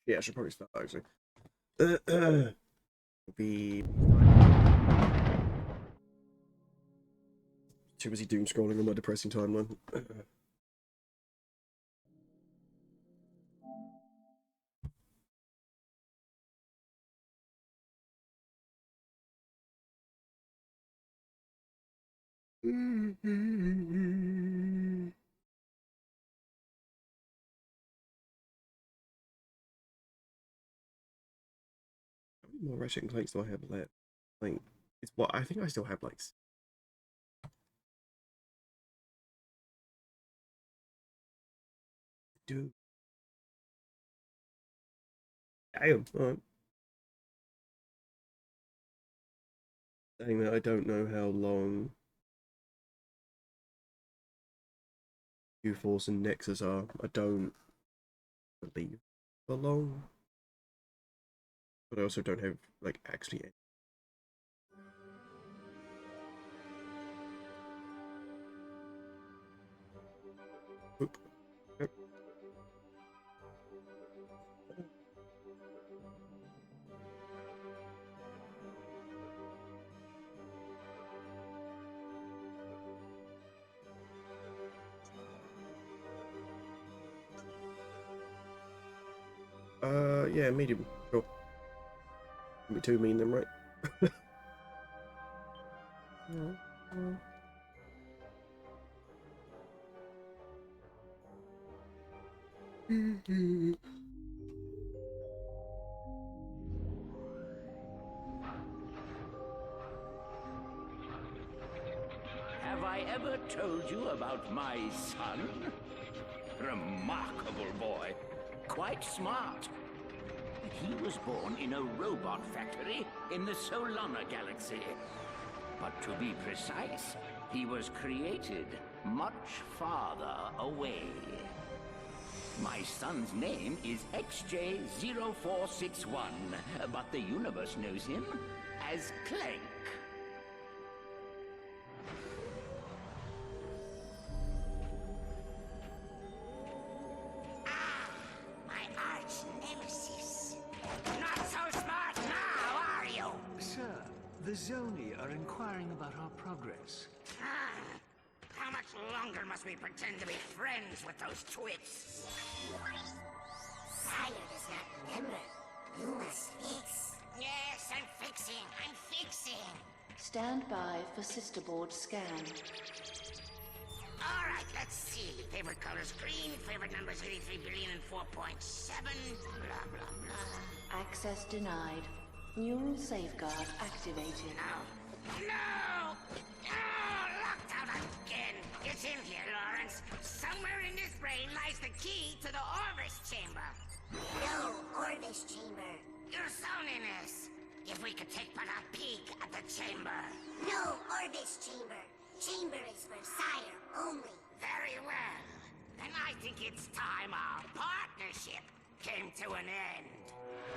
Yeah, I should probably start actually. Be too busy doom scrolling on my depressing timeline. How many more Ratchet and Clanks do I have left? Like, it's what I think I still have like. Dude, damn. Alright. Saying that, I don't know how long U-Force and Nexus are. I don't believe for long, but I also don't have like actually any. Oop. Yep. Yeah, medium. Sure. Don't be too mean then, right? Have I ever told you about my son? Remarkable boy. Quite smart. He was born in a robot factory in the Solana galaxy. But to be precise, he was created much farther away. My son's name is XJ0461, but the universe knows him as Clank. My arch nemesis. Not so smart now, are you? Sir, the Zoni are inquiring about our progress. How much longer must we pretend to be friends with those twits? Sire does not remember. You must fix. Yes, I'm fixing. Stand by for sisterboard scan. All right, let's see. Favorite colors green, favorite numbers 83 billion and 4.7, blah, blah, blah. Access denied. Neural safeguard activated. No! Locked out again. It's in here, Lawrence. Somewhere in this brain lies the key to the Orbis chamber. No Orbis chamber. Your Soniness. If we could take but a peek at the chamber. No Orbis chamber. Chamber is for Sire only. Very well. Then I think it's time our partnership came to an end.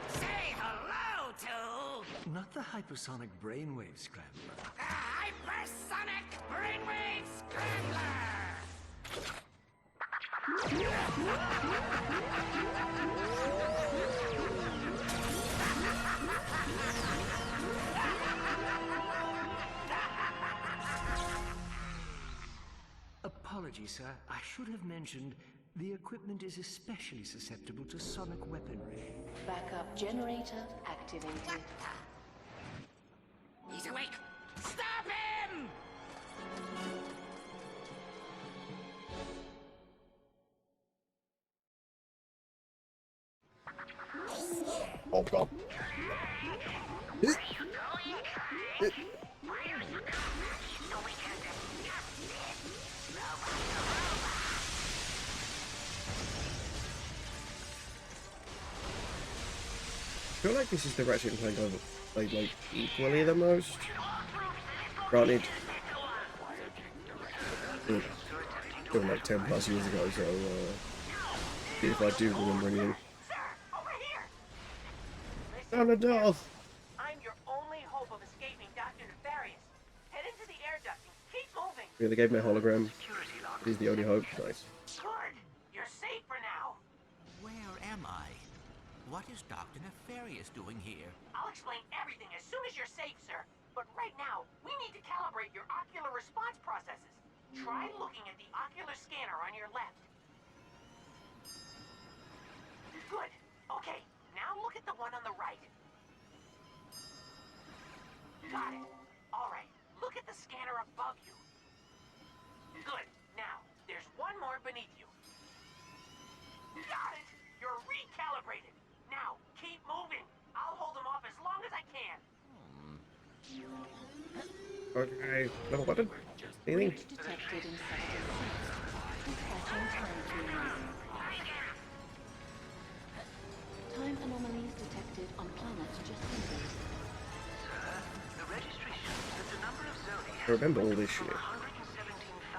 Say hello to... Not the hypersonic brainwave scrambler. the Hypersonic Brainwave Scrambler! Apologies, sir. I should have mentioned the equipment is especially susceptible to sonic weaponry. Backup generator activated. He's awake! Stop him! Oh god. I feel like this is the Ratchet and Clank I've played like equally the most. Granted, doing like 10 plus years ago, so if I do remember anything. Down the death! I'm your only hope of escaping Dr. Nefarious. Head into the air duct and keep moving. Yeah, they gave me a hologram. Security lock. It is the only hope. Nice. Good. You're safe for now. Where am I? What is Dr. Nefarious doing here? I'll explain everything as soon as you're safe, sir. But right now, we need to calibrate your ocular response processes. Try looking at the ocular scanner on your left. Good. Okay, now look at the one on the right. Got it. All right, look at the scanner above you. Good. Now, there's one more beneath you. Got it! You're recalibrated. Now, keep moving. I'll hold them off as long as I can. Okay, level weapon. Anything? Breach detected in sector 6. Dispatching time keys. Time anomalies detected on planet just entered. The registry shows that the number of Zoni I remember all this shit.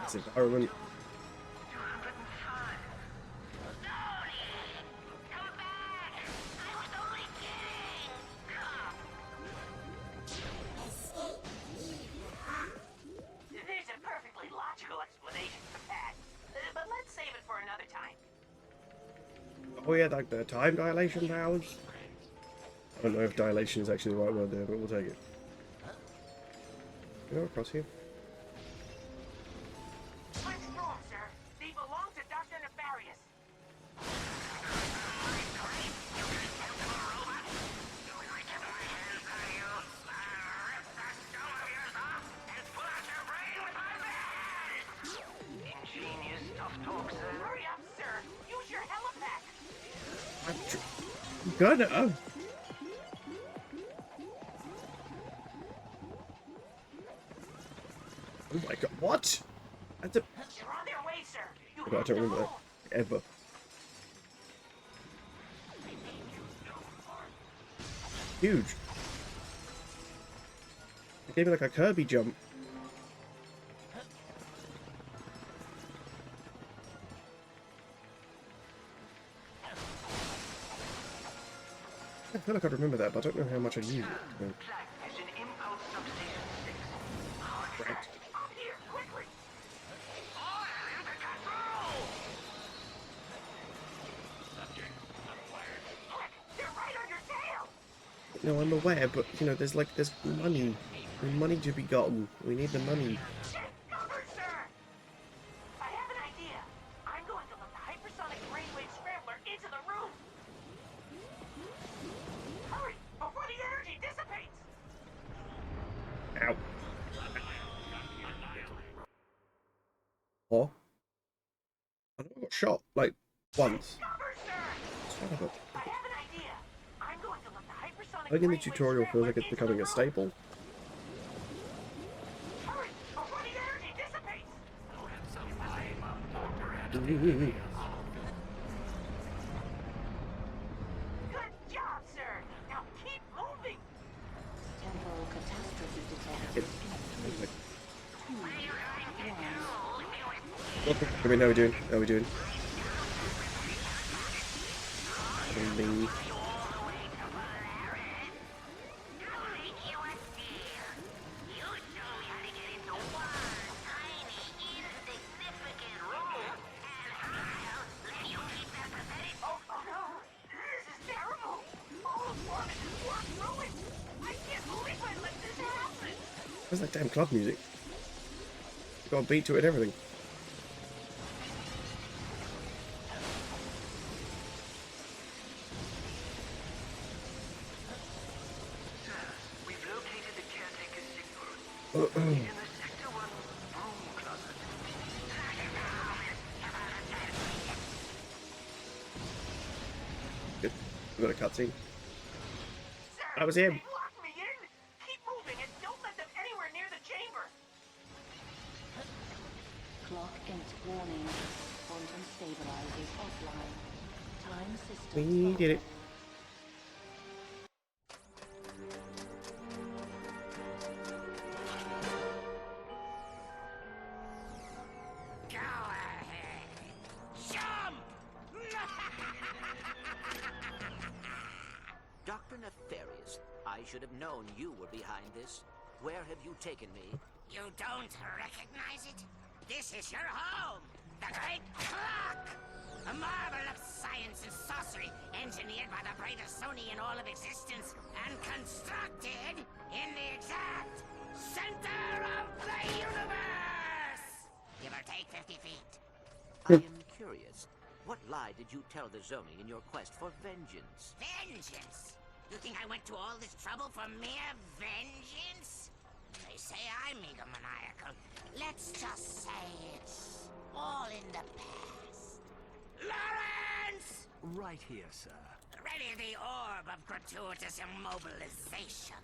This environment. 205. Come back! I was only kidding! There's a perfectly logical explanation for that. But let's save it for another time. Oh yeah, like the time dilation powers. I don't know if dilation is actually the right word there, but we'll take it. Go across here. Let's throw them, sir. They belong to Dr. Nefarious. Ingenious tough talk, sir. Hurry up, sir. Use your helipack. I'm gonna. Oh my god, what? That's a. They're on their way, sir. You I have don't to remember move. that ever. Huge. It gave me like a Kirby jump. I feel like I remember that, but I don't know how much I use it. Flag is in impulse substation 6. Right. Up here, quickly. Look, they're right on your tail. No, I'm aware, but you know, there's money. There's money to be gotten. We need the money. Get covered, sir. I have an idea. I'm going to let the hypersonic brainwave scrambler into the room. Hurry, before the energy dissipates. Ow. Oh. I know I got shot, like, once. Cover, sir. Son of a- I have an idea. I'm going to let the hypersonic Like in the brainwave tutorial feels like it's scrambler becoming a into the staple. room. Hurry, before the energy dissipates. Good job, sir. Now keep moving. Temporal catastrophe detected. What the I mean, how are we doing? How are we doing? Bing. Oh no! This is terrible! All of Mormon's work ruined! I can't believe I let this happen! Where's that damn club music? Got a beat to it and everything. We've located the caretaker's signal. Uh-oh. In the Sector 1 broom closet. Good. We got a cutscene. Sir, That was him. they locked me in! Keep moving and don't let them anywhere near the chamber! Clock int warning. Quantum stabilizers offline. Time system. We did it. Go ahead. Jump! Dr. Nefarious, I should have known you were behind this. Where have you taken me? You don't recognize it? This is your home! The Great Clock! A marvel of science and sorcery, engineered by the brightest Sony in all of existence, and constructed in the exact center of the universe! Give or take 50 feet. I am curious. What lie did you tell the Zoning in your quest for vengeance? Vengeance? You think I went to all this trouble for mere vengeance? They say I'm egomaniacal. Let's just say it's all in the past. Lawrence! Right here, sir. Ready the orb of gratuitous immobilization.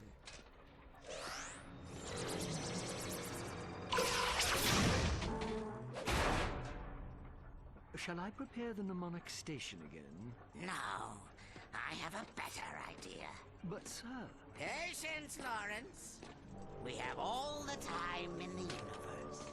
Shall I prepare the mnemonic station again? No, I have a better idea. But, sir... Patience, Lawrence. We have all the time in the universe.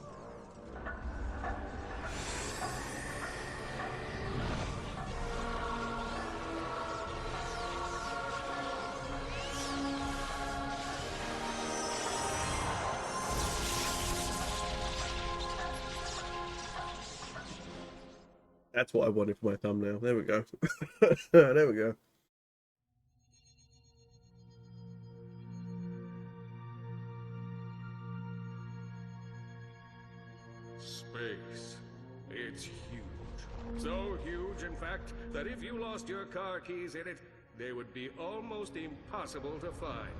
That's what I wanted for my thumbnail. There we go. There we go. Space. It's huge. So huge, in fact, that if you lost your car keys in it, they would be almost impossible to find.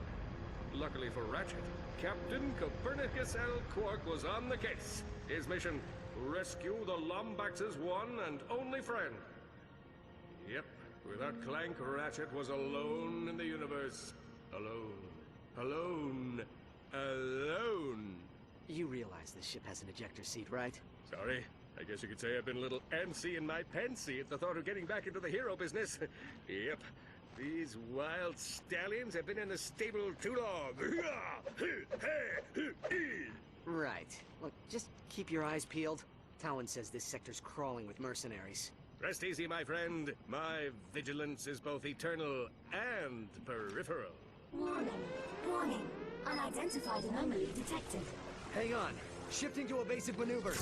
Luckily for Ratchet, Captain Copernicus L. Quark was on the case. His mission: rescue the Lombax's one and only friend. Yep, without Clank, Ratchet was alone in the universe. Alone. Alone. Alone. You realize this ship has an ejector seat, right? Sorry. I guess you could say I've been a little antsy in my pantsy at the thought of getting back into the hero business. Yep. These wild stallions have been in the stable too long. Right. Look, just keep your eyes peeled. Talon says this sector's crawling with mercenaries. Rest easy, my friend. My vigilance is both eternal and peripheral. Warning. Warning. Unidentified anomaly detected. Hang on. Shifting to evasive maneuvers.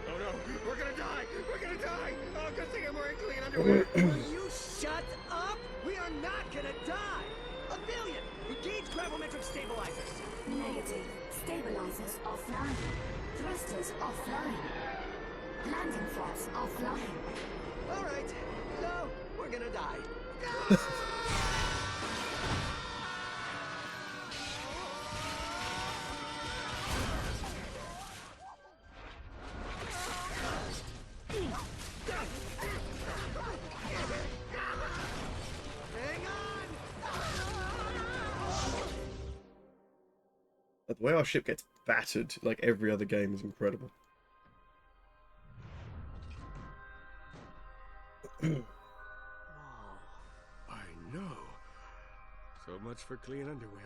Oh no, we're gonna die! We're gonna die! Oh, good thing I'm wearing clean underwear. Will you shut up? We are not gonna die! Avillion, engage gravimetric stabilizers. Negative. Stabilizers offline. Thrusters offline. Landing flaps offline. All right. So, we're gonna die. Hang on! The way our ship gets battered like every other game is incredible. I know. So much for clean underwear.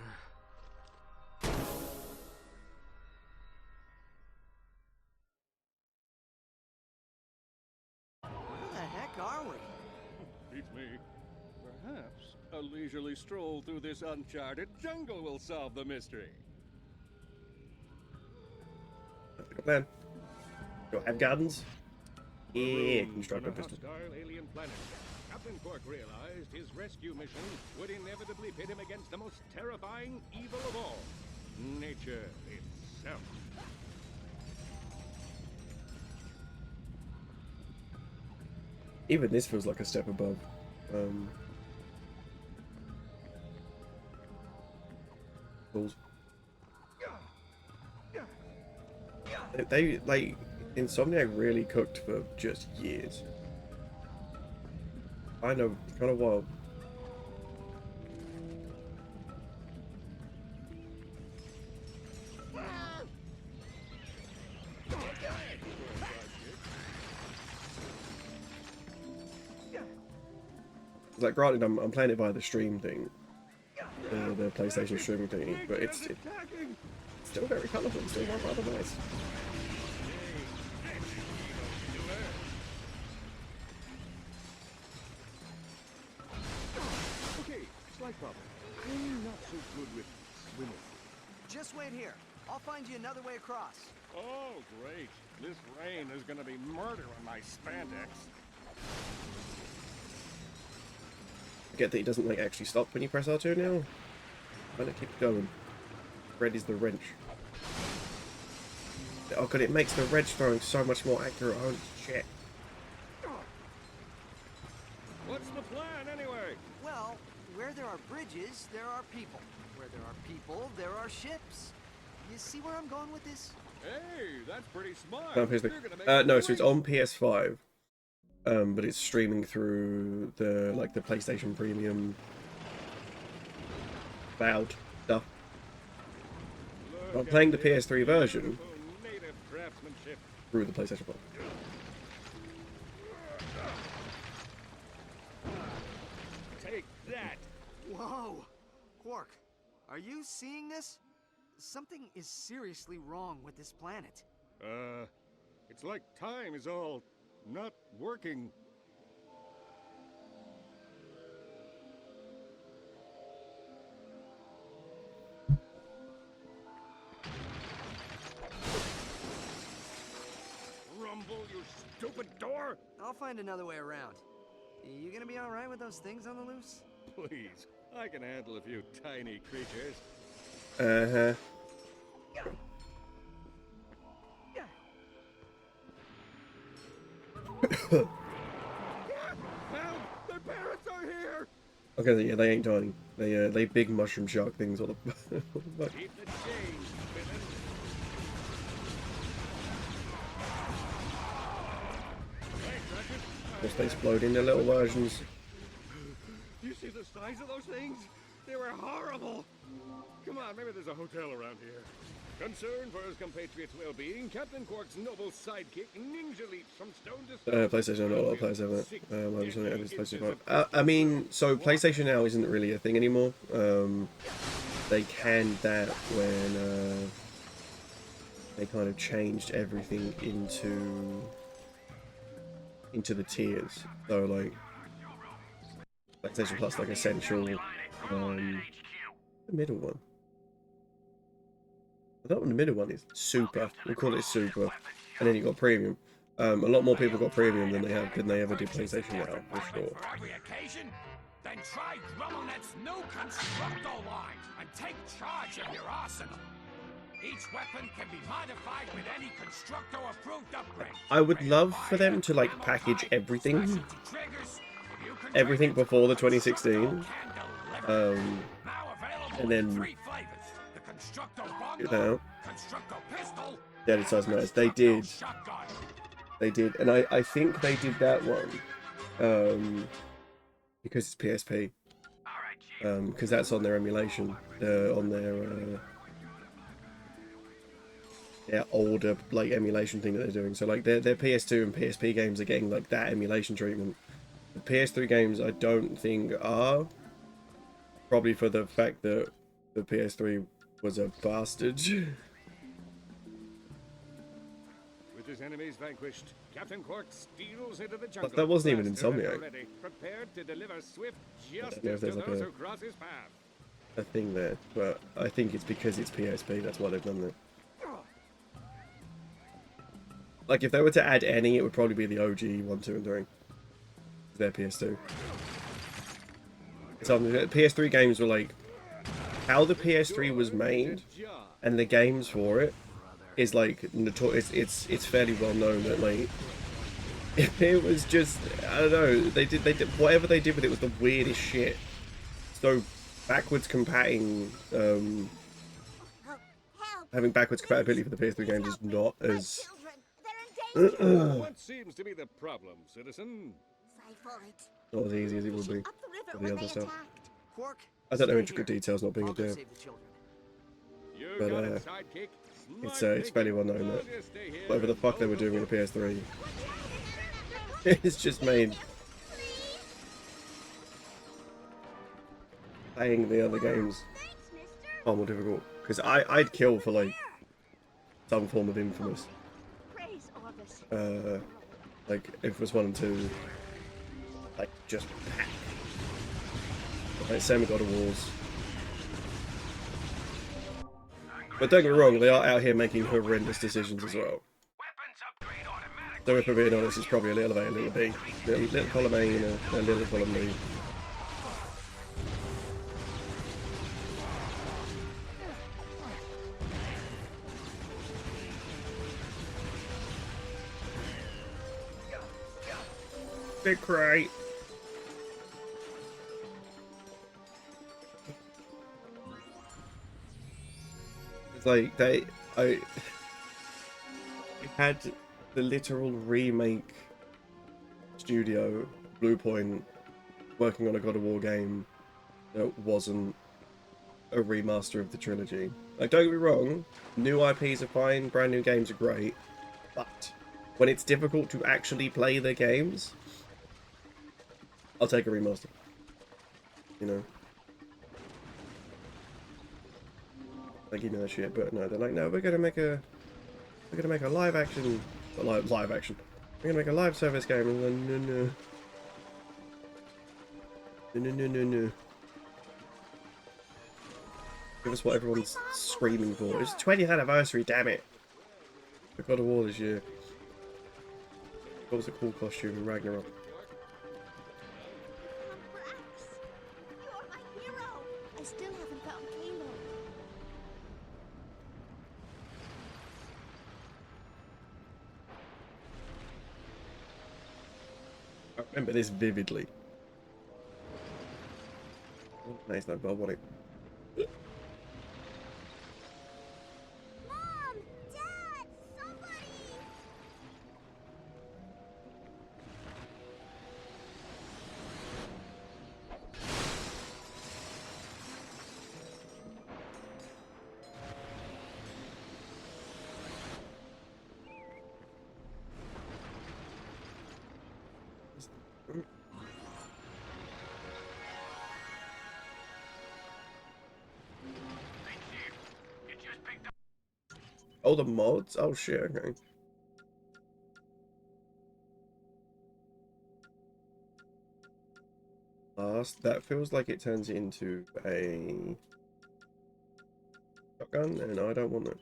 Where the heck are we? Beats me. Perhaps a leisurely stroll through this uncharted jungle will solve the mystery. That's a good plan. Go have gardens. Yeah, construct a On a pistol. hostile alien planet, Captain Quark realized his rescue mission would inevitably pit him against the most terrifying evil of all: nature itself. Even this feels like a step above. Balls. They like Insomniac really cooked for just years. I know, it's kind of wild. Like, granted, I'm playing it via the stream thing, the PlayStation streaming thing, but it's still very colourful, it's still rather nice. Okay, slight problem. I'm not so good with Just wait here. I'll find you another way across. Oh, great. This rain is gonna be murder on my spandex. Forget that it doesn't like actually stop when you press R2 now. Why not keep going? Red is the wrench. Oh god, it makes the wrench throwing so much more accurate. Holy shit. What's the plan, anyway? Well, where there are bridges, there are people. Where there are people, there are ships. You see where I'm going with this? Hey, that's pretty smart. No, so it's on PS5, but it's streaming through the the PlayStation Premium cloud stuff. I'm playing the PS3 version through the PlayStation 4. Take that. Whoa! Quark, are you seeing this? Something is seriously wrong with this planet. It's like time is all not working. Rumble, you stupid door! I'll find another way around. You gonna be alright with those things on the loose? Please, I can handle a few tiny creatures. Uh-huh. Help! Their parents are here! Okay, yeah, they ain't tiny. They big mushroom shark things. What the fuck? Keep the change, villain. Thanks, Ratchet. Just they explode into little versions. You see the size of those things? They were horrible. Come on, maybe there's a hotel around here. Concerned for his compatriots' well-being, Captain Quark's noble sidekick ninja leaps from stone to stone. PlayStation, not a lot of players have it. I was on it, PlayStation 5. I mean, so PlayStation Now isn't really a thing anymore. They canned that when they kind of changed everything into the tiers. So like PlayStation Plus, like Essential, the middle one. I don't know what the middle one is. Super. We'll call it Super. And then you got Premium. A lot more people got Premium than they ever did PlayStation Now, for sure. For every occasion, then try Grummelnet's new Constructo line and take charge of your arsenal. Each weapon can be modified with any Constructo-approved upgrade. I would love for them to like package everything before the 2016, and then yeah, it sounds nice. They did, and I think they did that one because it's PSP, because that's on their emulation, on their older like emulation thing that they're doing. So like their PS2 and PSP games are getting like that emulation treatment. The PS3 games I don't think are, probably for the fact that the PS3 was a bastard. With his enemies vanquished, Captain Quark steals into the jungle. That wasn't even Insomniac. Prepared to deliver swift justice if there's to like those who cross his path. a thing there, but I think it's because it's PSP. That's why they've done that. Like if they were to add any, it would probably be the OG 1, 2, and 3. Their PS2. So the PS3 games were like how the PS3 was made, and the games for it is like it's fairly well known that like if it was just I don't know they did whatever they did with it was the weirdest shit. So backwards compatting having backwards compatibility for the PS3 games is not as What seems to be the problem, citizen? not as easy as it would be for the other stuff. Quark, I don't know intricate details, not being a dev, but it's fairly well known that whatever the fuck they were doing with the PS3, it's just made playing the other games far more difficult. Because I'd kill for like some form of Infamous, like Infamous 1 and 2, like just pack. Like same with God of Wars. But don't get me wrong, they are out here making horrendous decisions as well. So if we're being honest, it's probably a little A, a little B. Little column A and a little column B. Big crate. It's like I had the literal remake studio, Bluepoint, working on a God of War game that wasn't a remaster of the trilogy. Like, don't get me wrong, new IPs are fine, brand new games are great, but when it's difficult to actually play the games, I'll take a remaster. You know? They give me that shit, but no, they're like, no, we're gonna make a live action, live action. We're gonna make a live service game, and then no. Give us what everyone's screaming for. It's 20th anniversary, damn it! The God of War this year. What was a cool costume in Ragnarok? You're my hero. I still haven't found Kalo. I remember this vividly. Oh, nice, no, but I want it. Mom! Dad! Somebody! Oh, the mods? Oh shit, okay. That feels like it turns into a shotgun, and I don't want that.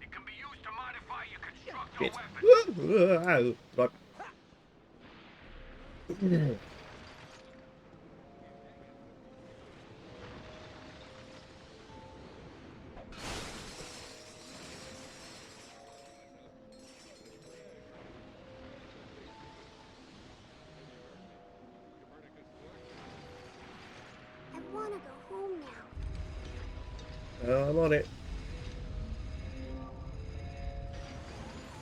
It can be used to modify your constructor Shit. Right. I want to go home now. I'm on it.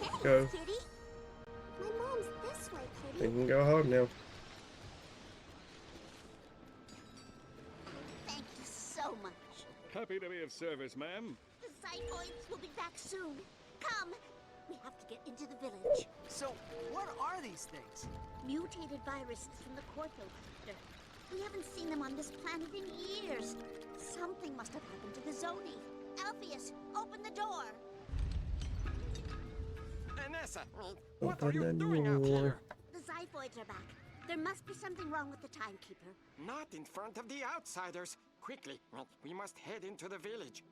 Hey, Go. Kitty. My mom's this way, We Kitty. can go home now. Thank you so much. Happy to be of service, ma'am. The Zypoids will be back soon. Come. We have to get into the village. So, what are these things? Mutated viruses from the Corpo vector. We haven't seen them on this planet in years. Something must have happened to the Zoni. Alpheus, open the door. Anessa, Open the door. The Zyphoids are back. There must be something wrong with the Timekeeper. Not in front of the outsiders. Quickly, we must head into the village.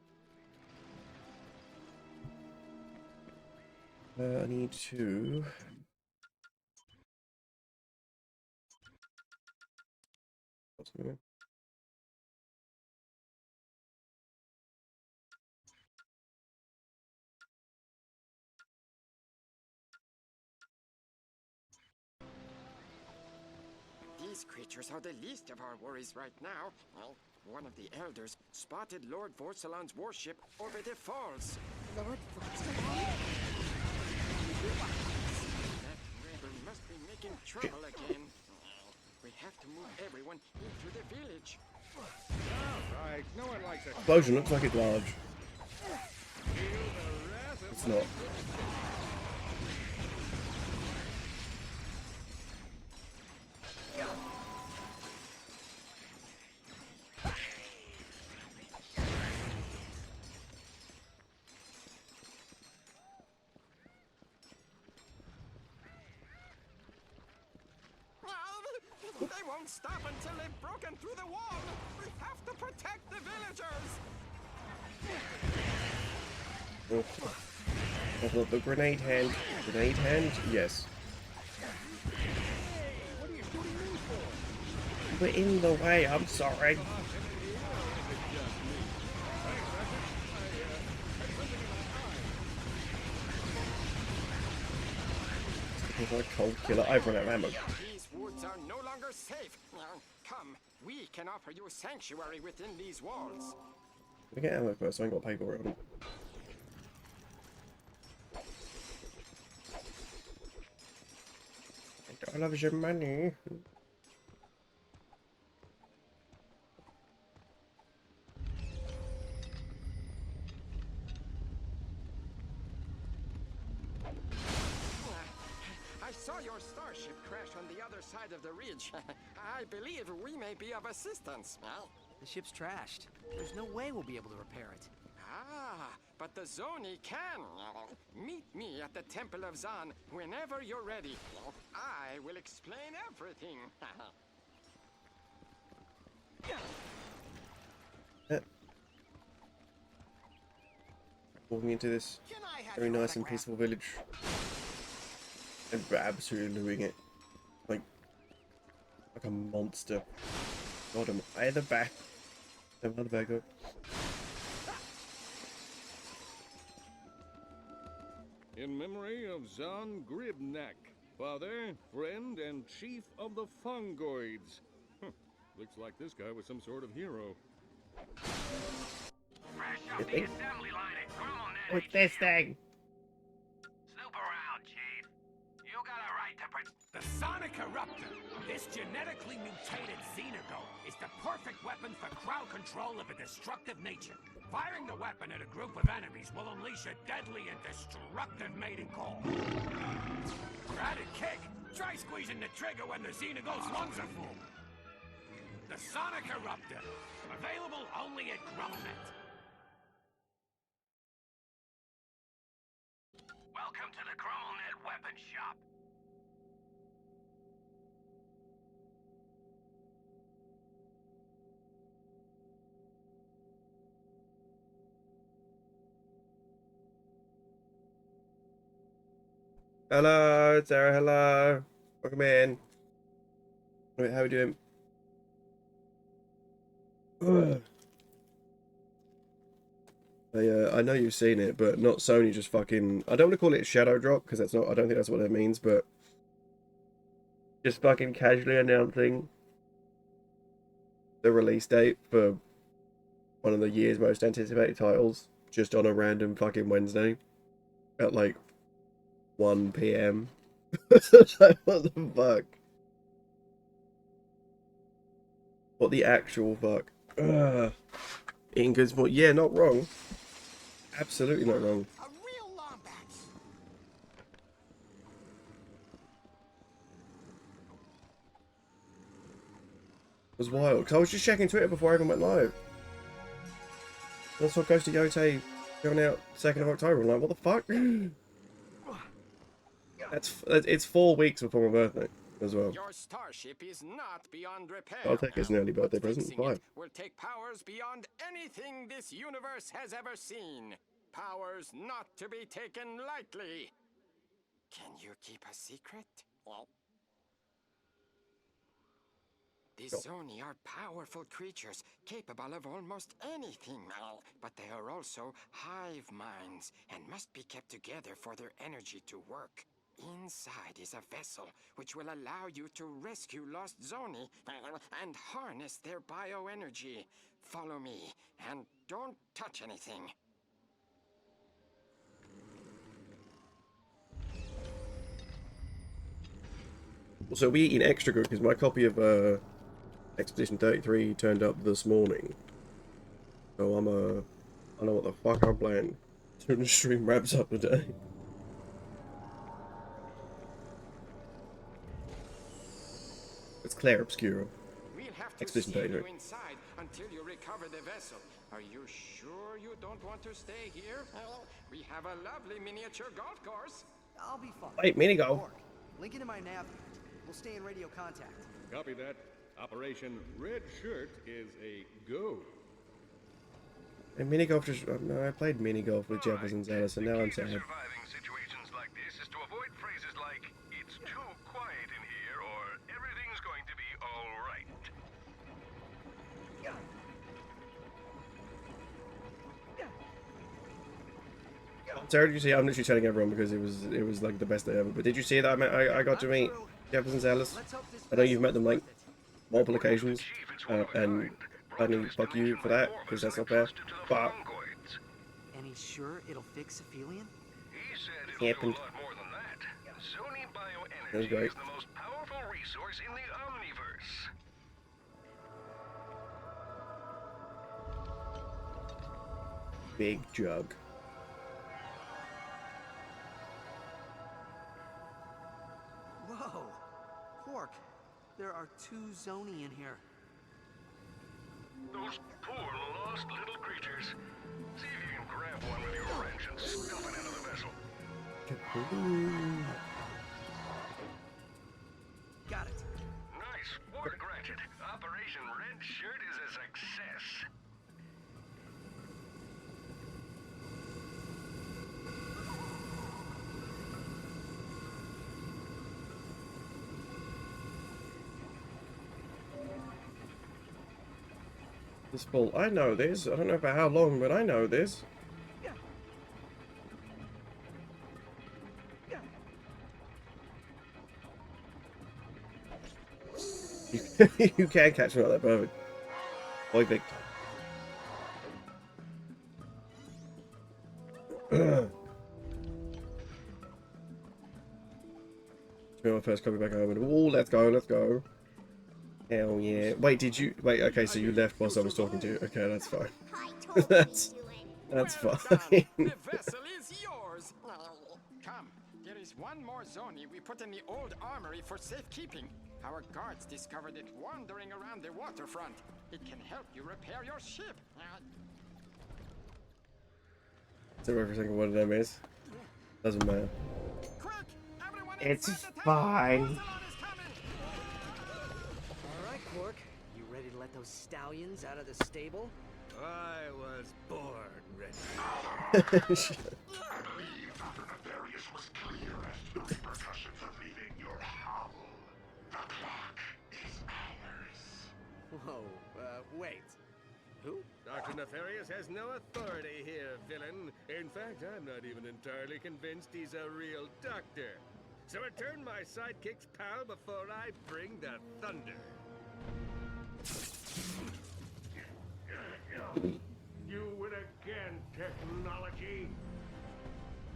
I need to. What's going on? These creatures are the least of our worries right now. Well, one of the elders spotted Lord Vorsalon's warship over the falls. Lord Vorsalon? That rebel must be making trouble again. We have to move everyone into the village. Right, no one likes it. Explosion looks like it's large. It's not. They won't stop until they've broken through the wall. We have to protect the villagers. I've got the grenade hand. Grenade hand? Yes. We're in the way, I'm sorry. Like cold killer. I've run out of ammo. These woods are no longer safe. Come, we can offer you sanctuary within these walls. Let me get ammo first, so I ain't got to pay for it. I love your money. I saw your starship crash on the other side of the ridge. I believe we may be of assistance. The ship's trashed. There's no way we'll be able to repair it. Ah, but the Zoni can. Meet me at the Temple of Zan whenever you're ready. I will explain everything. Walking into this very nice and peaceful village. And we're absolutely looting it. Like a monster. God, am I the back? Am I the back up? In memory of Zan Gribnak, father, friend, and chief of the Fungoids. Looks like this guy was some sort of hero. Fresh off the assembly line at Grummelnet. What's this thing? Snoop around, Chief. You got a right to The Sonic Eruptor, this genetically mutated Xenogo, is the perfect weapon for crowd control of a destructive nature. Firing the weapon at a group of enemies will unleash a deadly and destructive mating call. For added kick, try squeezing the trigger when the Xenogo's lungs are full. The Sonic Eruptor, available only at Grummelnet. Welcome to the Grummelnet Weapon Shop. Hello, Sarah, hello. Welcome in. Wait, how are we doing? I know you've seen it, but not Sony just fucking... I don't want to call it shadow drop, because that's not... I don't think that's what that means, but... Just fucking casually announcing the release date for one of the year's most anticipated titles, just on a random fucking Wednesday. At like 1 PM. Like, what the fuck? What the actual fuck? Eating good sport. Yeah, not wrong. Absolutely not wrong. A real Lombax. It was wild. Cause I was just checking Twitter before I even went live. That's what Ghost of Yote going out 2nd of October. I'm like, what the fuck? It's 4 weeks before my birthday as well. Your starship is not beyond repair. I'll take it as an early birthday present. Fixing Fine. it will take powers beyond anything this universe has ever seen. Powers not to be taken lightly. Can you keep a secret? The Zoni are powerful creatures, capable of almost anything, but they are also hive minds and must be kept together for their energy to work. Inside is a vessel which will allow you to rescue lost Zoni and harness their bioenergy. Follow me and don't touch anything. So we eating extra good because my copy of Expedition 33 turned up this morning. So I know what the fuck I'm playing. Soon the stream wraps up today. It's Claire Obscura. We'll have to Expedition seal 33. you inside until you recover the vessel. Are you sure you don't want to stay here? We have a lovely miniature golf course. I'll be fine. Wait, mini golf. Link into my nav. We'll stay in radio contact. Copy that. Operation Red Shirt is a go. And mini golf just I played mini golf with Jefferson Zealous, and now I'm sad. Surviving situations like this is to avoid phrases like "it's too quiet in here" or "everything's going to be all right." Sarah, did you see? I'm literally telling everyone because it was like the best day ever. But did you see that I got to meet Jefferson Zealous? I know you've met them like multiple occasions, and I need fuck you for that because that's not fair. But And he's sure it'll fix Aphelion? He said it'll do a lot more than that. Zoni bioenergy great. is the most powerful resource in the Omniverse. big jug. Whoa! Quark, there are 2 Zoni in here. Those poor lost little creatures. See if you can grab one with your wrench and stuff it into the vessel. Got it. Nice work, Ratchet. Operation Red Shirt is a success. This ball, I know this. I don't know for how long, but I know this. You can catch me like that, perfect. Boy, Vic. My first copy back home. Oh, let's go, let's go. Hell yeah. Wait, did you... Wait, okay, so you left whilst I was talking to you. Okay, that's fine. That's fine. The vessel is yours. Come, there is one more Zoni we put in the old armory for safekeeping. Our guards discovered it wandering around the waterfront. It can help you repair your ship. So every single one of them is. Doesn't matter. Quick, everyone It's inside the tank. fine. Barcelona is coming. All right, Quark, you ready to let those stallions out of the stable? I was born ready. I believe Dr. Nefarious was clear as to the repercussions of leaving your hovel. The clock is ours. Whoa, wait. Who? Dr. Nefarious has no authority here, villain. In fact, I'm not even entirely convinced he's a real doctor. So return my sidekick's pal before I bring the thunder. You win again, technology.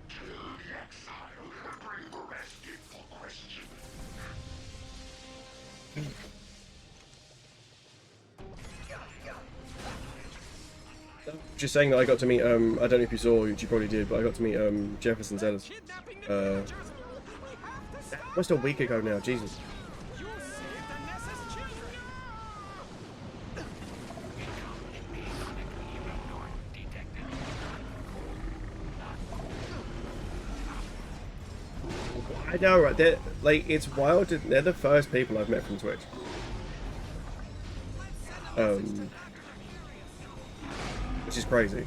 Kill the exile and bring the rest in for question. Just saying that I got to meet, I don't know if you saw, which you probably did, but I got to meet Jefferson Zealous. Almost a week ago now, Jesus. You saved the Ness's children. I know, right? They're, like, it's wild. They're the first people I've met from Twitch. Which is crazy.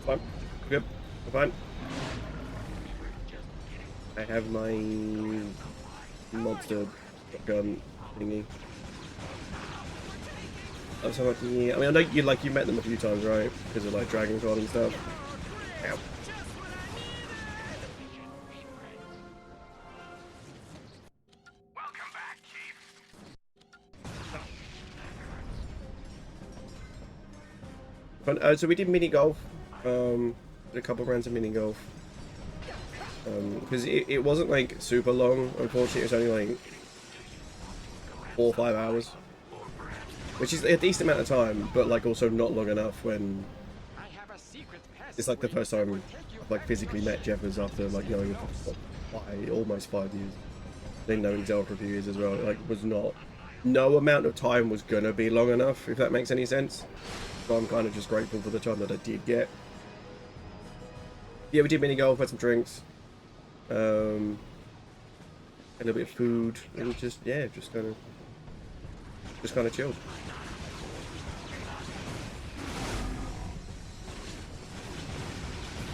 Fine. Good. Fine. I have my monster gun thingy. Oh, so much, yeah. I mean, I know you met them a few times, right? Because of like Dragon Con and stuff. Ow. Welcome back, Chief. Fun. So we did mini golf. Did a couple rounds of mini golf. Because it wasn't like super long. Unfortunately, it was only like 4 or 5 hours. Which is a decent amount of time, but like also not long enough when it's like the first time I've like physically met Jeffers after like knowing him for almost 5 years. Then knowing Zelda for a few years as well. Like was not, no amount of time was gonna be long enough, if that makes any sense. So I'm kind of just grateful for the time that I did get. Yeah, we did mini golf, had some drinks, a little bit of food, and just kind of chilled.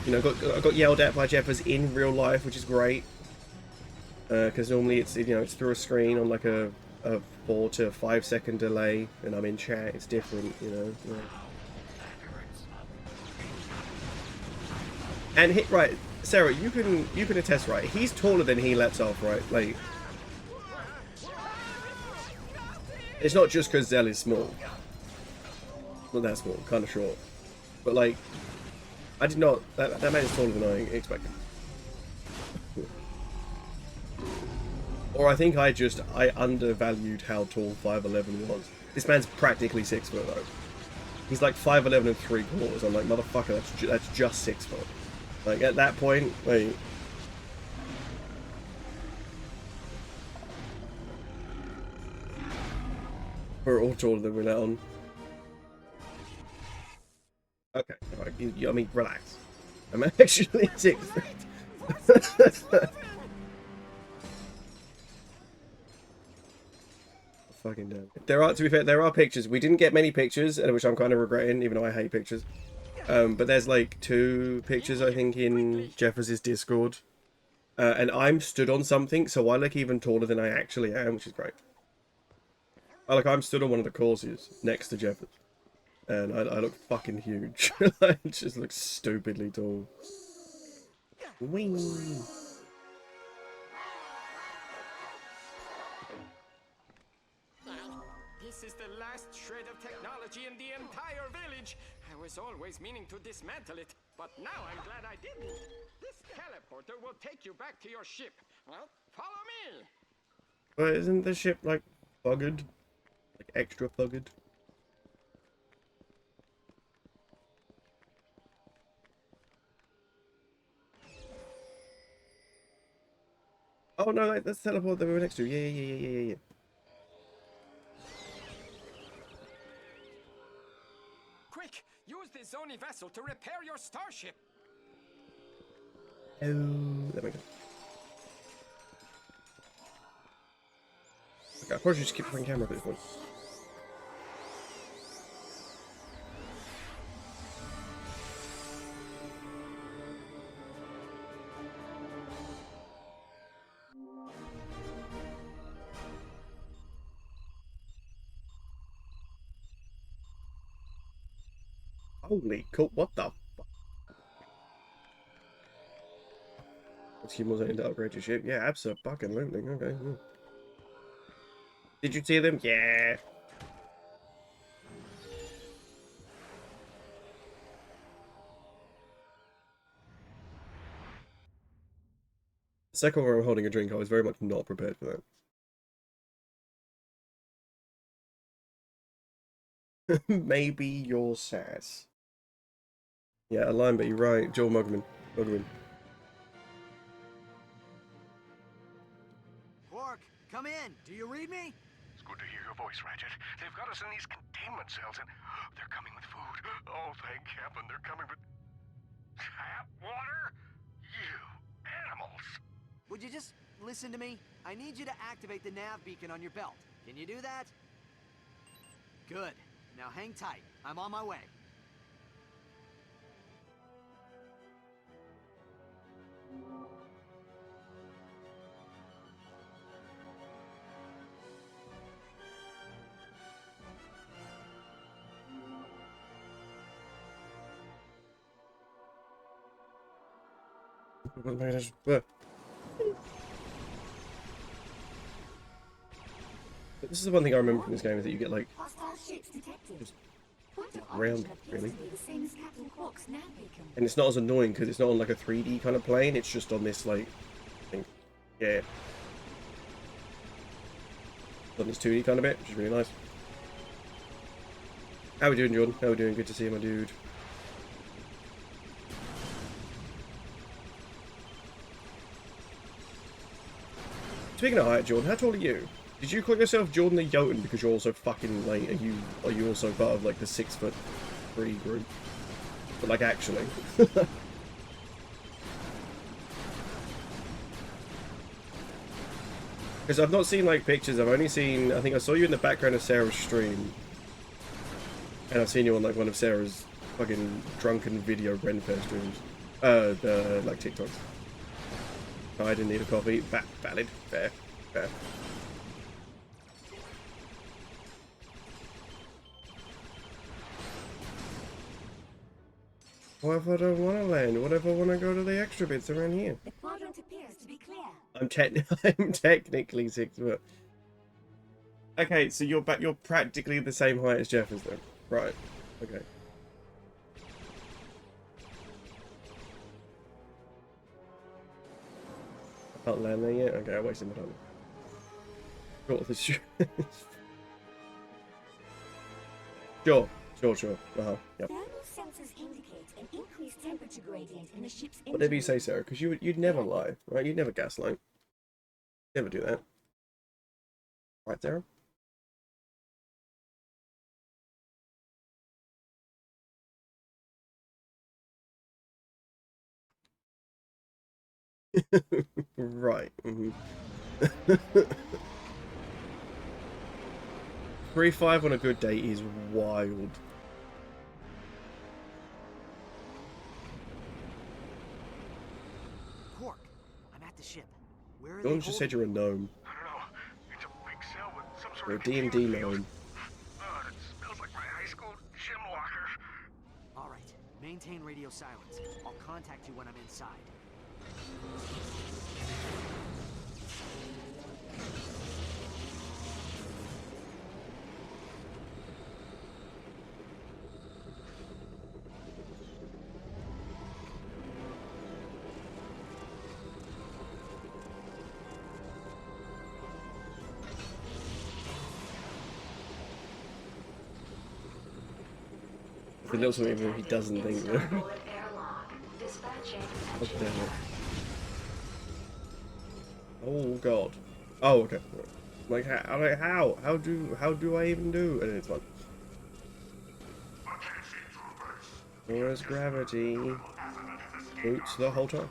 You know, I got yelled at by Jeffers in real life, which is great. Because normally it's it's through a screen on like a 4 to 5 second delay, and I'm in chat. It's different, you know. Yeah. And right, Sarah, you can attest, right? He's taller than he lets off, right? Like, it's not just because Zell is small. Not that small, kind of short. But like, I did not. That man is taller than I expected. Or I think I undervalued how tall 5'11" was. This man's practically 6 foot though. He's like 5'11" and 3/4. I'm like, motherfucker, that's just 6 foot. Like at that point, like. We're all taller than we let on. Okay, alright, I mean, relax. I'm actually 6 feet. Fucking damn. To be fair, there are pictures. We didn't get many pictures, which I'm kind of regretting, even though I hate pictures. But there's like 2 pictures, I think, in Jeffers' Discord. And I'm stood on something, so I look even taller than I actually am, which is great. I'm stood on one of the courses next to Jeffers. And I look fucking huge. I just look stupidly tall. Whee! This is the last shred of technology in the entire village. I was always meaning to dismantle it, but now I'm glad I didn't. This teleporter will take you back to your ship. Well, follow me. But isn't the ship like buggered? Like extra buggered? Oh no, that's the teleport that we were next to. Yeah. Quick, use the Zoni vessel to repair your starship. Oh, there we go. Okay, I probably should just keep playing camera at this point. Holy cool, what the fuck? Team wasn't into upgrade your ship? Yeah, absolutely. Okay. Did you see them? Yeah. The second one I'm holding a drink, I was very much not prepared for that. Maybe you're sass. Yeah, a line, but you're right. Joel Muggerman. Quark, come in. Do you read me? It's good to hear your voice, Ratchet. They've got us in these containment cells, and they're coming with food. Oh, thank heaven, they're coming with tap water. You animals! Would you just listen to me? I need you to activate the nav beacon on your belt. Can you do that? Good. Now hang tight. I'm on my way. This is the one thing I remember from this game, is that you get like just around, really. And it's not as annoying because it's not on like a 3D kind of plane, it's just on this like thing. Yeah. On this 2D kind of bit, which is really nice. How we doing, Jordan? How we doing? Good to see you, my dude. Speaking of height, Jordan, how tall are you? Did you call yourself Jordan the Jotun because you're also fucking like, are you also part of like the 6 foot PS3 group. But like actually. Because I've not seen like pictures, I've only seen, I think I saw you in the background of Sarah's stream. And I've seen you on like one of Sarah's fucking drunken video Ren Fair streams. Like TikToks. I didn't need a coffee. Valid. Fair. Fair. What if I don't want to land? What if I want to go to the extra bits around here? The quadrant appears to be clear. I'm technically 6 foot. Okay, so you're practically the same height as Jeff is then. Right. Okay. I can't land there yet? Okay, I wasted my time. Sure, this Sure. Yep. Thermal sensors indicate an increased temperature gradient in the ship's engine. Whatever you say, Sarah, because you'd never lie, right? You'd never gaslight. Never do that. Right, Sarah? Right. 3-5 on a good day is wild. Quark, I'm at the ship. Where are Dawn just said you're a gnome. I don't know. It's a big cell with some sort You're a of D&D computer gnome. field. Oh, it smells like my high school gym locker. All right, maintain radio silence. I'll contact you when I'm inside. If it looks like he doesn't think that. Oh, damn it. Oh god. Oh, okay. Like how do I even do? And it's fun. Where's gravity? Boots the whole time.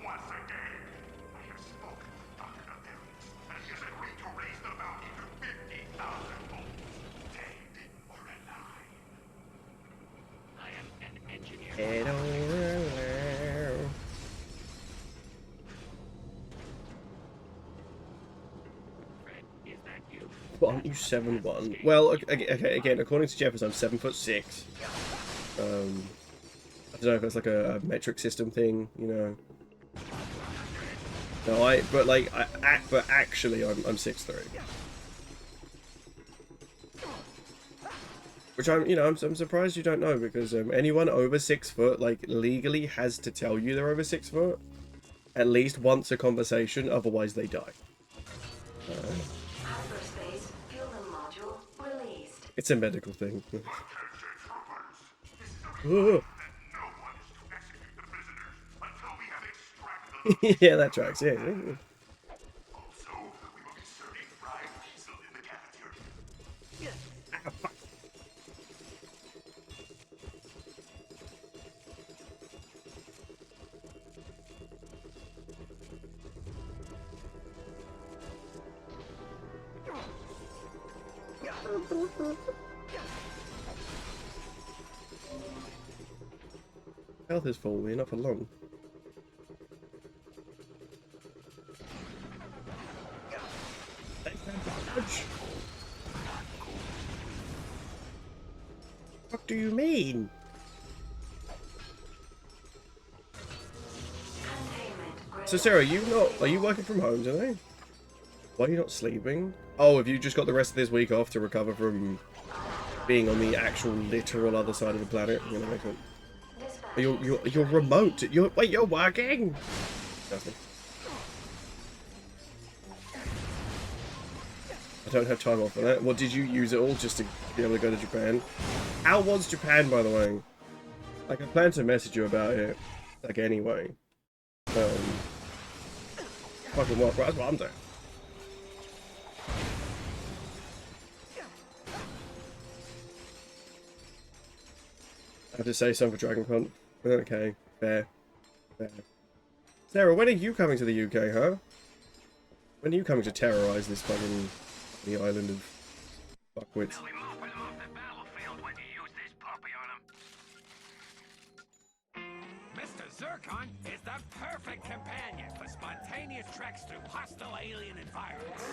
Head over there. Well, aren't you 7'1"? Well, okay, again, according to Jeffers, I'm 7'6". I don't know if it's like a metric system thing, you know. No, but actually, I'm 6'3". Which I'm surprised you don't know, because anyone over 6 foot, like, legally has to tell you they're over 6 foot at least once a conversation, otherwise they die. Hyperspace fuel module released. It's a medical thing. Yeah, that tracks. Yeah. Health is full, we're not for long. What do you mean? So Sarah, are you working from home today? Why are you not sleeping? Oh, have you just got the rest of this week off to recover from being on the actual literal other side of the planet? You know, make it. You're remote. Wait, you're working? That's me. I don't have time off for that. What, did you use it all just to be able to go to Japan? How was Japan, by the way? Like, I plan to message you about it. Like, anyway. Fucking what? That's what I'm doing. I have to say something for Dragon Con. Okay, fair. Fair. Sarah, when are you coming to the UK, huh? When are you coming to terrorize this fucking the island of fuckwits? Mr. Zircon is the perfect companion for spontaneous treks through hostile alien environments.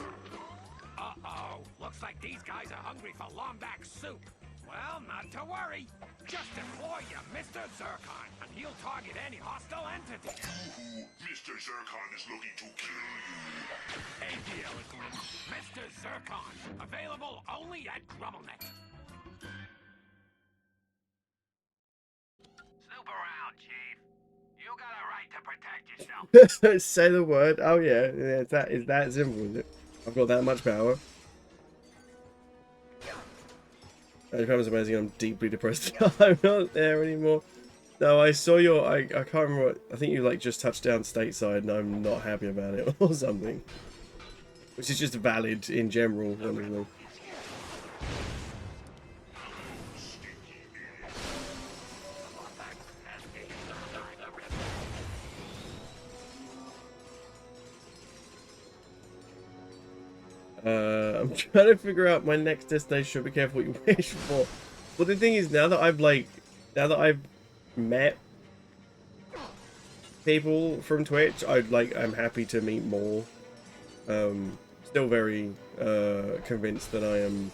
Uh-oh, looks like these guys are hungry for Lombax soup. Well, not to worry. Just deploy your Mr. Zircon, and he'll target any hostile entity. Mr. Zircon is looking to kill you. A deal, Mr. Zircon, available only at GrumbleNet. Snoop around, Chief. You got a right to protect yourself. Say the word. Oh yeah, it's that simple, is it? I've got that much power. Japan was amazing. I'm deeply depressed. I'm not there anymore. No, I saw your. I can't remember. I think you like just touched down stateside, and I'm not happy about it or something. Which is just valid in general. Honestly. I'm trying to figure out my next destination. Be careful what you wish for. Well, the thing is, now that I've met people from Twitch, I'm happy to meet more. Still very convinced that I am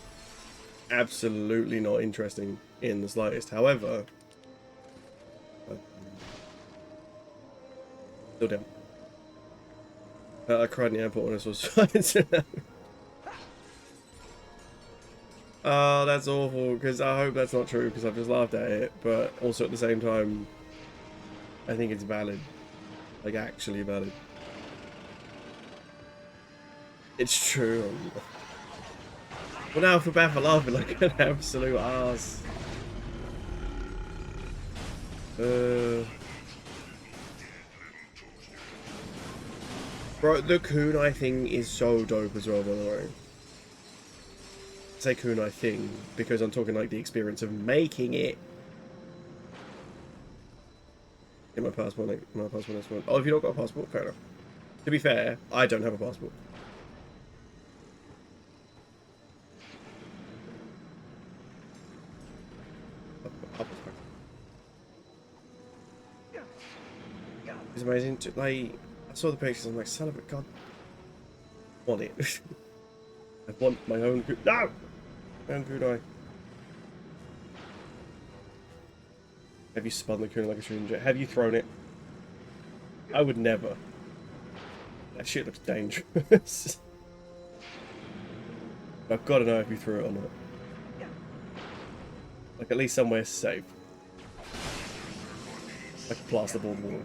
absolutely not interesting in the slightest. However, still down. I cried in the airport when I saw signs. Oh, that's awful, because I hope that's not true, because I've just laughed at it, but also at the same time, I think it's valid. Like, actually valid. It's true. Well, now I feel bad for laughing like an absolute ass. Bro, the kunai thing is so dope as well, by the way. I say kunai thing because I'm talking like the experience of making it. Get my passport, my passport next one. Oh, if you don't got a passport, fair enough. To be fair, I don't have a passport. It's amazing. Like, I saw the pictures. I'm like, son of a god. I want it. I want my own. No, my own kunai. Have you spun the kunai like a shooting jet? Have you thrown it? I would never. That shit looks dangerous. I've got to know if you threw it or not. Like, at least somewhere safe. Like a plasterboard wall.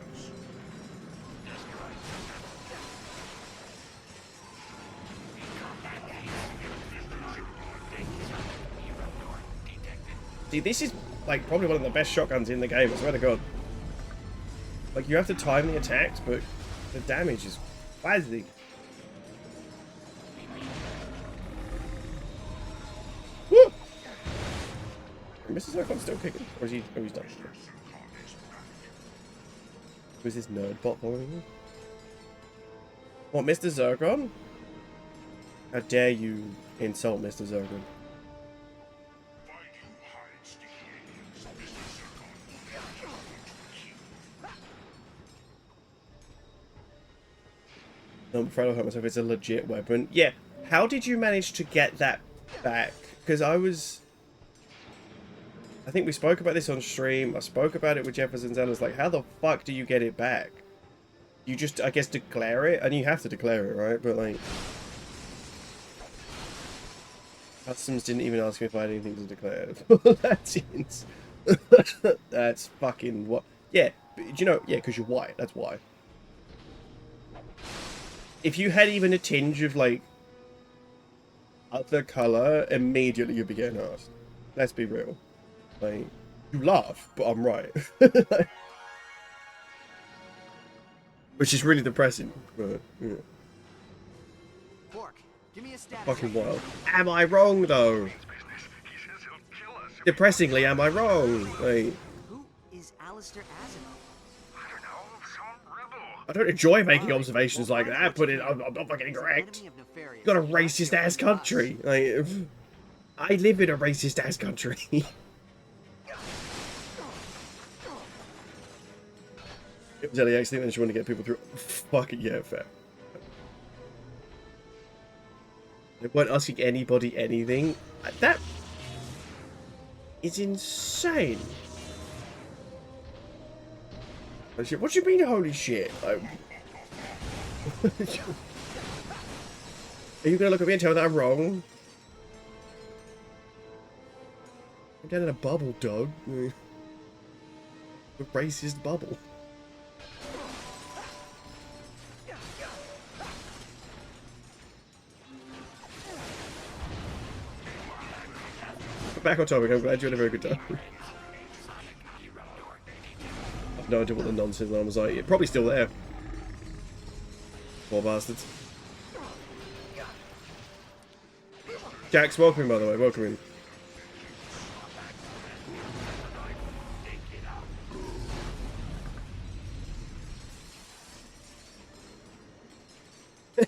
See, this is like probably one of the best shotguns in the game, I swear to god. Like, you have to time the attacks, but the damage is crazy. Woo! Mr. Zircon's still kicking? Or is he? Oh, he's done. Who's this nerd bot following me? What, Mr. Zircon? How dare you insult Mr. Zircon? I'm afraid I'll hurt myself. It's a legit weapon. Yeah. How did you manage to get that back? Because I think we spoke about this on stream. I spoke about it with Jefferson's and I was like, how the fuck do you get it back? You just, I guess, declare it? And you have to declare it, right? But, like, Customs didn't even ask me if I had anything to declare. That's fucking what? Yeah. But, you know, yeah, because you're white. That's why. If you had even a tinge of, like, other colour, immediately you'd be getting asked. Let's be real. Like, you laugh, but I'm right. Which is really depressing, but, yeah. Fork, give me a status. Fucking wild. Am I wrong, though? Depressingly, am I wrong? Like, Alistair Asimov? I don't know, some rebel. I don't enjoy making observations like that, but I'm not fucking correct. You got a racist ass country. Like, I live in a racist ass country. It was Ellie accident and she wanted to get people through. Fucking yeah, fair. They weren't asking anybody anything. That is insane. What do you mean, holy shit? Like, are you gonna look at me and tell me that I'm wrong? I'm down in a bubble, dog. A racist bubble. Back on topic, I'm glad you had a very good time. I've no idea what the nonsense one was like. It's probably still there. Poor bastards. Jax, welcome in, by the way. Welcome in.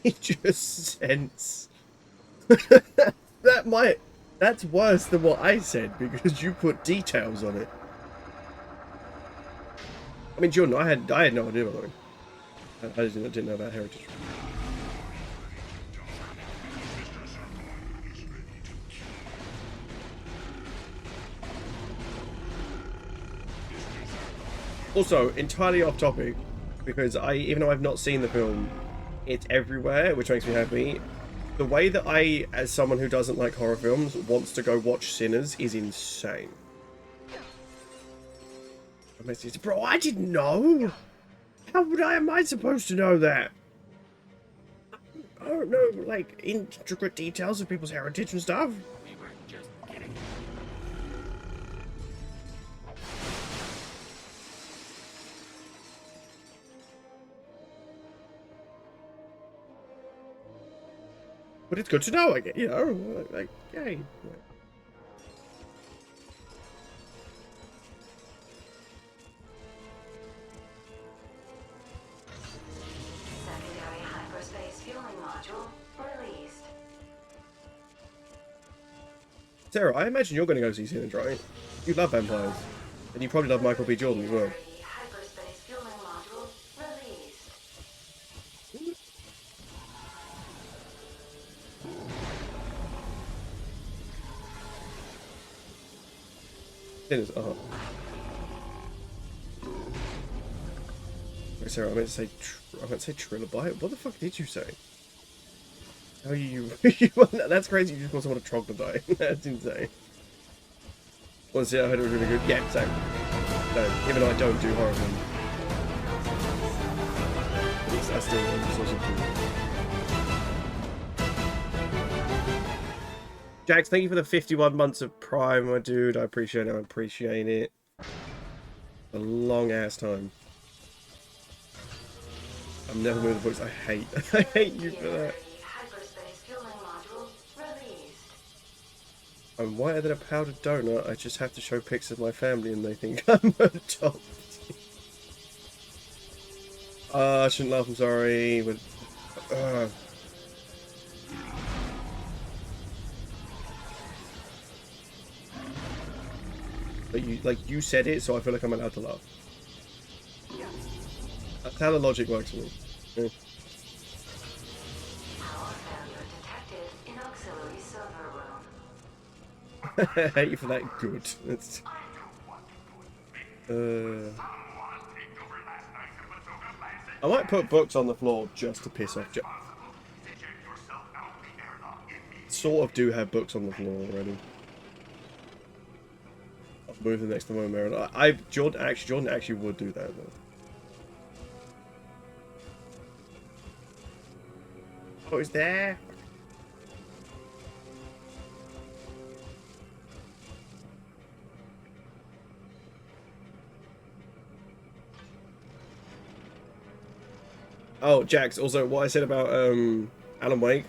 Nature sense. That's worse than what I said because you put details on it. I mean, Jordan, I had no idea, by the way. I didn't know about heritage. Also, entirely off topic, because even though I've not seen the film, it's everywhere, which makes me happy. The way that I, as someone who doesn't like horror films, wants to go watch Sinners is insane. Bro, I didn't know! How am I supposed to know that? I don't know, like, intricate details of people's heritage and stuff. We were just kidding. But it's good to know, I guess, you know, like, yay. Secondary hyperspace fueling module released. Sarah, I imagine you're going to go see Sinners, right? You love vampires. And you probably love Michael B. Jordan as well. Hyperspace fueling module released. Sinners, Wait, Sarah, I meant to say trilobite. What the fuck did you say? How you? That's crazy. You just call someone a troglodyte. That's insane. Well, see, I heard it was really good. Yeah, same. No, even though I don't do horror films, at least I still want this also cool. Jax, thank you for the 51 months of Prime, my dude. I appreciate it. I appreciate it. A long ass time. I've never moved the books. I hate. I hate you for that. I'm whiter than a powdered donut. I just have to show pics of my family and they think I'm adopted. I shouldn't laugh. I'm sorry. But, but you said it, so I feel like I'm allowed to laugh. That's how the logic works for me. Yeah. Power failure detected in auxiliary server room. I hate you for that. Good. It's, I might put books on the floor just to piss off. Sort of do have books on the floor already. I'll move them next to my mirror. Jordan actually would do that though. Oh, it's there. Oh, Jax, also what I said about Alan Wake,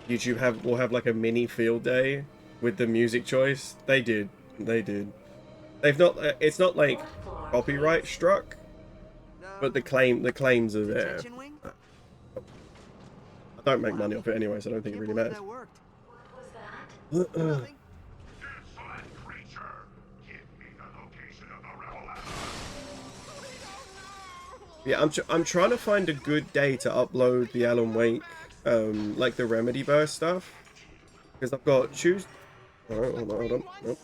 YouTube will have like a mini field day with the music choice. They did. They've not. It's not like copyright struck, but the claims are there. Detention wing? I don't make money off it anyway, so I don't think it really matters. That worked. Excellent creature! Give me the location of the rebel Yeah, I'm trying to find a good day to upload the Alan Wake, like the Remedyverse stuff, because I've got Tuesday. Alright, hold on. Nope.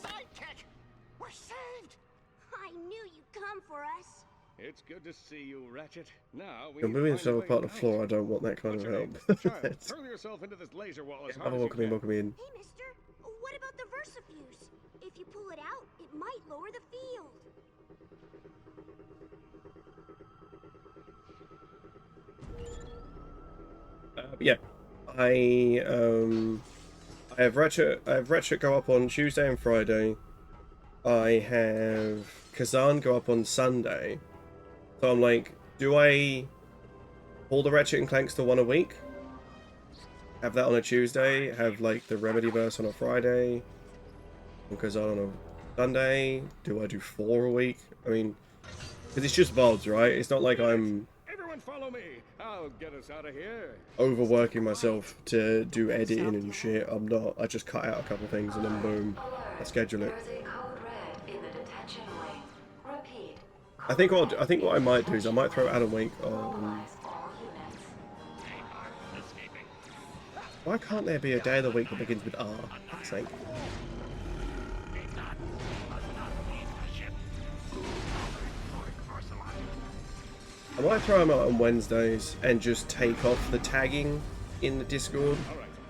We're saved! I knew you'd come for us. It's good to see you, Ratchet. Now we You're need to moving find a so way apart the out. floor. I don't want that kind of help. Child, hurl yourself into this laser wall as hard as you Welcome in, can. welcome in. Hey, mister, what about the Versafuse? If you pull it out, it might lower the field. Yeah, I have Ratchet go up on Tuesday and Friday. I have Kazan go up on Sunday. So I'm like, do I pull the Ratchet and Clanks to one a week? Have that on a Tuesday, have like the Remedyverse on a Friday, and Kazan on a Sunday? Do I do 4 a week? I mean, because it's just VODs, right? It's not like I'm Everyone follow me. I'll get us out of here. overworking myself to do editing and shit. I'm not. I just cut out a couple things and then boom, I schedule it. I think what I might do is I might throw Alan Wake on. Why can't there be a day of the week that begins with R? For fuck's sake. I might throw them out on Wednesdays and just take off the tagging in the Discord.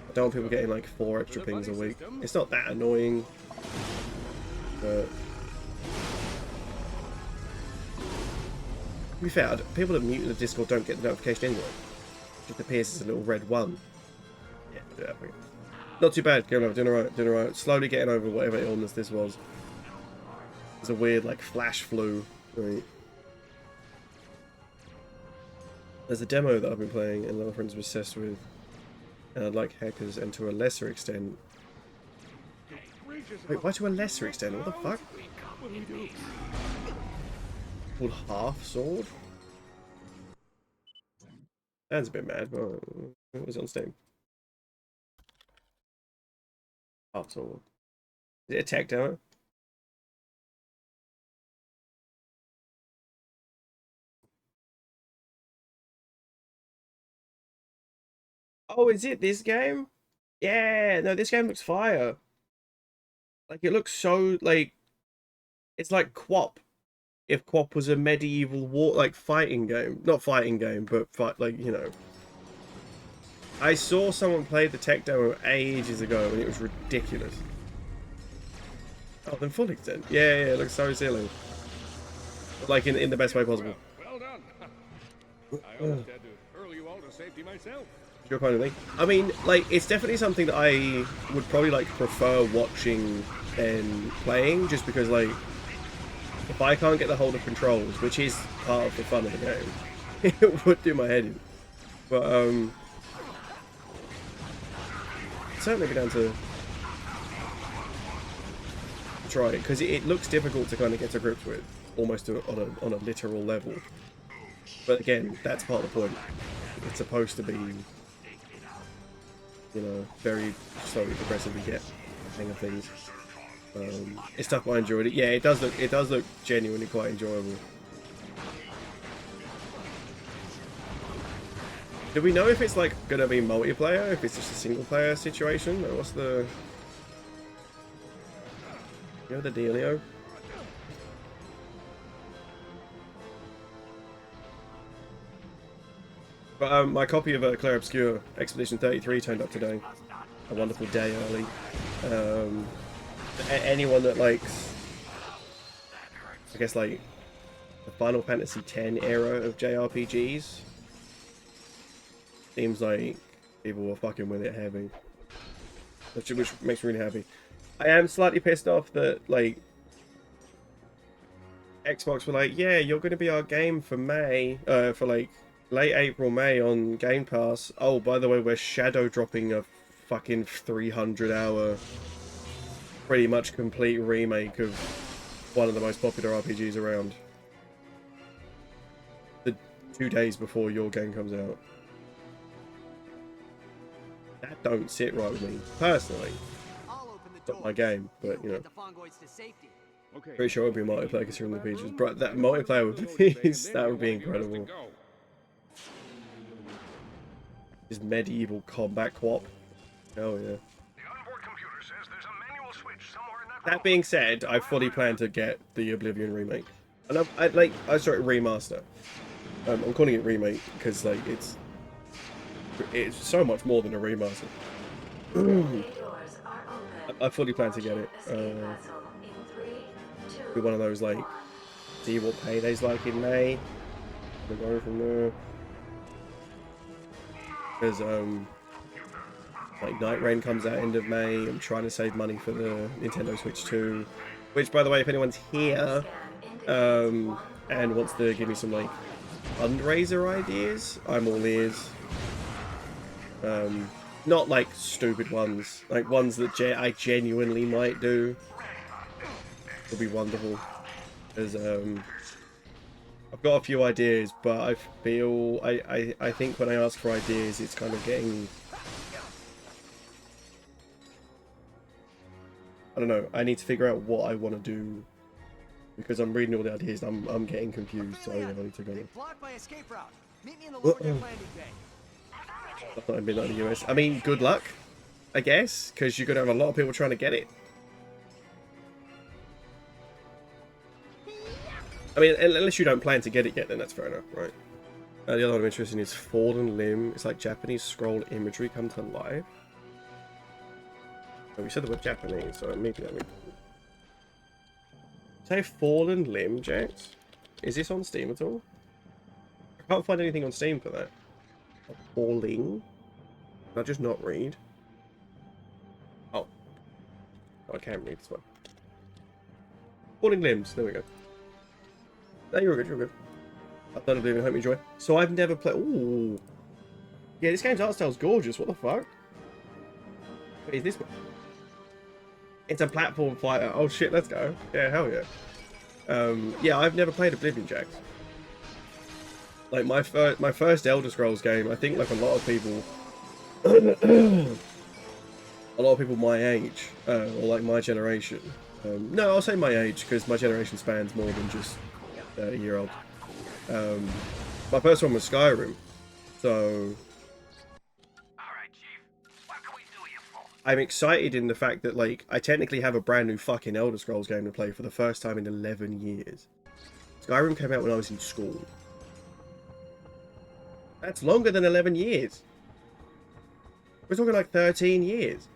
I don't want people getting like 4 extra pings a week. It's not that annoying, but to be fair, people that mute the Discord don't get the notification anyway. It just appears as a little red one. Yeah, do that for you. Not too bad, going over, doing alright. Slowly getting over whatever illness this was. It's a weird like flash flu. Right. There's a demo that I've been playing and a lot of friends were obsessed with, and I'd like hackers, and to a lesser extent. Wait, why to a lesser extent? What the fuck? Called Half Sword? That's a bit mad, but it was on Steam. Half Sword. Is it a tech demo? Oh, is it this game? Yeah, no, this game looks fire. Like, it looks so, like, it's like QWOP. If QWOP was a medieval war, like, fighting game. Not fighting game, but, like, you know. I saw someone play the tech demo ages ago, and it was ridiculous. Oh, then full extent. Yeah, it looks so silly. Like, in the best way possible. Well done. I almost had to hurl you all to safety myself. Your kind of thing. I mean, like, it's definitely something that I would probably, like, prefer watching than playing, just because, like, if I can't get the hold of controls, which is part of the fun of the game, it would do my head in. But, certainly be down to try it, because it looks difficult to kind of get to grips with, almost on a literal level. But again, that's part of the point. It's supposed to be, you know, very slowly, progressively get the hang of things. It's tough, but I enjoyed it. Yeah, it does look genuinely quite enjoyable. Do we know if it's like gonna be multiplayer, if it's just a single player situation, or what's the, you know, the dealio? But my copy of Clair Obscur Expedition 33 turned up today. A wonderful day early. Anyone that likes, I guess, like the Final Fantasy X era of JRPGs, seems like people were fucking with it heavy, which makes me really happy. I am slightly pissed off that, like, Xbox were like, yeah, you're going to be our game for May, for like late April, May on Game Pass. Oh, by the way, we're shadow dropping a fucking 300-hour, pretty much complete remake of one of the most popular RPGs around. The 2 days before your game comes out. That don't sit right with me, personally. Not my game, but, you know. Pretty sure it would be multiplayer considering the features. But that multiplayer would be, that would be incredible. This medieval combat co-op. Hell yeah. That being said, I fully plan to get the Oblivion remake. And sorry, remaster. I'm calling it remake because like it's so much more than a remaster. I fully plan to get it. Be one of those like, see what Payday's like in May. We're going from there. Because like Night Rain comes out end of May. I'm trying to save money for the Nintendo Switch 2, which, by the way, if anyone's here and wants to give me some like fundraiser ideas, I'm all ears. Not like stupid ones, like ones that I genuinely might do. Would be wonderful. Because I've got a few ideas, but I feel I think when I ask for ideas, it's kind of getting, I don't know. I need to figure out what I want to do because I'm reading all the ideas. I'm getting confused. So yeah, I need to go. I've not been like the US. I mean, good luck, I guess, because you're gonna have a lot of people trying to get it. I mean, unless you don't plan to get it yet, then that's fair enough, right? The other one I'm interested in is Fallen Limb. It's like Japanese scroll imagery come to life. Oh, we said the word Japanese, so maybe that would... Say Fallen Limb, Jax? Is this on Steam at all? I can't find anything on Steam for that. Falling? Can I just not read? Oh. I can't read this one. Falling Limbs, there we go. No, you're good, you're good. I've done Oblivion, hope you enjoy. So I've never played... Ooh. Yeah, this game's art style's gorgeous, what the fuck? Wait, is this one? It's a platform fighter. Oh shit, let's go. Yeah, hell yeah. Yeah, I've never played Oblivion, Jax. Like, my first Elder Scrolls game, I think like a lot of people... a lot of people my age, or like my generation. No, I'll say my age, because my generation spans more than just a year old. My first one was Skyrim, so I'm excited in the fact that like I technically have a brand new fucking Elder Scrolls game to play for the first time in 11 years. Skyrim came out when I was in school. That's longer than 11 years. We're talking like 13 years.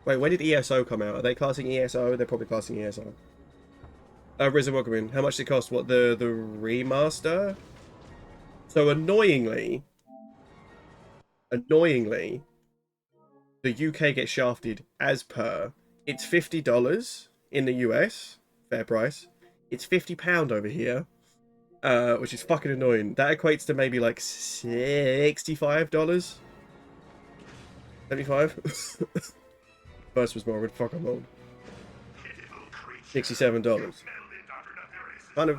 Wait, when did ESO come out? Are they classing ESO? They're probably classing ESO. Risen, welcome in. How much did it cost? What, the remaster? So annoyingly, the UK gets shafted as per. It's $50 in the US, fair price. It's £50 over here, which is fucking annoying. That equates to maybe like $65. 75. First was more, fuck, I'm old. $67. Kind of,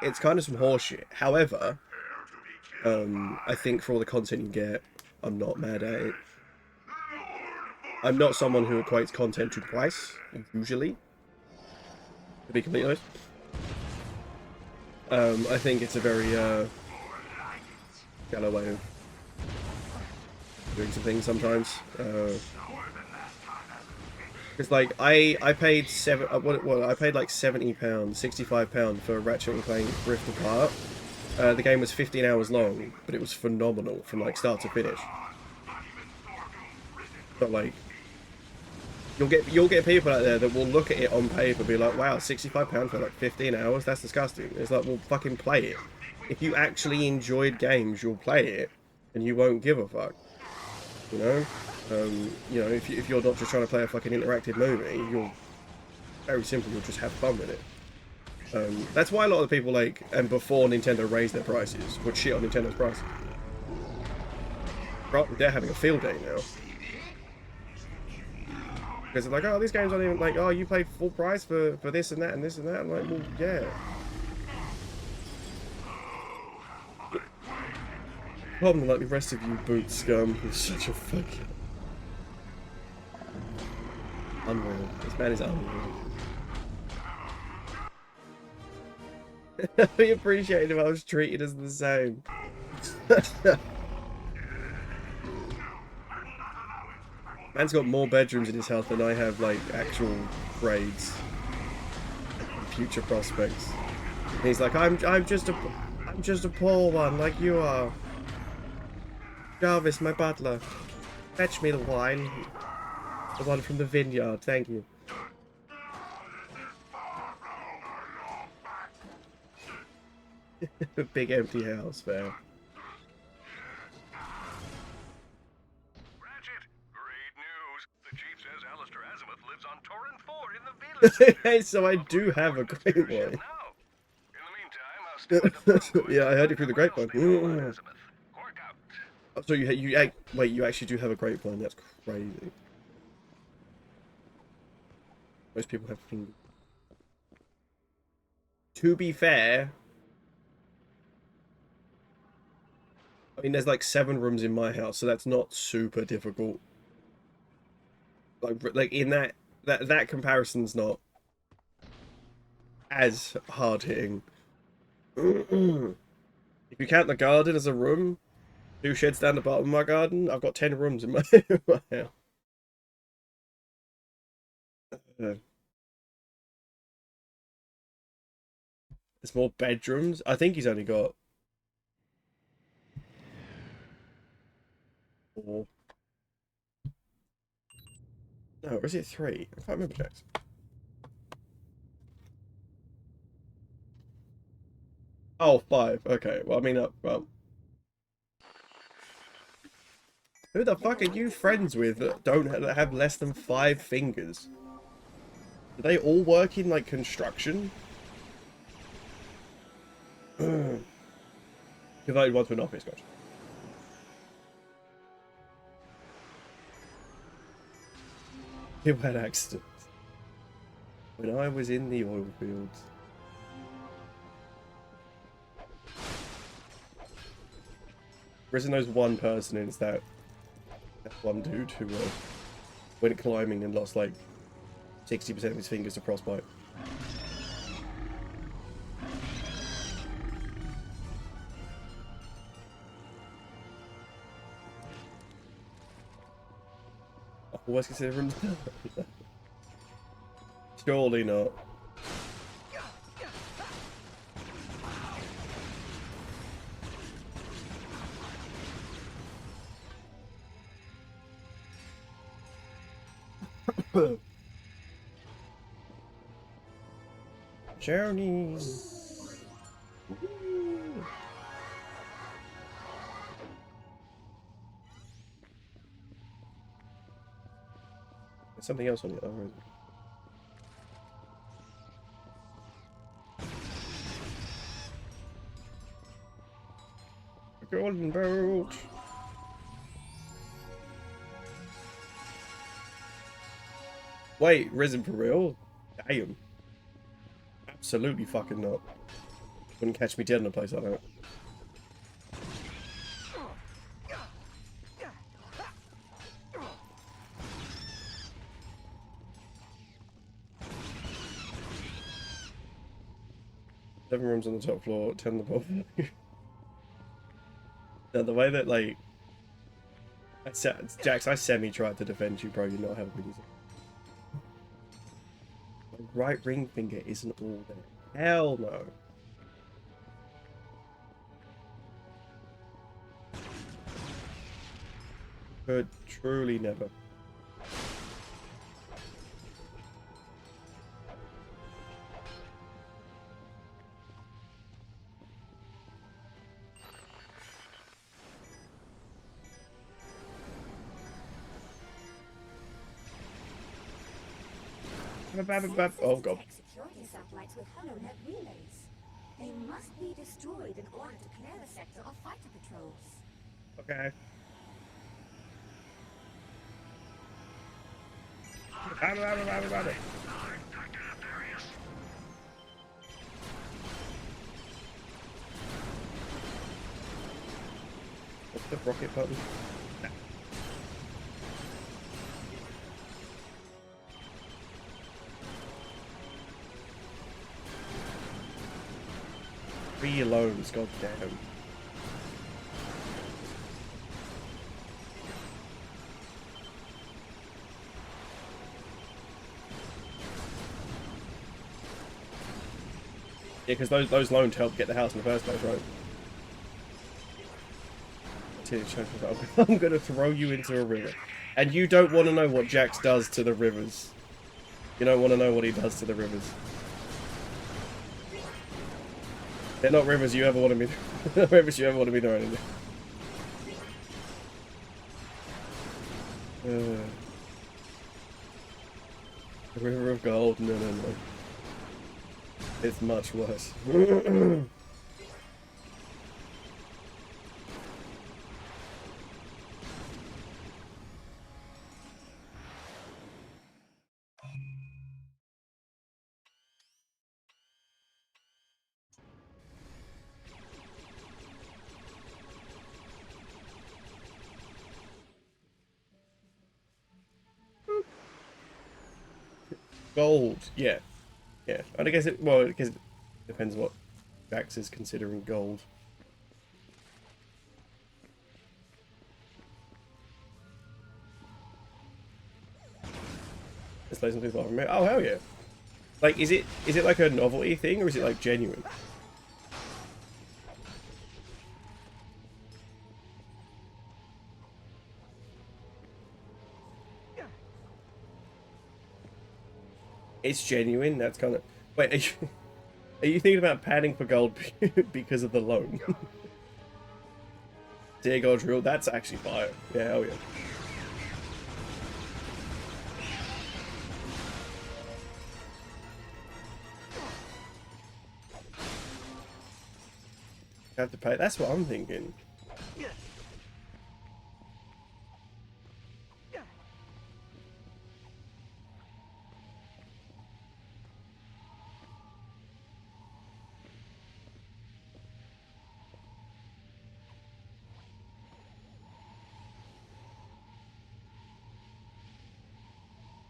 it's kind of some horseshit. However, I think for all the content you get, I'm not mad at it. I'm not someone who equates content to price, usually. To be completely honest. I think it's a very shallow way of doing some things sometimes. Because like I paid I paid like £70, £65 for Ratchet and Clank Rift Apart. The game was 15 hours long, but it was phenomenal from like start to finish. But like, you'll get people out there that will look at it on paper and be like, wow, £65 for like 15 hours? That's disgusting. It's like, well, fucking play it. If you actually enjoyed games, you'll play it, and you won't give a fuck. You know? You know, if you're not just trying to play a fucking interactive movie, you'll very simply you'll just have fun with it. That's why a lot of people like, and before Nintendo raised their prices, would shit on Nintendo's prices. Right, they're having a field day now. Because they're like, oh, these games aren't even like, oh, you paid full price for this and that and this and that. I'm like, well, yeah. Problem like the rest of you boot scum is such a fucking unreal. This man is unreal. I'd be appreciated if I was treated as the same. Man's got more bedrooms in his house than I have, like, actual grades and future prospects. And he's like, I'm just a poor one, like you are. Jarvis, my butler, fetch me the wine. The one from the vineyard, thank you. Big empty house, fair. Ratchet, great news. The chief says Alistair Azimuth lives on Torrent 4 in the village. Hey, so I do have a great one. In the meantime, I'll stay with the phone. Yeah, I heard it through the grapevine. Oh, so wait, you actually do have a grapevine? That's crazy. Most people have fingers. To be fair, I mean, there's like 7 rooms in my house, so that's not super difficult. Like in that comparison's not as hard hitting. If you count the garden as a room, 2 sheds down the bottom of my garden, I've got 10 rooms in my, my house. There's more bedrooms. I think he's only got 4. No, or is it 3? I can't remember, Jax. Oh, 5. Okay. Well, I mean, well. Who the fuck are you friends with that don't have less than 5 fingers? Do they all work in, like, construction? Converted one to an office, gotcha. You had accidents. When I was in the oil fields. Risen knows one person, and it's that one dude who went climbing and lost like 60% of his fingers to frostbite. Worst considered rooms? Surely not. Journeys. There's something else on the other end. A golden boat. Wait, Risen for real? Damn. Absolutely fucking not. Wouldn't catch me dead in a place like that. Seven rooms on the top floor, 10 on the bottom. Now, the way that, like... Jax, I semi-tried to defend you, bro. You're not helping me. My right ring finger isn't all there. Hell no. Could truly never. Oh god. Security satellites with HoloNet relays. They must be destroyed in order to clear the sector of fighter patrols. Okay. What's the rocket button? Nah. Three loans, goddamn. Yeah, because those loans help get the house in the first place, right? I'm gonna throw you into a river. And you don't want to know what Jax does to the rivers. You don't want to know what he does to the rivers. They're not rivers you ever want to be rivers you ever want to be throwing into. The River of Gold? No, no, no. It's much worse. Gold, yeah. Yeah. And I guess it, well, I guess it depends what Jax is considering gold. Let's play something from here. Oh, hell yeah. Like, is it like a novelty thing, or is it like genuine? It's genuine. That's kind of. Wait, are you thinking about padding for gold because of the loan? Dear God, real. That's actually fire. Yeah, hell yeah. Have to pay. That's what I'm thinking.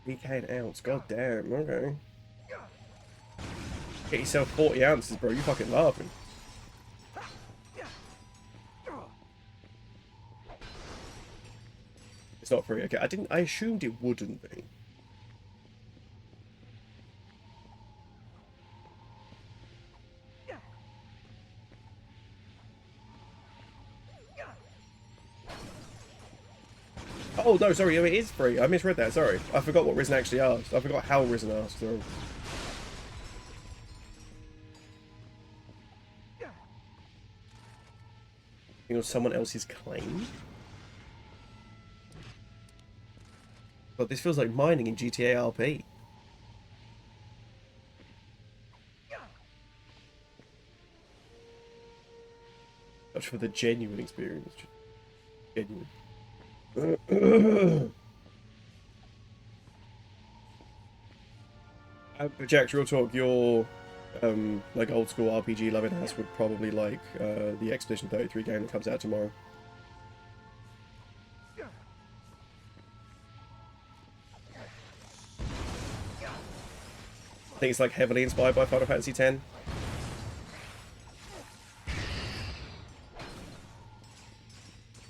DK an ounce. God damn. Okay. Get yourself 40 ounces, bro. You fucking laughing. It's not free. Okay, I assumed it wouldn't be. Oh no, sorry, it is free. I misread that. Sorry, I forgot what Risen actually asked. I forgot how Risen asked. So. You know, someone else's claim. But this feels like mining in GTA RP. Much for the genuine experience. Genuine. Jack, real talk, your like old school RPG loving ass would probably like the Expedition 33 game that comes out tomorrow. I think it's like heavily inspired by Final Fantasy X.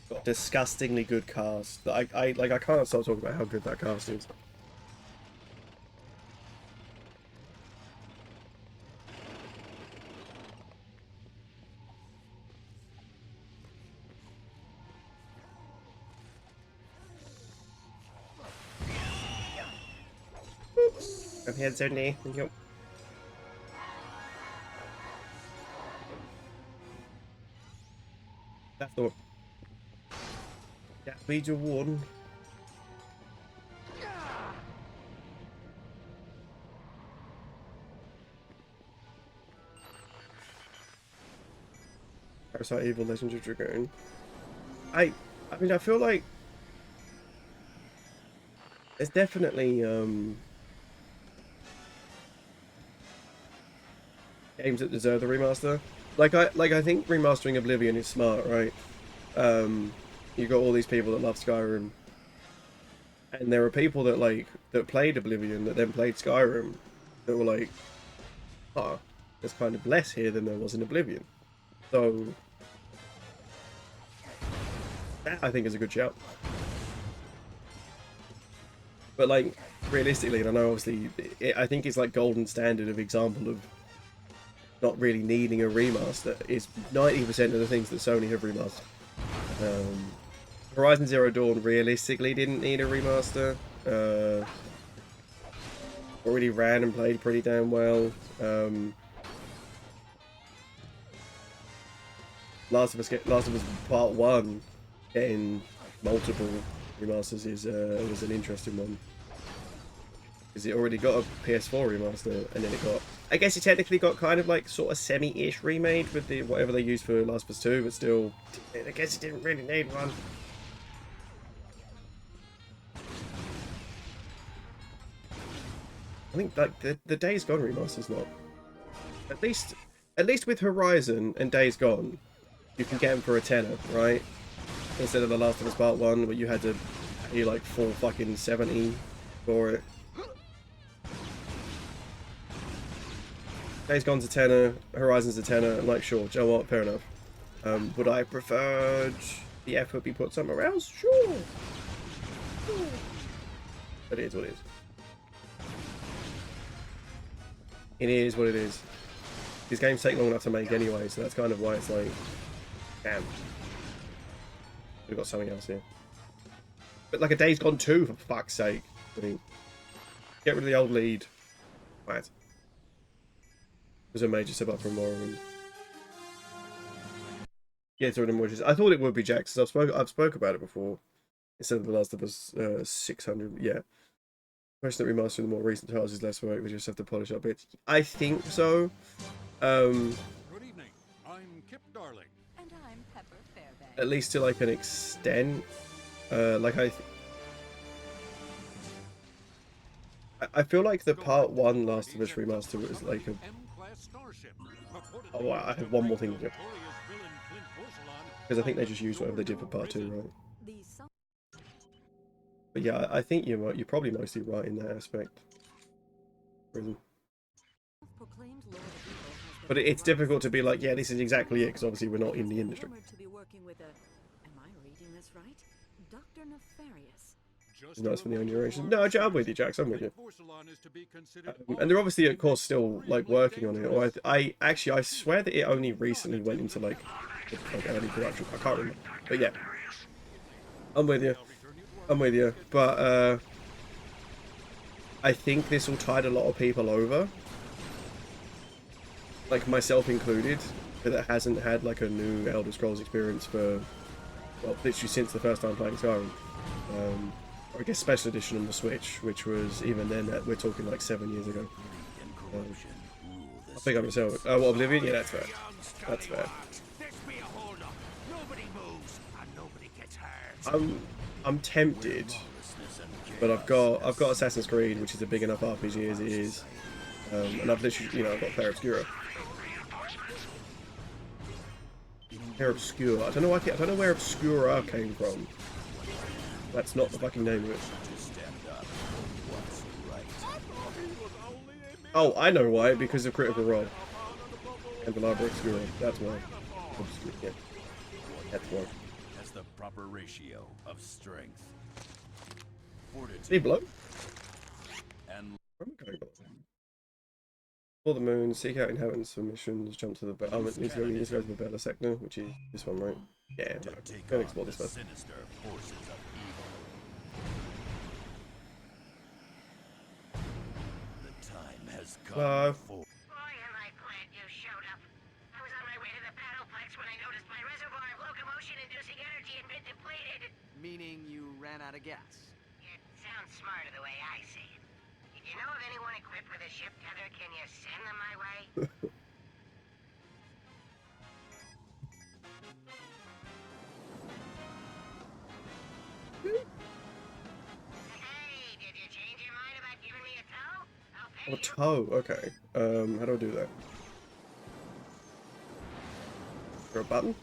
Got disgustingly good cast. I can't stop talking about how good that cast is. I'm here, Zony. Thank you. That's the one. Yeah, Major one. Parasite Evil Legend of Dragoon. I mean, I feel like there's definitely games that deserve the remaster. I think remastering Oblivion is smart, right? You got all these people that love Skyrim, and there are people that played Oblivion that then played Skyrim that were like, "Ah, there's kind of less here than there was in Oblivion." So that I think is a good shout. But like realistically, and I know obviously, I think it's like golden standard of example of not really needing a remaster is 90% of the things that Sony have remastered. Horizon Zero Dawn realistically didn't need a remaster. Already ran and played pretty damn well. Last of Us Part 1 getting multiple remasters was an interesting one. Because it already got a PS4 remaster, and then it got... I guess it technically got kind of like sort of semi-ish remade with the whatever they used for Last of Us 2, but still, I guess it didn't really need one. I think like the Days Gone remaster's not. At least with Horizon and Days Gone, you can get them for a tenner, right? Instead of The Last of Us Part 1, where you had to pay like $4.70 for it. Days Gone's a tenner, Horizon's a tenner. I'm like, sure, Joe, what? Fair enough. Would I prefer the effort be put somewhere else? Sure. But it is what it is. It is what it is. These games take long enough to make anyway, so that's kind of why it's like, damn. We've got something else here. But like a Days Gone 2, for fuck's sake. I mean, get rid of the old lead. Right. It was a major step up from Morrowind. Yeah, it's already more. I thought it would be Jax. I've spoke about it before. Instead of The Last of Us 600. Yeah. Question that remastering the more recent titles is less work. We just have to polish up bits. I think so. Good evening. I'm Kip Darling. And I'm Pepper Fairbanks. At least to like an extent. I feel like the Part 1 Last of Us remaster was like a... Oh, I have one more thing to do. Because I think they just used whatever they did for Part 2, right? But yeah, I think you're probably mostly right in that aspect. But it's difficult to be like, yeah, this is exactly it, because obviously we're not in the industry. Am I reading this right? Dr. Nefarious. Nice from the only generation. No, I'm with you, Jax. I'm with you. And they're obviously, of course, still like working on it. Or I swear that it only recently went into like early production. I can't remember, but yeah, I'm with you. I'm with you. But I think this will tide a lot of people over, like myself included, that hasn't had like a new Elder Scrolls experience for, well, literally since the first time playing Skyrim. Or I guess Special Edition on the Switch, which was, even then, we're talking like 7 years ago. I think I'm myself. Oh, what, Oblivion? Yeah, that's fair. That's fair. I'm tempted, but I've got Assassin's Creed, which is a big enough RPG as it is, and I've literally, I've got Clair Obscura. Clair Obscura. I don't know where Obscura came from. That's not the fucking name of it. Oh, I know why. Because of Critical Role. And the Library Obscura. That's why. Obscura. Yeah. That's why. Has the proper ratio of strength. See blow? And For the moon, seek out inhabitants for missions, jump to the... Oh, it needs to go to the Bella sector, which is this one, right? Yeah, right. Go and explore this first. Hello. Boy, am I glad you showed up. I was on my way to the Battleplex when I noticed my reservoir of locomotion-inducing energy had been depleted. Meaning you ran out of gas? It sounds smarter the way I say it. If you know of anyone equipped with a ship tether, can you send them my way? Hey, did Oh, okay. How do I do that? Is there a button?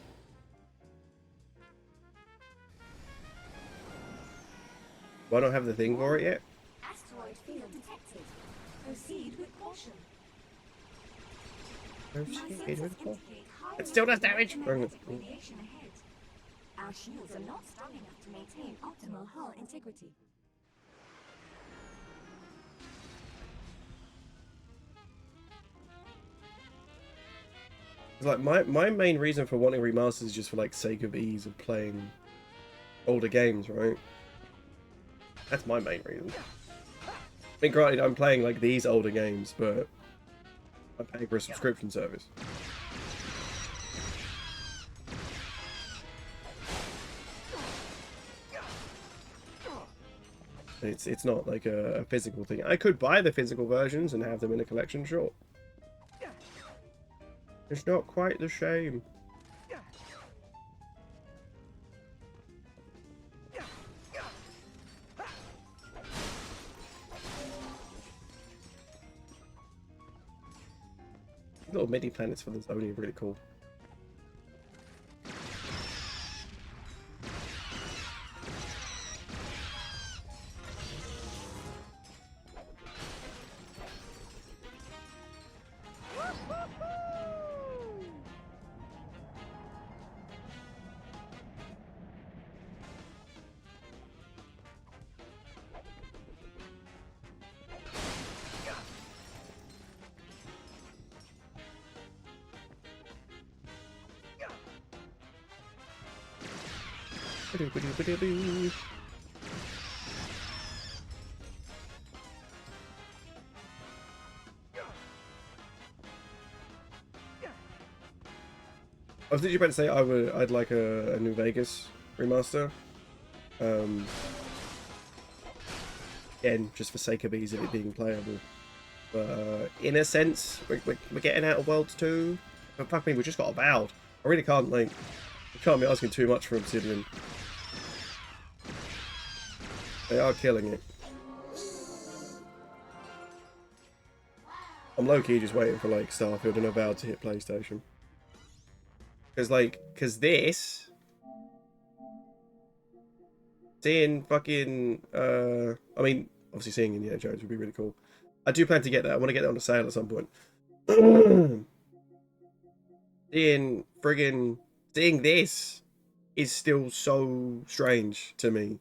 Do I not have the thing for it yet? Asteroid field detected. Proceed with caution. Proceed with caution. It still does damage! Radiation ahead. Our shields are not strong enough to maintain optimal hull integrity. It's like my main reason for wanting remasters is just for like sake of ease of playing older games, right? That's my main reason. I mean, granted, I'm playing like these older games, but I'm paying for a subscription service. It's not like a physical thing. I could buy the physical versions and have them in a collection, sure. It's not quite the same. Little mini planets for the Zoni are really cool. I was literally about to say I'd like a New Vegas remaster. Again, just for sake of ease of it being playable. But in a sense, we're getting out of Worlds 2. But fuck me, we just got Avowed. I really can't like, I can't be asking too much for Obsidian. They are killing it. I'm low-key just waiting for like Starfield and Avowed to hit PlayStation. Cause this, seeing fucking, I mean, obviously seeing Indiana Jones would be really cool. I do plan to get that. I want to get it on a sale at some point. Seeing this is still so strange to me.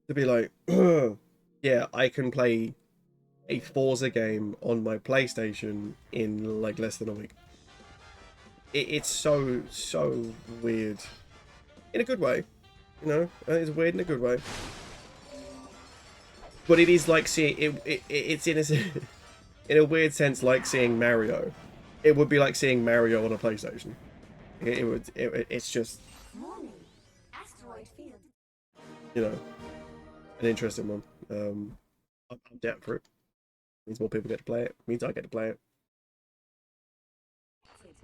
To be like, yeah, I can play a Forza game on my PlayStation in like less than a week. It's so weird, in a good way, you know. It's weird in a good way, but it is like seeing it's in a weird sense like seeing Mario. It would be like seeing Mario on a PlayStation. It's just, you know, an interesting one. I'm down for it. Means more people get to play it. Means I get to play it.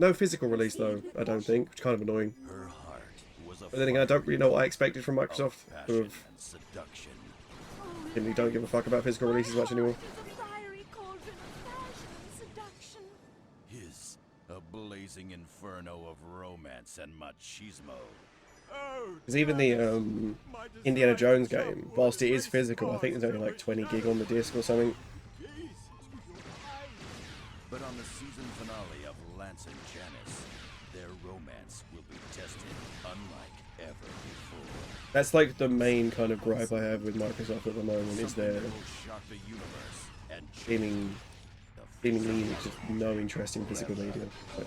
No physical release though, I don't think, which is kind of annoying. But then again, I don't really know what I expected from Microsoft. They don't give a fuck about physical releases much anymore. His a blazing inferno of romance and machismo. Because even the Indiana Jones game, whilst it is physical, I think there's only like 20 gig on the disc or something. But on the season finale of Lance and Janice, their romance will be tested unlike ever before. That's like the main kind of gripe I have with Microsoft at the moment, is their seemingly just no interest in physical media. Like,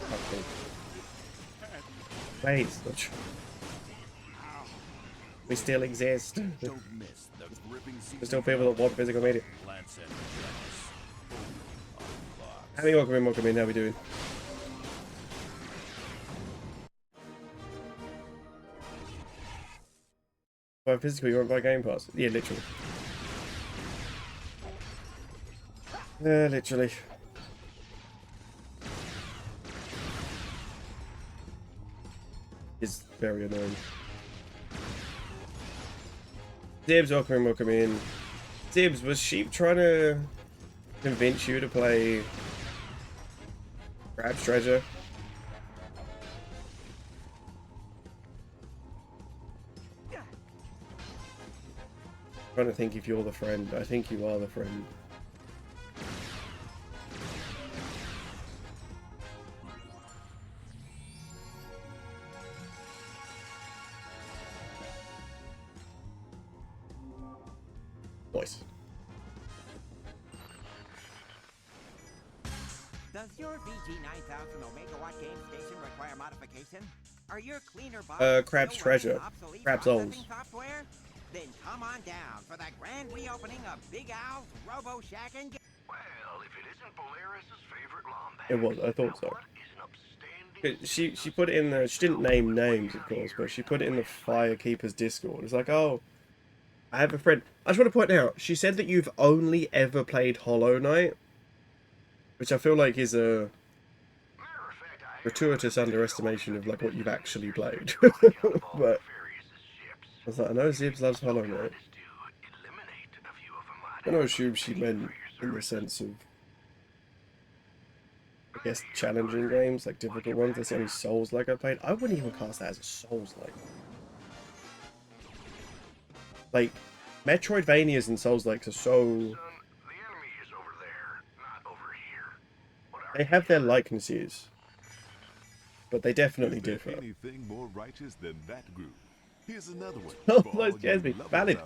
wait, we still exist. There's still people that want physical media. Hey, welcome in, how we doing? By physical, you want to buy Game Pass? Yeah, literally. Literally. It's very annoying. Dibs, welcome in. Dibs, was Sheep trying to convince you to play Crab's Treasure. I'm trying to think if you're the friend. I think you are the friend. Nice. Does your VG9000 Omega Watt game station require modification? Are your cleaner Crab's Treasure. Crab's Owls. Software? Then come on down for the grand reopening of Big Al's Robo Shack and Well, if it isn't Polaris's favorite Lombax. It was, I thought so. She put it in the, she didn't name names, of course, but she put it in the Firekeeper's Discord. It's like, oh, I have a friend. I just want to point out, she said that you've only ever played Hollow Knight, which I feel like is a gratuitous underestimation of like what you've actually played. But I was like, I know Zibs loves Hollow Knight. I don't assume she meant in the sense of, I guess, challenging games, like difficult ones. That's the only Souls-like I played. I wouldn't even cast that as a Souls-like. Like, Metroidvanias and Souls-likes are so... They have their likenesses, but they definitely differ. Anything more righteous than that group? Here's another one. Oh, nice, Jasmine. Valid.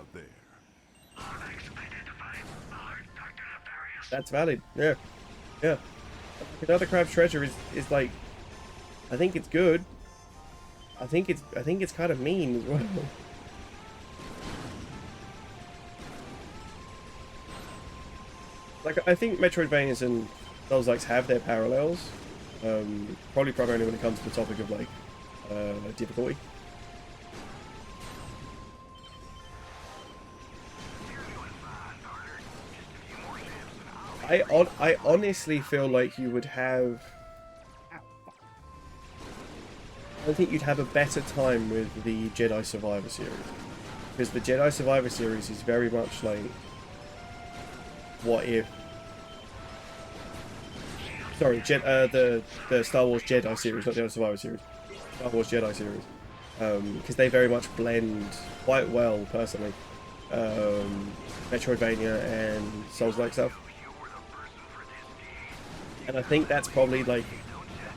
That's valid. Yeah. Yeah. Another Crab's Treasure is like, I think it's good. I think it's kind of mean as well. Like, I think Metroidvanias and Souls-likes have their parallels. Probably primarily when it comes to the topic of like difficulty. I honestly feel like you would have... I think you'd have a better time with the Jedi Survivor series. Because the Jedi Survivor series is very much like... What if... Sorry, the Star Wars Jedi series, not the Jedi Survivor series. Star Wars Jedi series. Because they very much blend quite well, personally. Metroidvania and Souls-like stuff. And I think that's probably, like,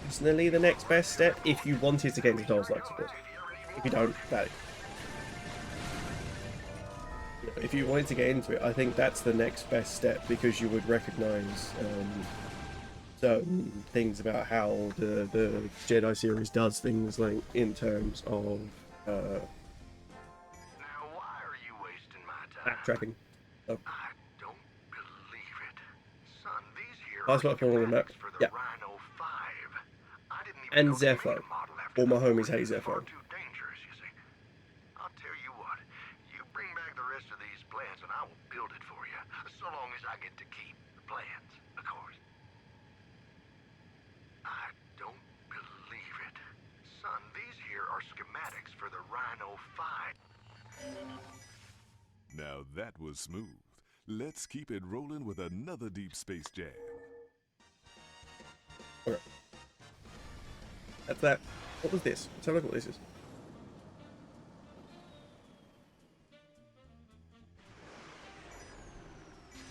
personally the next best step if you wanted to get into Souls-likes, of course. If you don't, that... If you wanted to get into it, I think that's the next best step because you would recognise certain things about how the Jedi series does things, like, in terms of backtracking. So. Last one on the map. Yeah. And Zephyr. All my homies hate Zephyr. I'll tell you what, you bring back the rest of these plans and I will build it for you. So long as I get to keep the plans, of course. I don't believe it. Son, these here are schematics for the Rhino 5. Now that was smooth. Let's keep it rolling with another Deep Space Jam. Okay. That's that. What was this? Let's have a look what this is.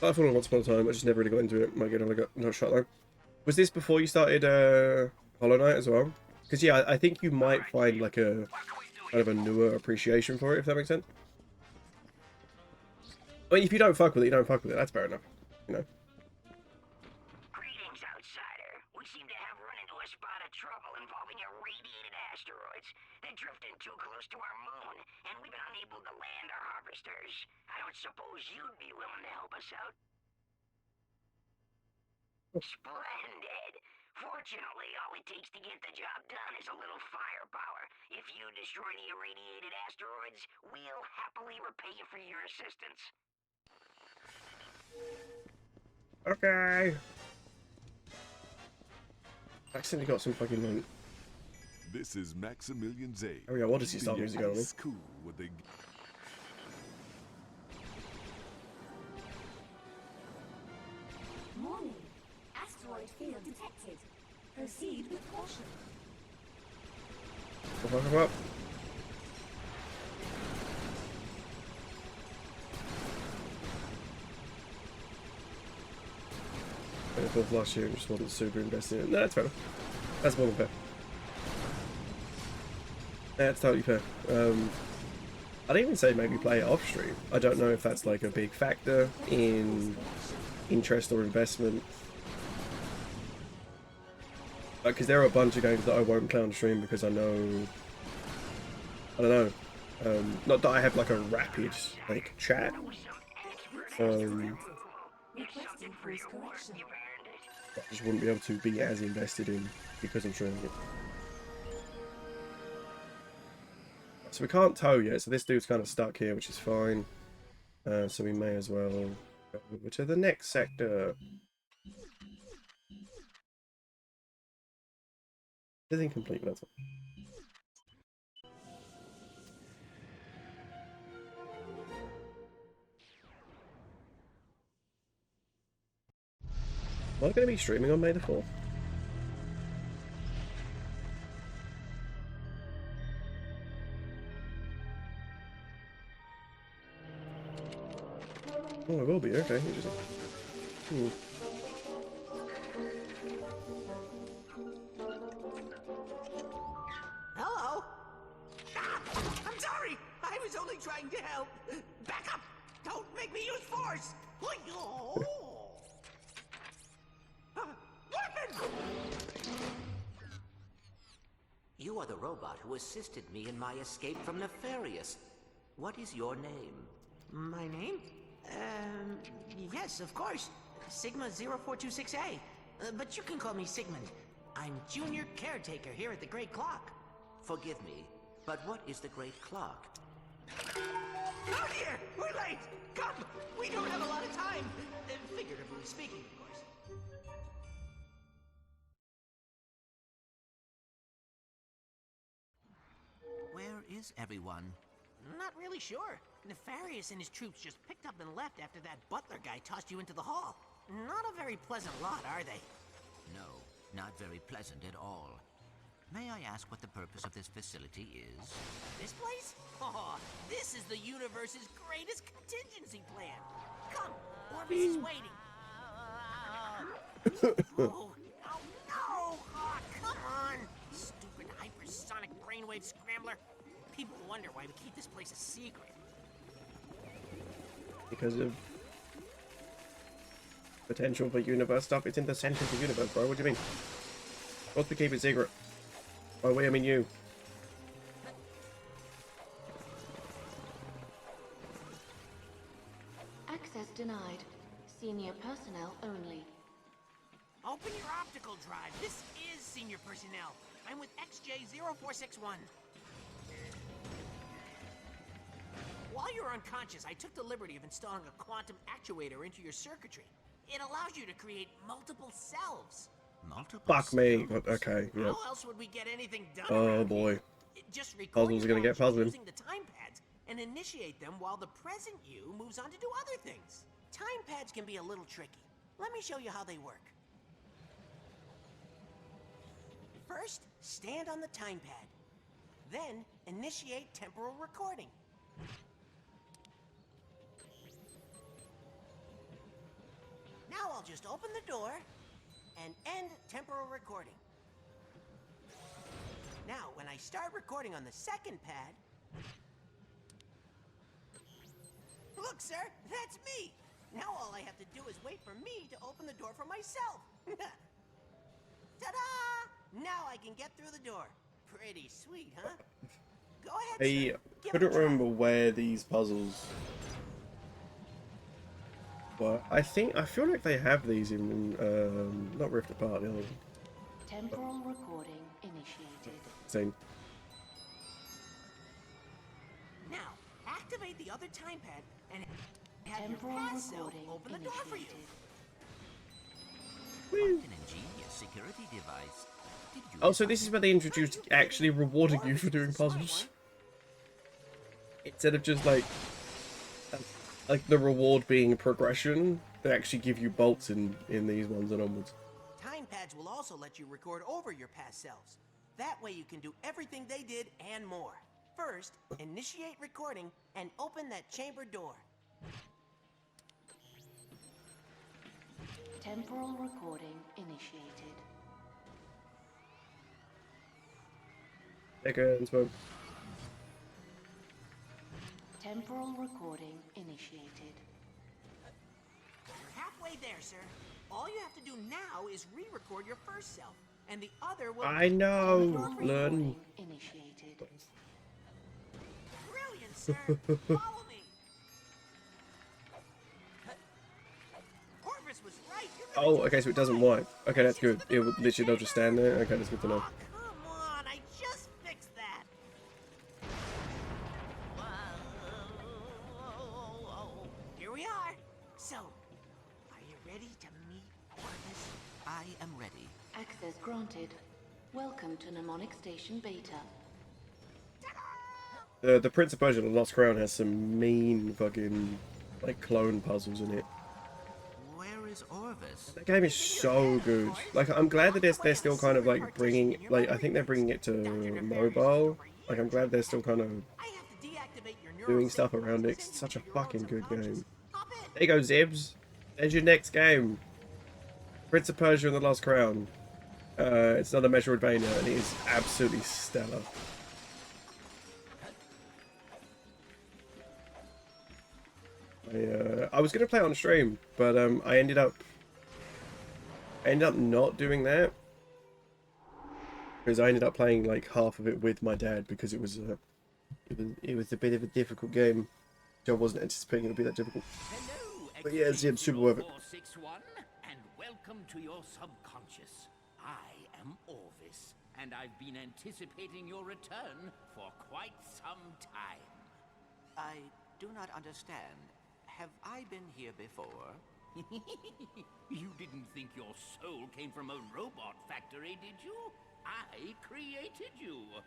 I thought once upon a time, I just never really got into it. Might get another shot though. Was this before you started Hollow Knight as well? Because yeah, I think you might find like a kind of a newer appreciation for it, if that makes sense. I mean, if you don't fuck with it, you don't fuck with it. That's fair enough, you know. Greetings, outsider. We seem to have run into a spot of trouble involving irradiated asteroids. They're drifting too close to our moon, and we've been unable to land our harvesters. I don't suppose you'd be willing to help us out? Splendid. Fortunately, all it takes to get the job done is a little firepower. If you destroy the irradiated asteroids, we'll happily repay you for your assistance. Okay. Accidentally got some fucking like. This is Maximilian Zay. Oh yeah, what does he start music on? Cool with the... field detected. Proceed with caution. Come up. I thought last year just wasn't super invested in it. No, that's fair enough. That's more than fair. That's totally fair. I'd even say maybe play it off stream. I don't know if that's like a big factor in interest or investment. Because there are a bunch of games that I won't play on stream because I know... I don't know. Not that I have like a rapid like chat. I just wouldn't be able to be as invested in because I'm streaming it. So we can't tow yet, so this dude's kind of stuck here, which is fine. So we may as well go over to the next sector. It's incomplete, but that's fine. Am I going to be streaming on May the 4th? Oh, I will be. Okay, interesting. Hello? Ah, I'm sorry! I was only trying to help! Back up! Don't make me use force! Weapon! You are the robot who assisted me in my escape from Nefarious. What is your name? My name? Yes, of course. Sigma 0426A. But you can call me Sigmund. I'm junior caretaker here at the Great Clock. Forgive me, but what is the Great Clock? Oh dear! We're late! Come! We don't have a lot of time! Figuratively speaking, of course. Where is everyone? Not really sure. Nefarious and his troops just picked up and left after that butler guy tossed you into the hall. Not a very pleasant lot, are they? No, not very pleasant at all. May I ask what the purpose of this facility is? This place? Oh, this is the universe's greatest contingency plan. Come, Orvis is waiting. Oh no! Oh, come on! Stupid hypersonic brainwave scrambler. People wonder why we keep this place a secret. Because of potential for universe stuff. It's in the center of the universe, bro. What do you mean? Supposed to keep it secret. By we, I mean you. Access denied. Senior personnel only. Open your optical drive. This is senior personnel. I'm with XJ0461. While you're unconscious, I took the liberty of installing a quantum actuator into your circuitry. It allows you to create multiple selves. Multiple Fuck me. Okay, yeah. How else would we get anything done? Oh boy. Just record Puzzles are your gonna get actions puzzling. using the time pads and initiate them while the present you moves on to do other things. Time pads can be a little tricky. Let me show you how they work. First, stand on the time pad. Then, initiate temporal recording. Now I'll just open the door and end temporal recording. Now, when I start recording on the second pad... Look, sir, that's me! Now all I have to do is wait for me to open the door for myself. Ta-da! Now I can get through the door. Pretty sweet, huh? Go ahead, I sir. Give it a couldn't try. remember where these puzzles were. I feel like they have these in not Rift Apart, the other one. Temporal recording initiated. Same. Now, activate the other time pad and have your Temporal pass cell recording open the door for you. What an ingenious security device. Did you Oh, so this is where they introduced actually rewarding you for doing puzzles. Instead of just like the reward being progression, they actually give you bolts in these ones and onwards. Time pads will also let you record over your past selves. That way you can do everything they did and more. First, initiate recording and open that chamber door. Temporal recording initiated. Seconds, man. Temporal recording initiated. You're halfway there, sir. All you have to do now is re-record your first self, and the other will... I know. Learn. Initiated. Brilliant, sir. Follow me. Orvis was right. Oh, okay, so it doesn't wipe. Okay, that's good. It will literally they'll just stand there. Okay, that's good to know. Come on, I just fixed that. Here we are. So, are you ready to meet Orvis? I am ready. Access granted. Welcome to Mnemonic Station Beta. The Prince of Persia: The Lost Crown has some mean fucking like clone puzzles in it. Where is Orvis? That game is so good. Like, I'm glad that they're still kind of like bringing, like, I think they're bringing it to mobile. Like, I'm glad they're still kind of doing stuff around it. It's such a fucking good game. There you go, Zibs. There's your next game. Prince of Persia and the Lost Crown. It's another Metroidvania, and it is absolutely stellar. I was gonna play it on stream, but I ended up not doing that because I ended up playing like half of it with my dad because it was a bit of a difficult game. So I wasn't anticipating it would be that difficult. But yeah, it's super worth it. 461, and welcome to your subconscious. I am Orvis, and I've been anticipating your return for quite some time. I do not understand. Have I been here before? You didn't think your soul came from a robot factory, did you? I created you.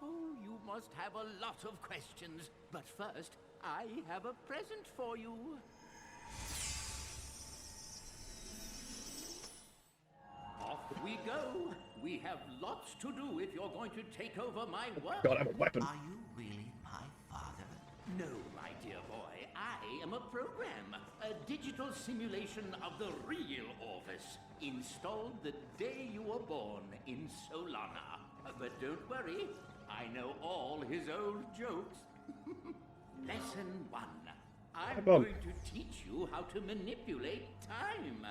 Oh, you must have a lot of questions. But first, I have a present for you. Off we go. We have lots to do if you're going to take over my world. God, I have a weapon. Are you really my father? No, my dear boy. I am a program, a digital simulation of the real Orvis, installed the day you were born in Solana. But don't worry, I know all his old jokes. Lesson 1. I'm going to teach you how to manipulate time.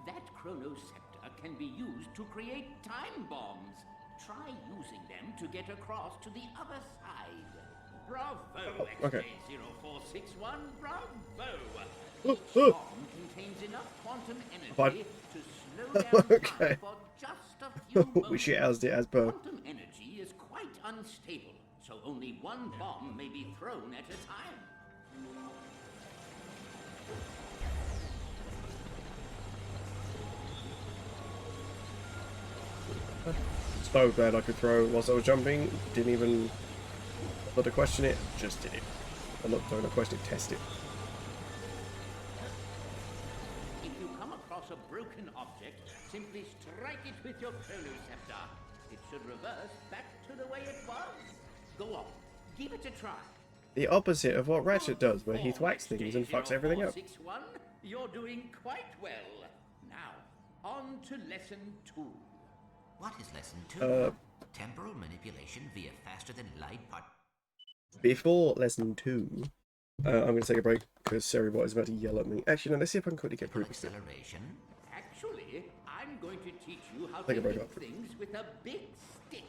That chronoscepter can be used to create time bombs. Try using them to get across to the other side. Bravo, Okay. XJ0461, bravo! Each bomb contains enough quantum energy to slow down time for just a few moments. We shithoused it as per. Quantum energy is quite unstable, so only one bomb may be thrown at a time. So glad I could throw whilst I was jumping. Didn't even bother to question it. Just did it. I'm not trying to question it. Test it. If you come across a broken object, simply strike it with your chronoscepter. It should reverse back to the way it was. Go on, give it a try. The opposite of what Ratchet does, where he thwacks things and fucks everything up. 0461, you're doing quite well. Now, on to lesson 2. What is lesson 2? Temporal manipulation via faster than light part. Before lesson 2, I'm going to take a break because Ceribot is about to yell at me. Actually, no, let's see if I can quickly get proof. Acceleration. Actually, I'm going to teach you how Take to a break hit up. things with a big stick.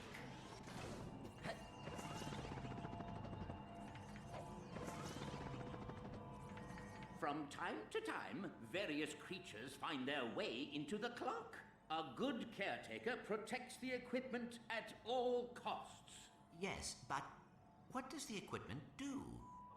From time to time, various creatures find their way into the clock. A good caretaker protects the equipment at all costs. Yes, but what does the equipment do?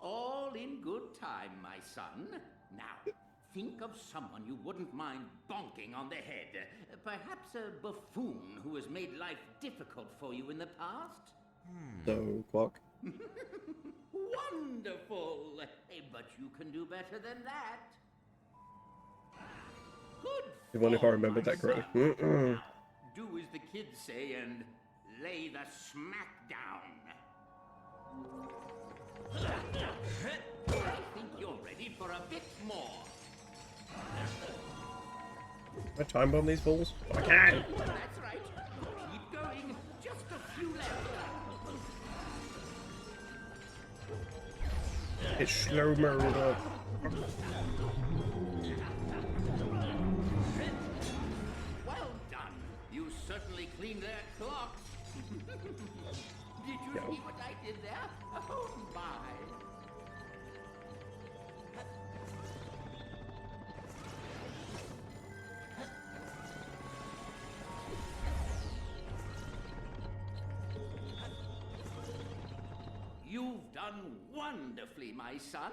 All in good time, my son. Now, think of someone you wouldn't mind bonking on the head. Perhaps a buffoon who has made life difficult for you in the past. So, Quark. Wonderful! But you can do better than that. I wonder if I remembered that correctly. Now, do as the kids say and lay the smack down. I think you're ready for a bit more. Can I time bomb these balls? I can! That's right. Keep going. Just a few left. It's slow murder. Well done. You certainly cleaned their clocks. Did you see what I did there? Oh my. You've done wonderfully, my son.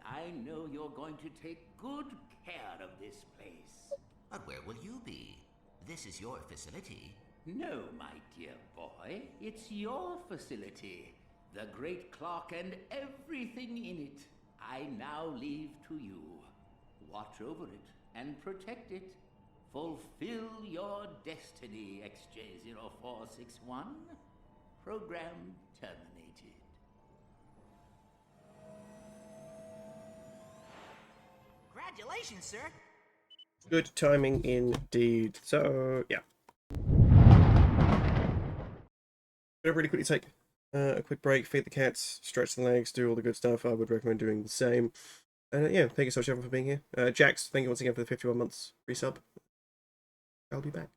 I know you're going to take good care of this place. But where will you be? This is your facility. No, my dear boy, it's your facility. The great clock and everything in it. I now leave to you. Watch over it and protect it. Fulfill your destiny, XJ0461. Program terminated. Congratulations, sir. Good timing indeed. So, yeah. Gonna really quickly take a quick break, feed the cats, stretch the legs, do all the good stuff. I would recommend doing the same. And yeah, thank you so much everyone for being here. Jax, thank you once again for the 51 months resub. I'll be back.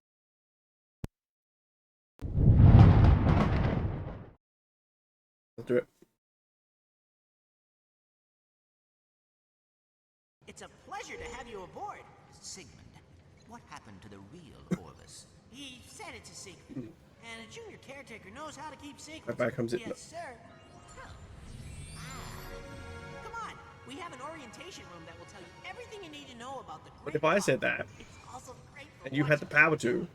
Let's do it. It's a pleasure to have you aboard. Sigmund, what happened to the real Orvis? He said it's a secret. And a junior caretaker knows how to keep secrets. Right back comes it. Yes, sir. Come on. We have an orientation room that will tell you everything you need to know about the But if I said that, it's also great for and you had the power to,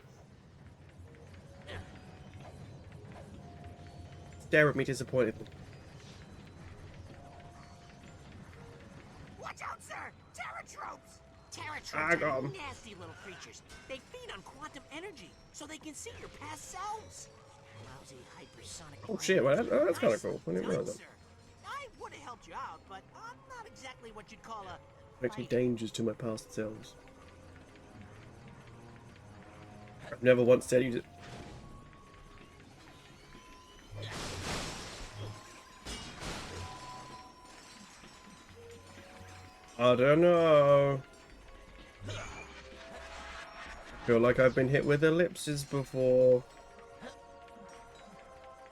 stare at me disappointedly. Watch out, sir! Terratropes! I Terratropes got are 'em. nasty little creatures. They feed on quantum energy, so they can see your past selves. Lousy hypersonic. Oh shit, well, that's kind of cool. I didn't Done, realize that. sir. I would have helped you out, but I'm not exactly what you'd call a Makes me dangers to my past selves. I've never once said you did. I don't know. I feel like I've been hit with ellipses before.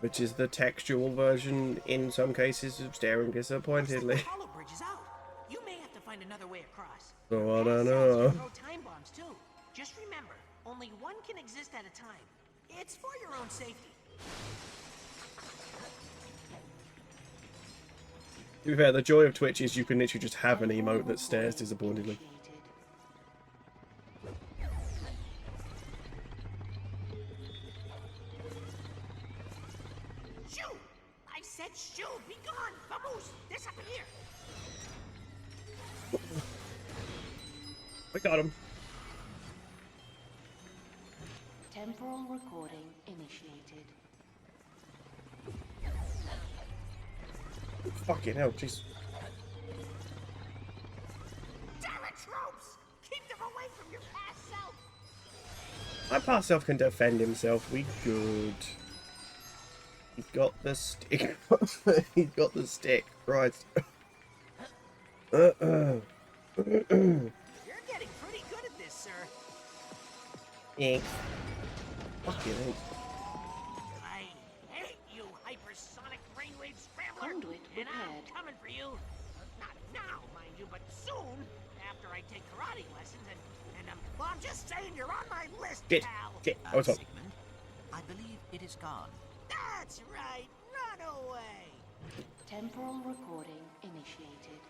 Which is the textual version, in some cases, of staring disappointedly. The hollow bridge is out. You may have to find another way across. So I don't Past selves know. can throw time bombs too. Just remember, only one can exist at a time. It's for your own safety. To be fair, the joy of Twitch is you can literally just have an emote that stares disappointedly. Shoo! I said shoo! Be gone! Vamos! Disappear! I got him. Temporal recording initiated. Fucking hell, jeez. Terratropes! Keep them away from your past self! My past self can defend himself. We good. He's got the stick. He's got the stick. Christ. You're getting pretty good at this, sir. Yeah. Fucking hell. I hate you, hypersonic brainwave scrambler! Conduit And I'm repaired. coming for you. Not now, mind you, but soon, after I take karate lessons well, I'm just saying you're on my list, pal! Oh, it's on. Sigmund, I believe it is gone. That's right! Run away! Temporal recording initiated.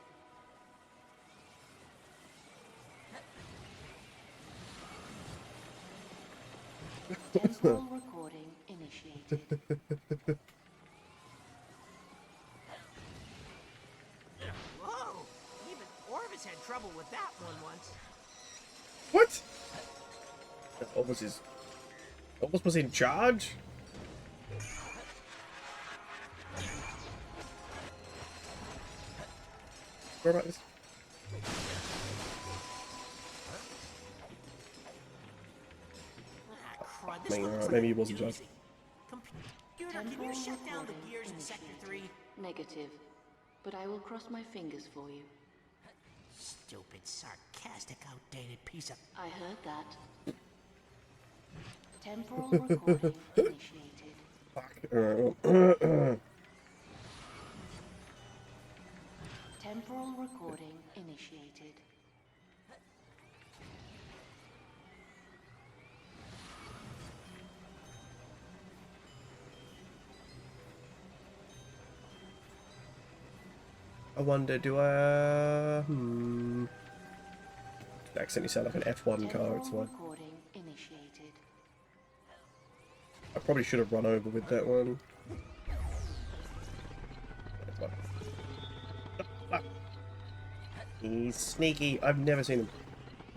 Temporal recording initiated. Whoa! Even Orvis had trouble with that one once. What? Orbis was in charge? What about this? Maybe he wasn't charged. Computer, can you shut down the gears in Sector 3? Negative. But I will cross my fingers for you. Stupid, sarcastic, outdated piece of... I heard that. Temporal recording initiated. Temporal recording initiated. I wonder, do I... accidentally sound like an F1 car, it's fine. I probably should have run over with that one. He's sneaky. I've never seen him.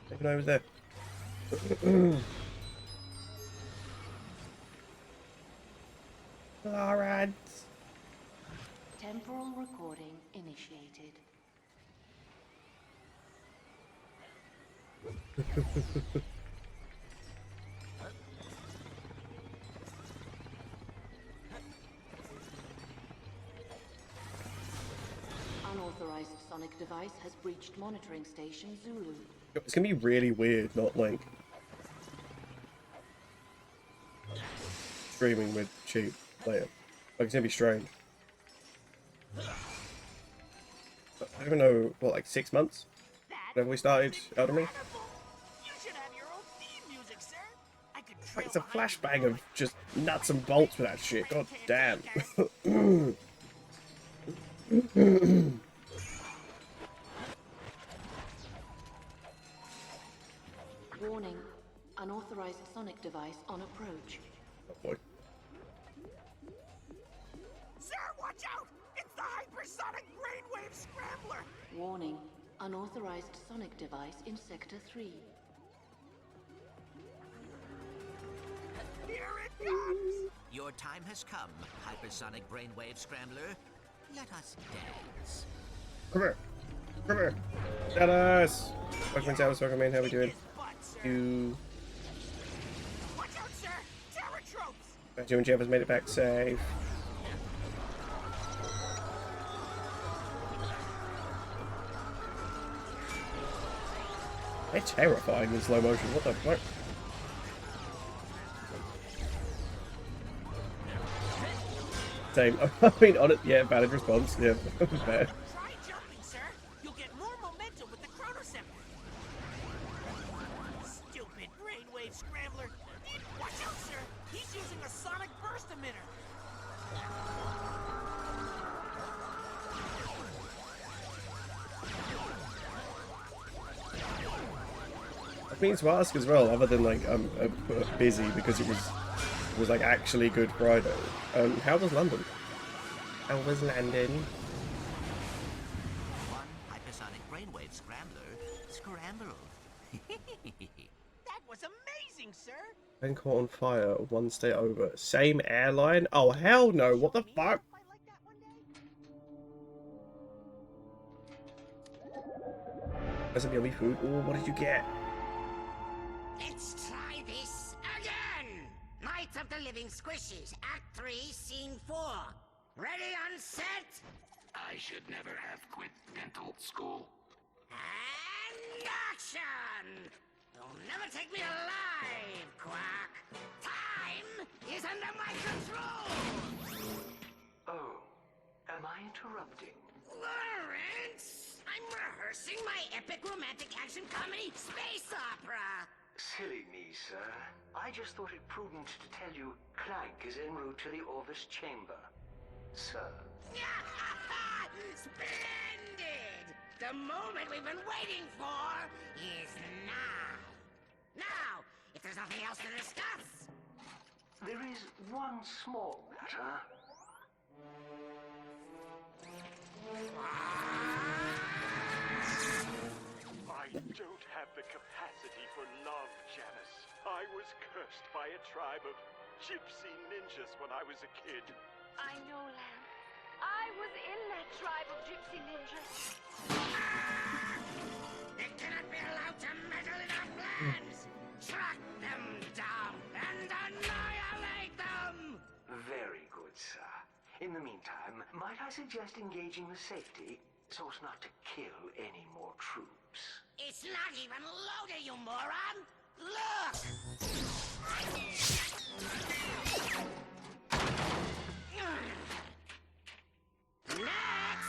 I didn't know he was there. Alright. Temporal recording initiated. Unauthorized sonic device has breached monitoring station Zulu. It's gonna be really weird, not like streaming with cheap later. Like it's gonna be strange. I don't even know, what, like 6 months? Whenever we started Elden Ring? Like, it's a flashbang of just nuts and bolts for that shit, god damn. Warning. Unauthorized sonic device on approach. Oh boy. Sir, watch out! It's the hypersonic brainwave scrambler! Warning. Unauthorized sonic device in Sector 3. Here it comes! Your time has come, hypersonic brainwave scrambler. Let us dance. Come here. Come here. At us! Welcome to Alice, welcome in, how we doing? You... Watch out, sir! Terror tropes! You and Jeff has made it back safe. They're terrifying in slow motion, what the fuck? Same. I mean, on it, yeah, valid response, yeah. Fair. Try jumping, sir. You'll get more momentum with the chronoceptor. Stupid brainwave scrambler. Watch out, sir. He's using a sonic burst emitter. I mean to ask as well, other than like I'm busy because it was like actually Good Friday. How was London? How was London? One hypersonic brainwave scrambler scrambled. That was amazing, sir. Then caught on fire, one state over. Same airline? Oh hell no! What the fuck? There's some yummy food. Oh, what did you get? Let's try this again! Night of the Living Squishies, Act 3, Scene 4. Ready on set? I should never have quit dental school. And action! You'll never take me alive, Quack. Time is under my control! Oh, am I interrupting? Lawrence! I'm rehearsing my epic romantic action comedy space opera! Silly me, sir. I just thought it prudent to tell you Clank is en route to the Orvis chamber. Sir. Splendid! The moment we've been waiting for is now. Now, if there's nothing else to discuss. There is one small matter. don't have the capacity for love, Janice. I was cursed by a tribe of gypsy ninjas when I was a kid. I know, Lamb. I was in that tribe of gypsy ninjas. They cannot be allowed to meddle in our plans! Track them down and annihilate them! Very good, sir. In the meantime, might I suggest engaging the safety so as not to kill any more troops? It's not even loaded, you moron! Look! Next!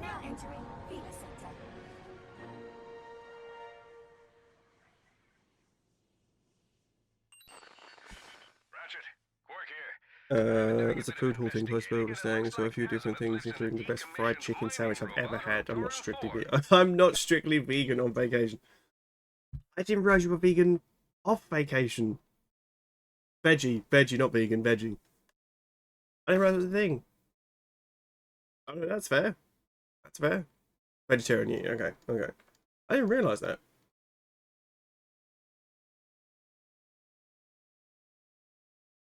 Now entering Vila Center. Ratchet, Quark here. There's a food hall thing close by where we're staying, so a few different things, including the best fried chicken sandwich I've ever had. I'm not strictly I'm not strictly vegan on vacation. I didn't realize you were vegan off vacation. Veggie, not vegan, veggie. I didn't realize it was a thing. Oh, that's fair. That's fair. Vegetarian, yeah, okay. I didn't realize that.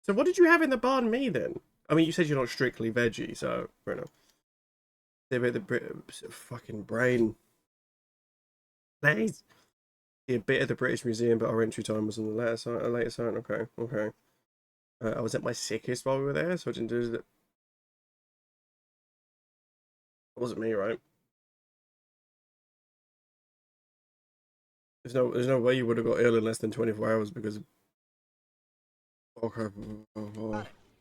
So what did you have in the banh mi then? I mean, you said you're not strictly veggie, so fair enough. A bit of the fucking brain. Please. A bit of the British Museum, but our entry time was on the later side. Okay. I was at my sickest while we were there, so I didn't do that. It wasn't me, right? There's no way you would have got ill in less than 24 hours because. Okay.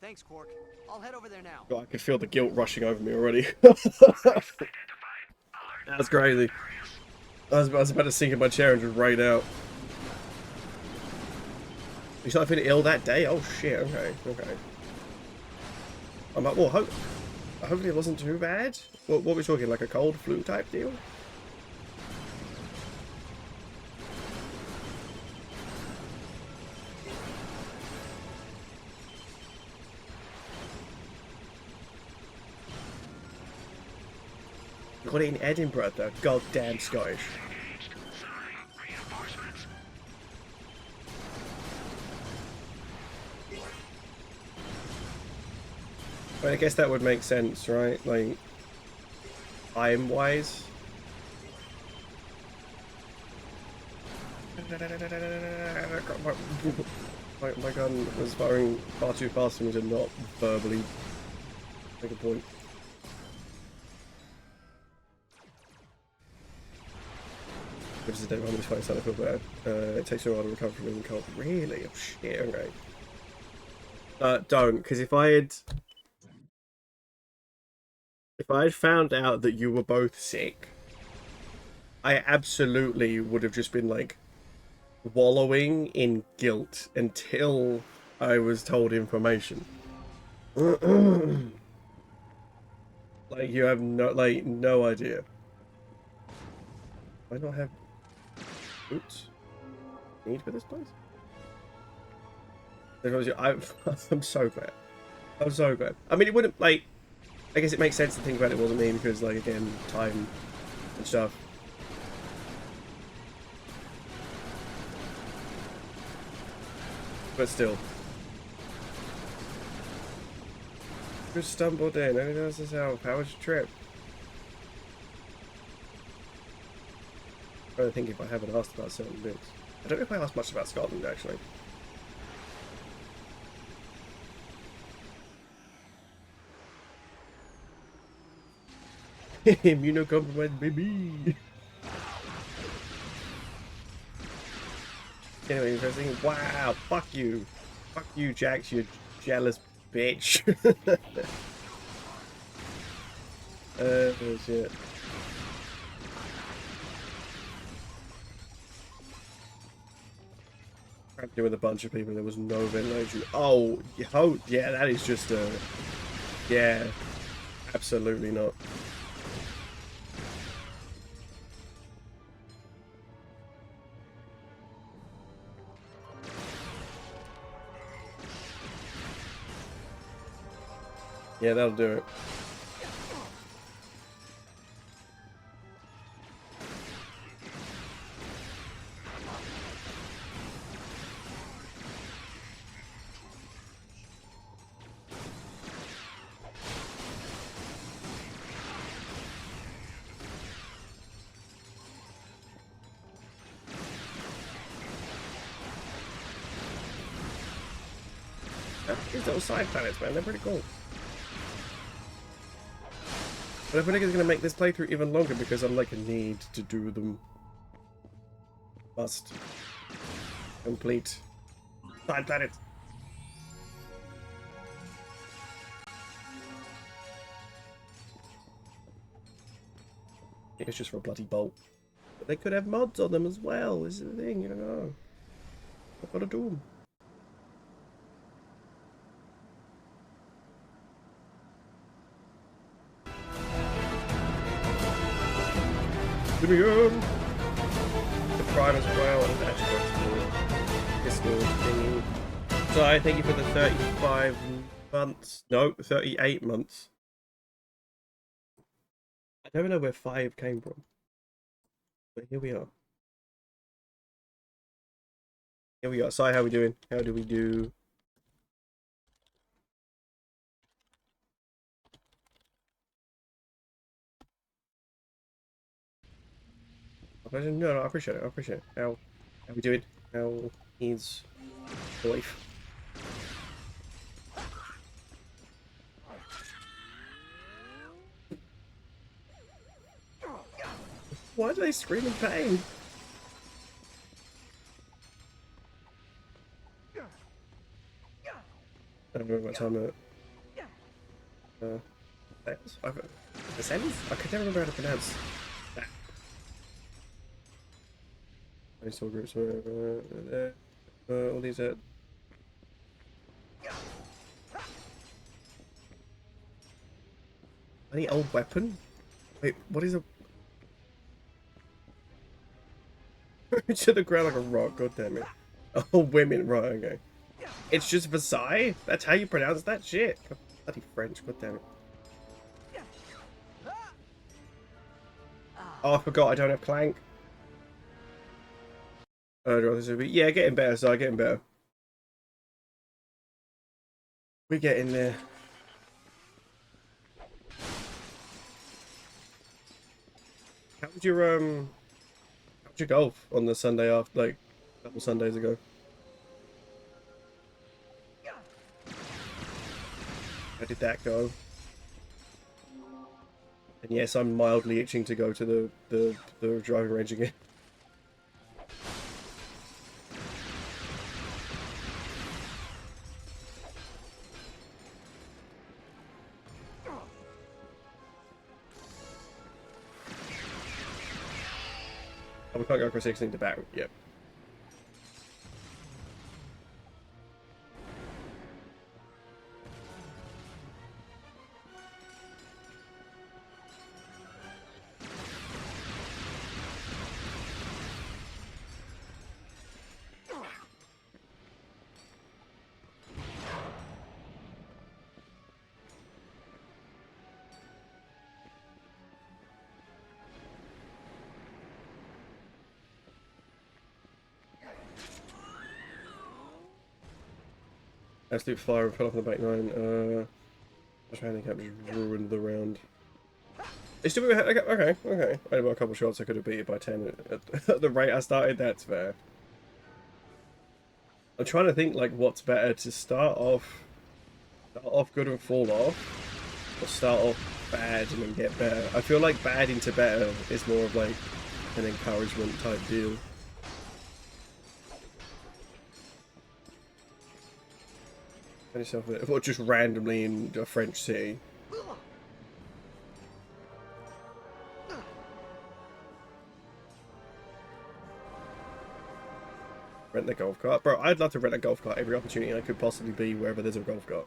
Thanks, Quark. I'll head over there now. God, I could feel the guilt rushing over me already. That's crazy. I was about to sink in my chair and just rain out. You started feeling ill that day? Oh shit, okay. I'm like, well, hopefully it wasn't too bad. What were we talking, like a cold flu type deal? Got it in Edinburgh, though. Goddamn Scottish. Well, I guess that would make sense, right? Like, time-wise. My gun was firing far too fast for me to not verbally make a point. Which is a day when I'm just fighting, I feel bad. It takes a while to recover from being cold. Really? Oh shit, okay. Don't, because if I had found out that you were both sick, I absolutely would have just been like wallowing in guilt until I was told information. Like you have no idea. I don't have boots. Need for this place? I'm so glad. I'm so glad. I mean, it wouldn't like. I guess it makes sense to think about it wasn't me because, like, again, time and stuff. But still. Just stumbled in. Anything else to help? How was your trip? I'm trying to think if I haven't asked about certain bits. I don't know if I asked much about Scotland, actually. Immunocompromised, baby! Anyway, interesting. Wow, fuck you. Fuck you, Jax, you jealous bitch. Oh, shit. I'm with a bunch of people, there was no ventilation. Oh, yeah, that is just a... Yeah, absolutely not. Yeah, that'll do it. These little side planets, man, they're pretty cool. But I think it's gonna make this playthrough even longer because I'm like a need to do them. Must complete side planets. It's just for a bloody bolt. But they could have mods on them as well. This is the thing, you don't know. I've got to do them. The Prime as well, and actually Discord thingy. So I thank you for the 35 months. No, 38 months. I don't know where 5 came from. But here we are. Here we are. Si, how we doing? How do we do? No, I appreciate it. I appreciate it. How we doing? How is life? Why do they scream in pain? I don't know what time it. I could never remember how to pronounce that. I saw groups all these any old weapon? Wait, what is a to the ground like a rock, god damn it. Oh, women, right, okay. It's just Versailles? That's how you pronounce that shit? Bloody French, god damn it. Oh, I forgot I don't have Clank. Yeah, getting better, so getting better. We're getting there. How was your golf on the Sunday after, like, a couple Sundays ago? How did that go? And yes, I'm mildly itching to go to the driving range again. Oh, we can't go for 16 to battle. Yep. Absolute fire and fell off in the back 9. Just handicap just ruined the round. It's still okay. I had about a couple shots. I could have beat it by 10 at the rate I started. That's fair. I'm trying to think like what's better to start off good and fall off, or start off bad and then get better. I feel like bad into better is more of like an encouragement type deal. Yourself or just randomly in a French city. Rent the golf cart. Bro, I'd love to rent a golf cart every opportunity I could possibly be wherever there's a golf cart.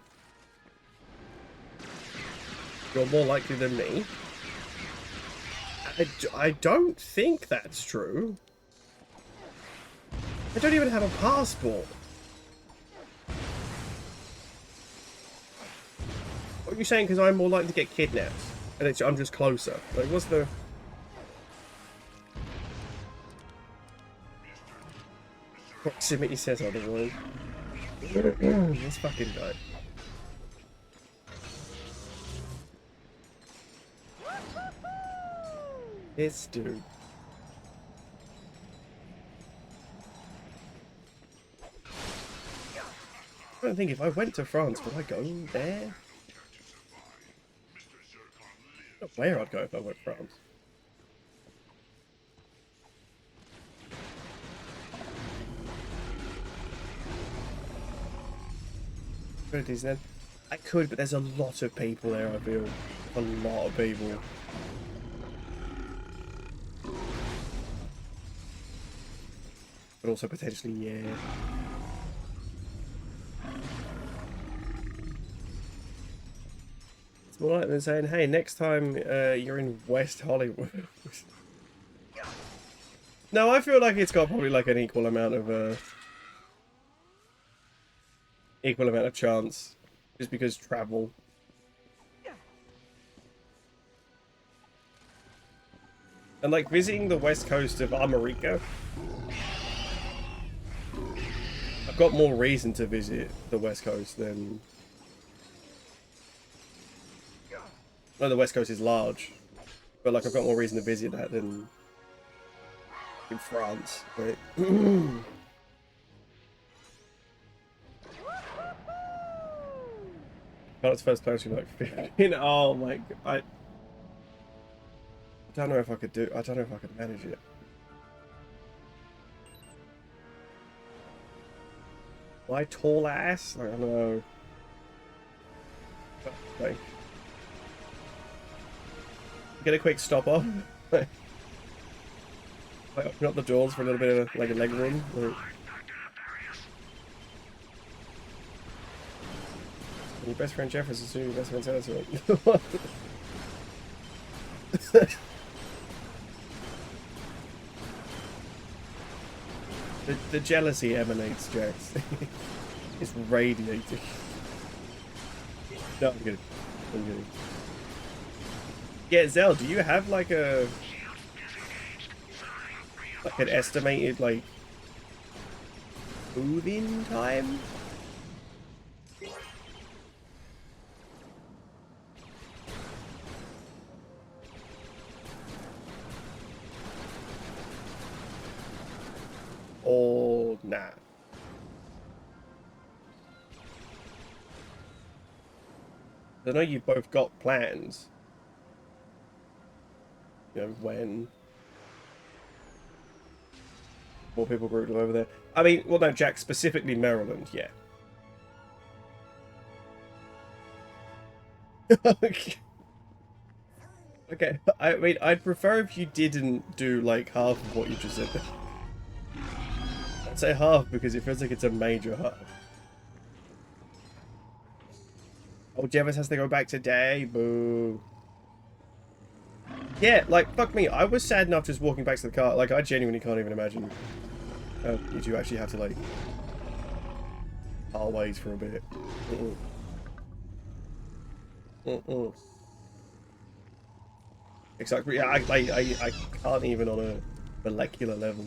You're more likely than me. I don't think that's true. I don't even have a passport. What are you saying? Because I'm more likely to get kidnapped, and I'm just closer. Like, what's the... Proximity says otherwise. This fucking guy. This dude. I don't think if I went to France, would I go there? I don't know where I'd go if I went to France. Abilities then. I could, but there's a lot of people there, I feel. A lot of people. But also potentially, yeah. It's more like than saying, hey, next time you're in West Hollywood. No, I feel like it's got probably like an equal amount of chance. Just because travel. And like visiting the west coast of America, I've got more reason to visit the west coast than... No, the west coast is large, but like I've got more reason to visit that than in France, right? Pilot's first person like 15. Oh my god. I don't know if I could do... I don't know if I could manage it. My tall ass? Like, I don't know. Like, get a quick stop off. Like open up the doors for a little bit of like a leg room. Like, your best friend Jeff is assuming your best friend says it. The jealousy emanates, Jax. It's radiating. No, I'm kidding. I'm kidding. Yeah, Zell, do you have like an estimated like move-in time? Or nah? I know you've both got plans. You know, when more people grouped over there. I mean, well, no, Jack, specifically Maryland, yeah. Okay. Okay, I mean, I'd prefer if you didn't do, like, half of what you just said. I'd say half because it feels like it's a major half. Oh, Jevis has to go back today, boo. Yeah, like, fuck me, I was sad enough just walking back to the car. Like, I genuinely can't even imagine you two actually have to, like, part ways for a bit. Exactly. Yeah, I can't even on a molecular level.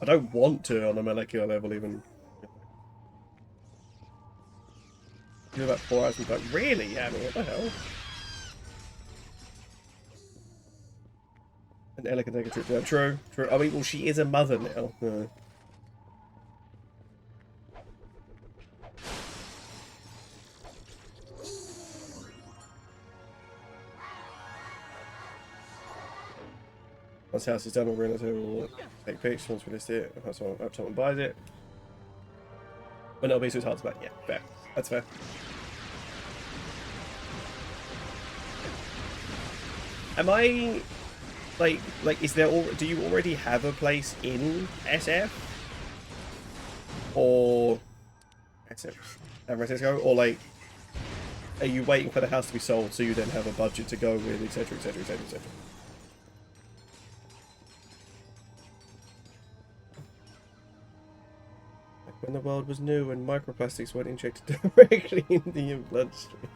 I don't want to on a molecular level even. Do about 4 hours and like, really? Yeah, I mean, what the hell? An Ella can take a trip down. True, true. I mean, well, she is a mother now. Once the house is done, we'll rent it to we'll take pictures once we list it. If someone buys it. But no, so it's hard to buy. Yeah, fair. That's fair. Am I like is there do you already have a place in SF? Or SF San Francisco? Or like are you waiting for the house to be sold so you then have a budget to go with, etc, etc, etc, etc? When the world was new and microplastics weren't injected directly into your bloodstream.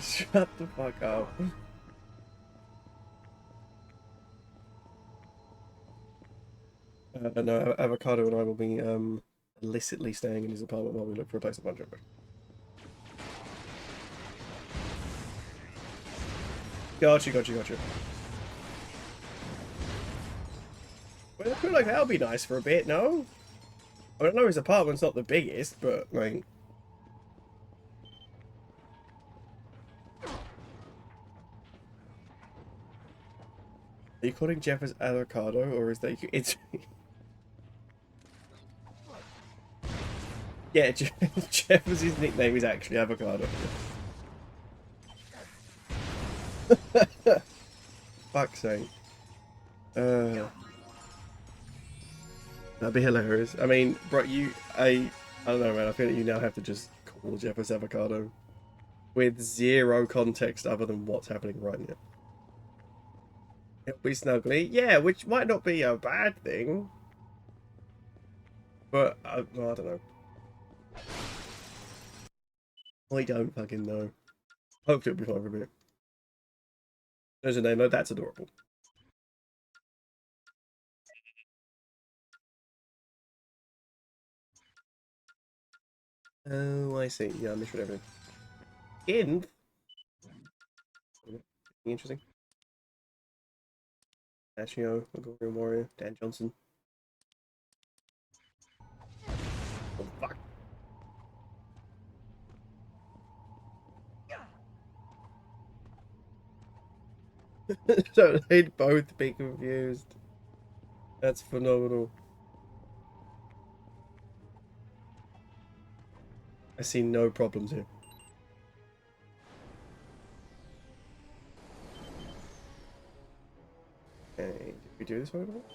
Shut the fuck up. No, Avocado and I will be illicitly staying in his apartment while we look for a place to punch over. Gotcha. Well, I feel like that'll be nice for a bit, no? I don't know his apartment's not the biggest, but, like... Are you calling Jeff as Avocado, or is that... It's... Yeah, Jeff as his nickname is actually Avocado. Fuck's sake. That'd be hilarious. I mean, bro, I don't know, man. I feel like you now have to just call Jeff as Avocado with zero context other than what's happening right now. It'll be snuggly, yeah, which might not be a bad thing, but well, I don't know. I don't fucking know. Hopefully it'll be fine for a bit. There's a name, though. That's adorable. Oh, I see. Yeah, I misread everything. Interesting. Ashio, Golden Warrior, Dan Johnson. Oh, fuck. So they'd both be confused. That's phenomenal. I see no problems here. Okay, did we do this one at all?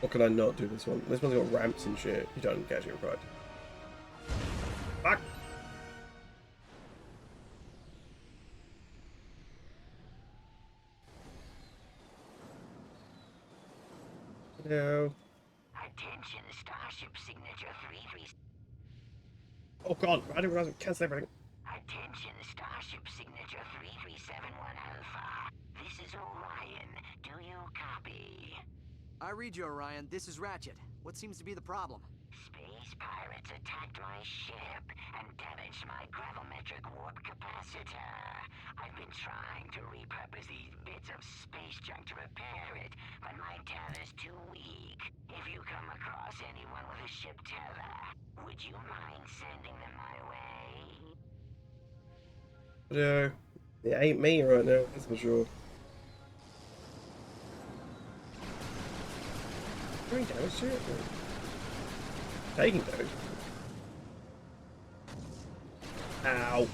Or can I not do this one? This one's got ramps and shit. You don't get it right. Fuck! No. Attention, Starship Signature 33. Oh god, I didn't realize it cancel everything. Attention, Starship Signature 3371 Alpha. This is Orion. Do you copy? I read you, Orion. This is Ratchet. What seems to be the problem? Space pirates attacked my ship and damaged my gravimetric warp capacitor. I've been trying to repurpose these bits of space junk to repair it, but my tether's too weak. If you come across anyone with a ship tether, would you mind sending them my way? It ain't me right now, that's for sure. Doing damage to it? Taking damage. Ow.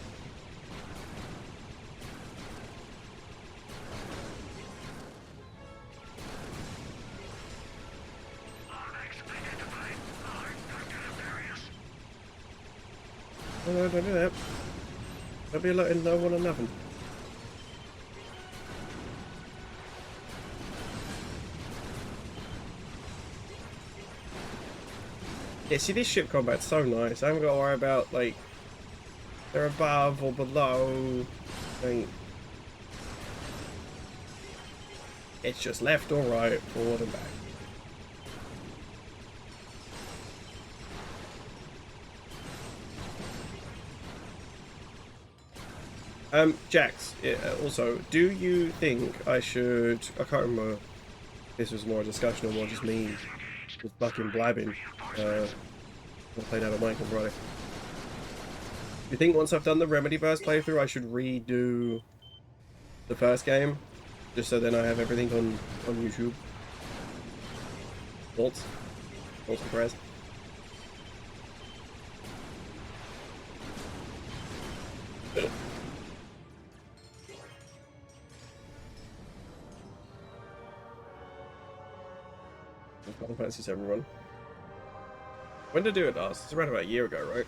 No, don't do that. Don't be letting no one or nothing. Yeah, see, this ship combat's so nice. I haven't got to worry about, like, they're above or below. Like, it's just left or right, forward and back. Jax, also, do you think I should... I can't remember if this was more a discussion or more just me just fucking blabbing. I played out of mic on Friday. Do you think once I've done the Remedyverse playthrough, I should redo the first game? Just so then I have everything on YouTube? Thoughts? Thoughts and prayers? Final Fantasy VII run. When did I do it last? It's around about a year ago, right?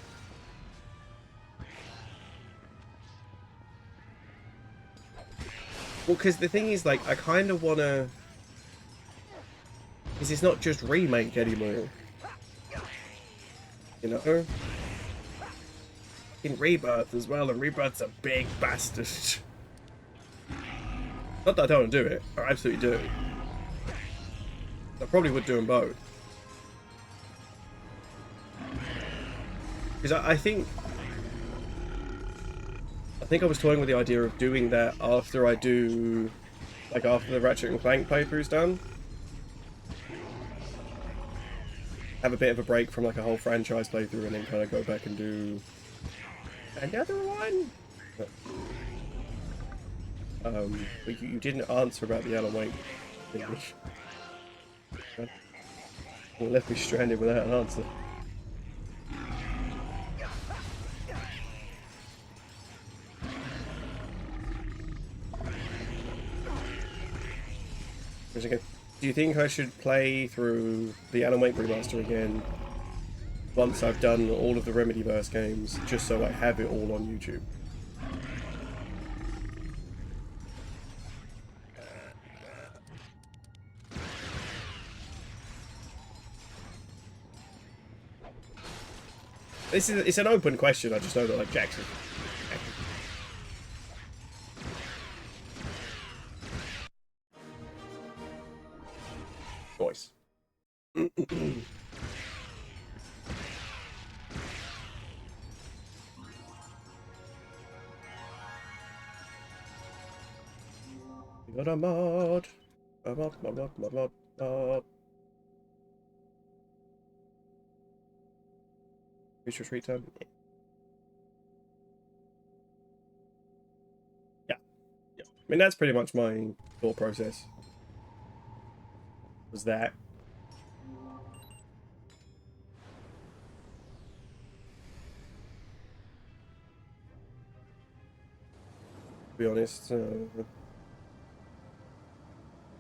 Well, because the thing is, like, I kind of want to... Because it's not just remake anymore. You know? In Rebirth as well, and Rebirth's a big bastard. Not that I don't want to do it, I absolutely do. I probably would do them both. Because I think I was toying with the idea of doing that after I do, like after the Ratchet and Clank playthrough's done. Have a bit of a break from like a whole franchise playthrough and then kind of go back and do another one. But you didn't answer about the Alan Wake thing. You left me stranded without an answer. Do you think I should play through the Alan Wake remaster again once I've done all of the Remedyverse games, just so I have it all on YouTube? It's an open question. I just know that like Jackson. Voice. We got a mod. Mod. Reach retreat time. Yeah. I mean, that's pretty much my thought process. Was that. To be honest,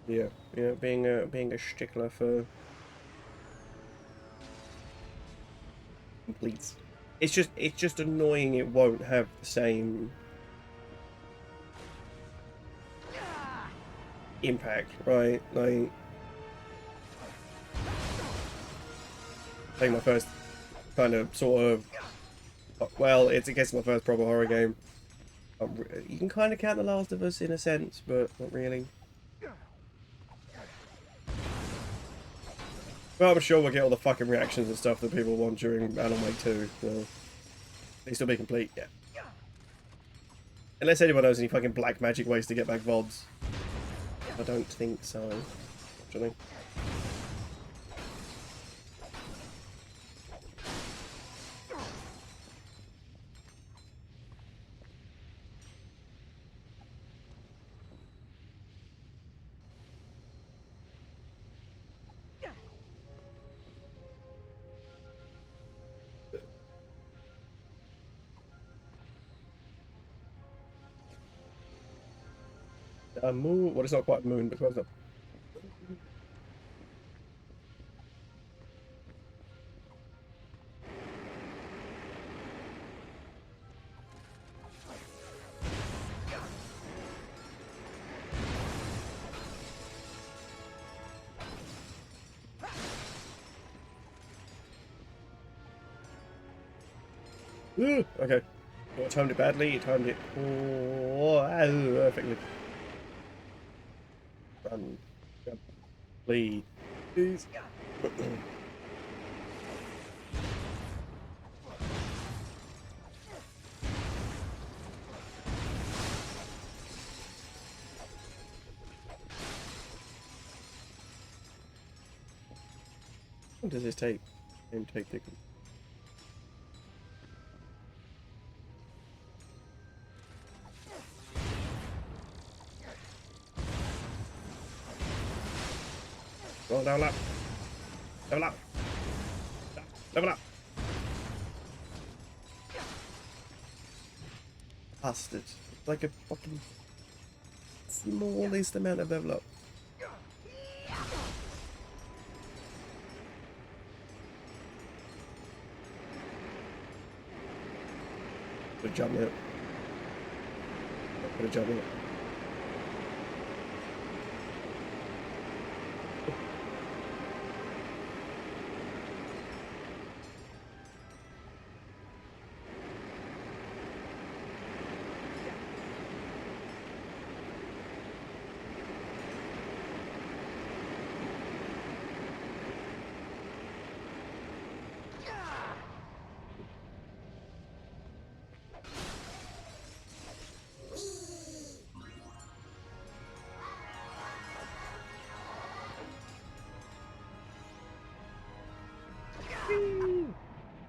yeah, being a stickler for completes. It's just annoying. It won't have the same impact, right? Like, I think my first kind of sort of, well, it's I guess my first proper horror game. You can kind of count The Last of Us in a sense, but not really. Well, I'm sure we'll get all the fucking reactions and stuff that people want during Alan Wake 2. So they still be complete, yeah. Unless anyone knows any fucking black magic ways to get back VODs. I don't think so, actually. A moon? Well, it's not quite a moon, but close up. Okay. Well, I timed it badly. You timed it perfectly. Run. Please. Please. What does this take? Take the. Well, level up. Level up. Level up. Bastard. It's like a fucking smallest amount of level up. Put a jump in it. Put a jump in it.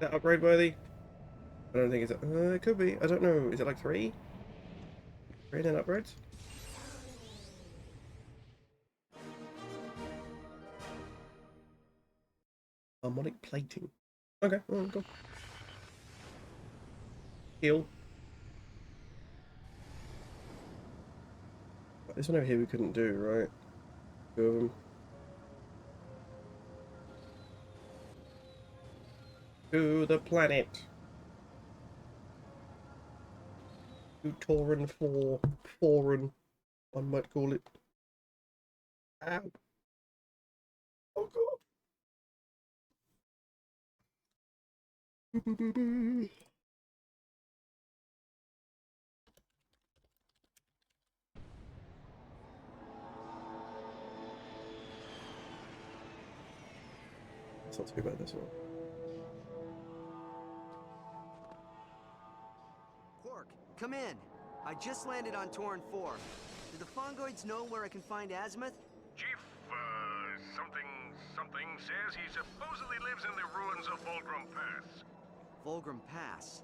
that upgrade worthy? I don't think it's... it could be. I don't know. Is it like 3? 3 and then upgrades? Harmonic plating. Okay, oh, cool. Heal. This one over here we couldn't do, right? 2 of them. To the planet. To Tauran 4. Foreign, one might call it. Ow. Oh god. It's not too bad, this one. Quark, come in. I just landed on Torn 4. Do the Fongoids know where I can find Azimuth? Chief, something says he supposedly lives in the ruins of Fulgrim Pass. Fulgrim Pass.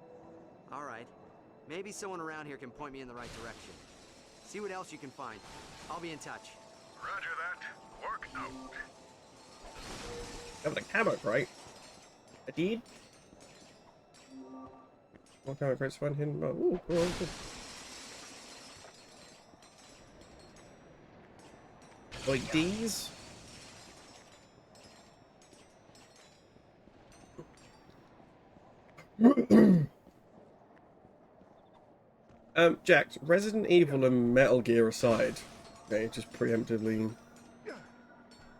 Alright. Maybe someone around here can point me in the right direction. See what else you can find. I'll be in touch. Roger that. Work out. That was a hammock, right? A deed? What kind of crates find hidden? Oh, ooh, cool. Like these? Jack, Resident Evil and Metal Gear aside, okay, just preemptively,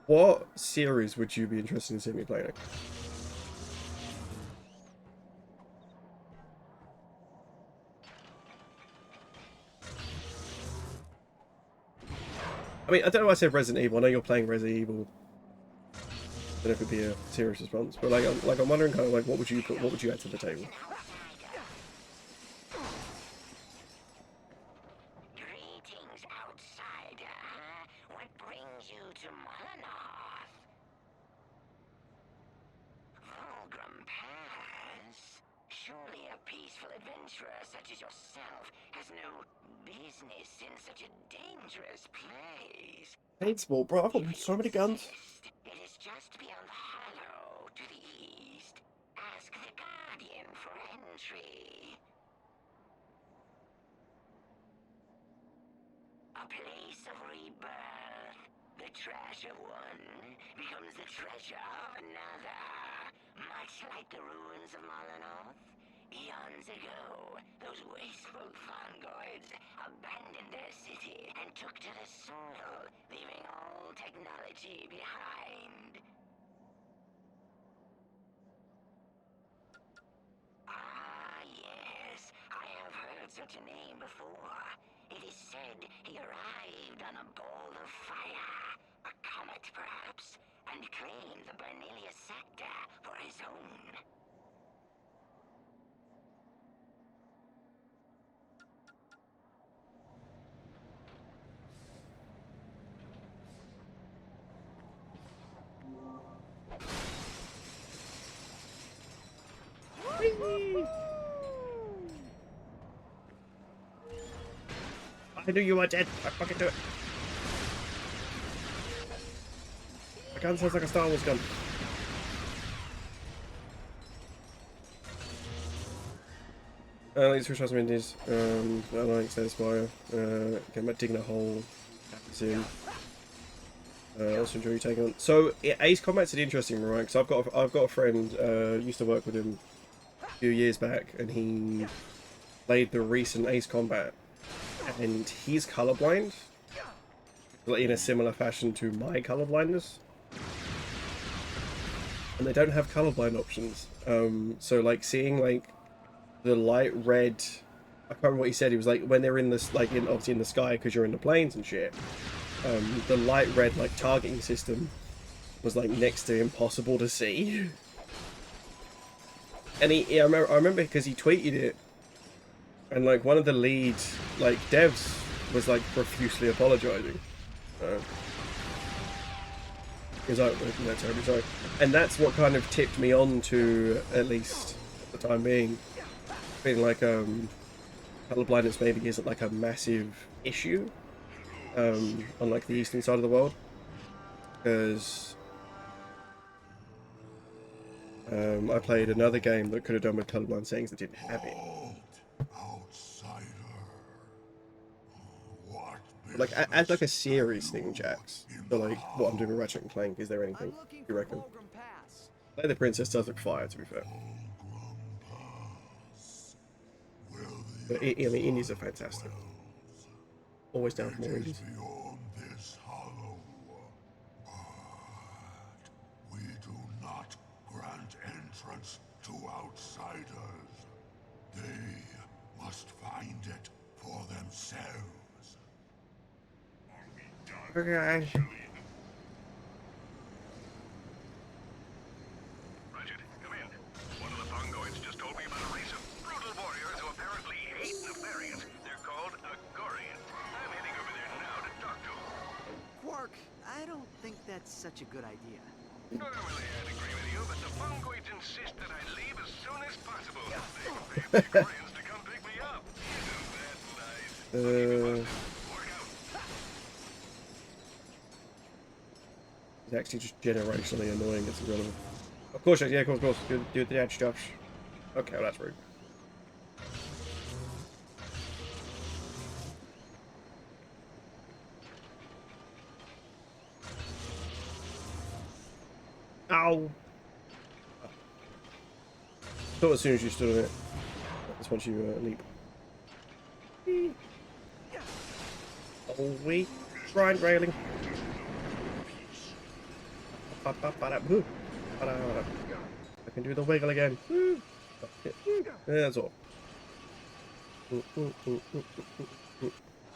what series would you be interested in seeing me playing? I mean, I don't know why I said Resident Evil. I know you're playing Resident Evil. I don't know if it'd be a serious response, but like I'm wondering kind of like what would you add to the table? Greetings, outsider. What brings you to Molinoth? Fulgrim Pass? Surely a peaceful adventurer such as yourself has no business in such a dangerous place. Paintball, bro. I've got so many guns. It is just beyond the hollow to the east. Ask the Guardian for entry. A place of rebirth. The trash of one becomes the treasure of another. Much like the ruins of Molinoth. Eons ago, those wasteful Fongoids abandoned their city and took to the soil, leaving all technology behind. Ah, yes, I have heard such a name before. It is said he arrived on a ball of fire, a comet perhaps, and claimed the Bernilia sector for his own. I knew you were dead. I fucking do it. My gun sounds like a Star Wars gun. Let's switch out some indies. I like Satisfyer. Get my digging a hole. Soon. Also enjoy you taking on. So Ace Combat's an interesting one, right? Because I've got a friend used to work with him a few years back, and he played the recent Ace Combat, and he's colorblind, in a similar fashion to my colorblindness. And they don't have colorblind options. So like seeing like the light red, I can't remember what he said. He was like when they're in this obviously in the sky because you're in the planes and shit. The light red like targeting system was like next to impossible to see. And I remember because he tweeted it, and like one of the lead like devs was like profusely apologizing. Is that no, terribly sorry. And that's what kind of tipped me on to, at least at the time being, feeling like colorblindness maybe isn't like a massive issue on like the eastern side of the world, because I played another game that could have done with colorblind settings that didn't have it. Like, add like a series thing, Jax. So like, what I'm doing with Ratchet and Clank, is there anything you reckon? Like, the princess does look fire, to be fair. But I mean, indies are fantastic. Always down for more indies. We do not grant entrance to outsiders. They must find it for themselves. Okay. Ratchet, come in. One of the Pongoids just told me about a race of brutal warriors who apparently hate Nefarious. They're called Agorians. I'm heading over there now to talk to them. Quark, I don't think that's such a good idea. Normally I'd agree with you, but the Pongoids insist that I leave as soon as possible. They paid big friends to come pick me up. Isn't that nice? It's actually just generationally annoying. It's irrelevant. Of course, yeah, of course. Do the edge stuff. Okay, well, that's rude. Ow! Thought as soon as you stood on it. That's once you leap. Oh, wait. Grind railing. I can do the wiggle again. Yeah, that's all.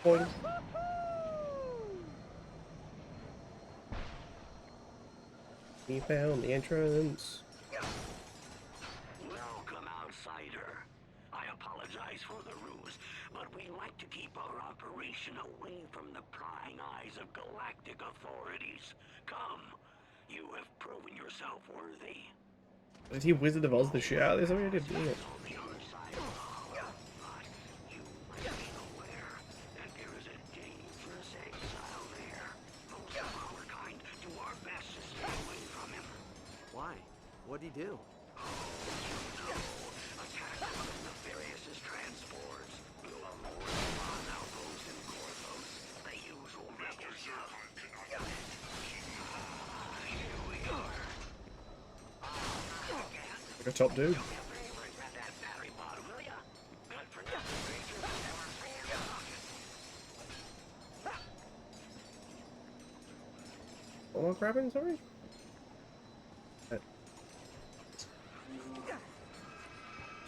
Boing. We found the entrance. Welcome, outsider. I apologize for the ruse, but we like to keep our operation away from the prying eyes of galactic authorities. Come. You have proven yourself worthy. Is he Wizard of Oz the shit out of this? I already did it. On the other side of the hollow, but you might be aware that there is a dangerous exile there. Most of our kind do our best to stay away from him. Why? What'd he do? Attack one of Nefarious's transports. Blew up more than one outpost in Corthos. The usual methods of... Like a top dude. What am I grabbing, sorry?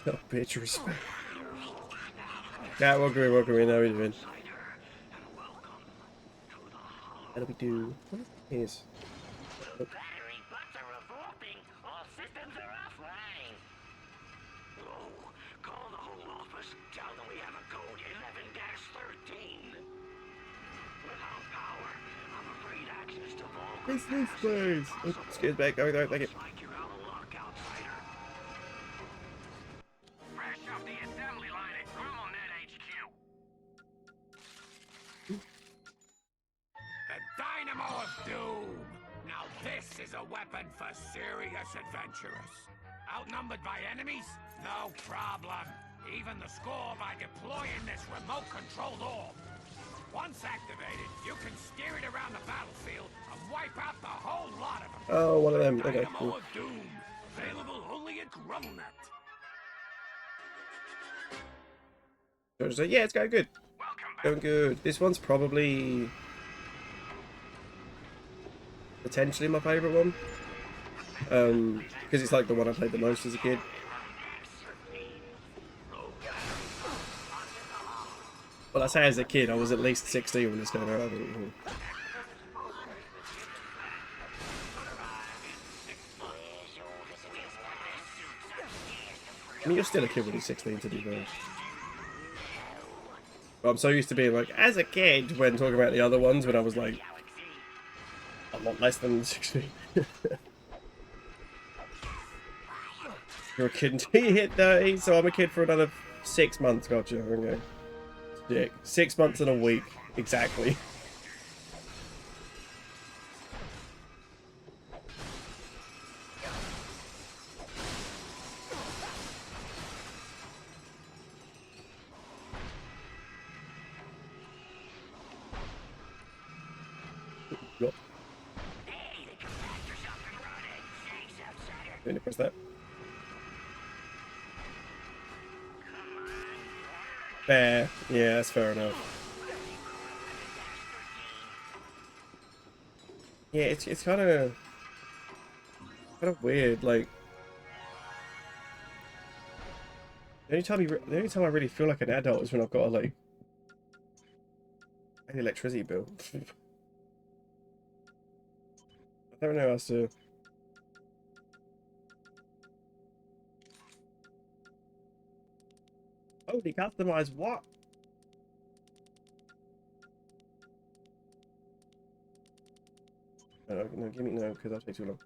Oh, bitch, respect. Yeah, welcome in, how are you doing? How do we do? What is this? Battery butts are revolting. All systems are offline. Oh, call the home office. Tell them we have a code 11-13. Without power, I'm afraid access to Volcom It's this place. Excuse me, go, thank you. like you're out of luck, outsider. Fresh off the assembly line at GremmelNet HQ. The Dynamo of Doom! Now this is a weapon for serious adventurers. Outnumbered by enemies? No problem. Even the score by deploying this remote-controlled orb. Once activated, you can steer it around the battlefield and wipe out the whole lot of them. Oh, one of them. Okay, Dynamo cool. of Doom. Available only at GremmelNet. So I just say, yeah, it's going good. Going good. This one's probably potentially my favourite one. Because it's like the one I played the most as a kid. Well, I say as a kid, I was at least 16 when this came out. I mean, you're still a kid when you're 16, to be fair. But I'm so used to being like, as a kid, when talking about the other ones, when I was like a lot less than 60. You're a kid until you hit 30, so I'm a kid for another 6 months. Gotcha. Okay. Dick. 6 months and a week. Exactly. Yep. Didn't press that. Fair. Yeah, that's fair enough. Yeah, it's kind of weird. Like the only time I really feel like an adult is when I've got to like an electricity bill. I don't know how else to. Oh, he customized what? No, no, give me no, because that'll take too long.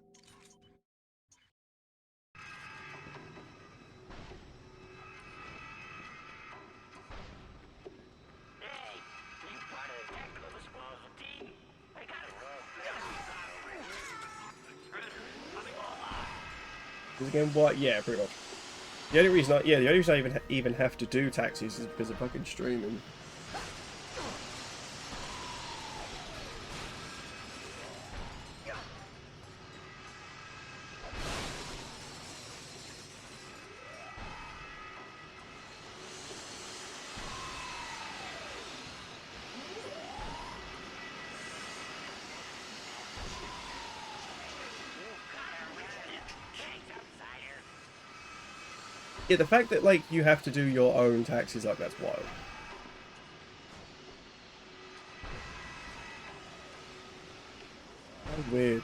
Is again what? Yeah, pretty much. The only reason I even have to do taxis is because of fucking streaming. Yeah, the fact that like you have to do your own taxis, like that's wild. How weird.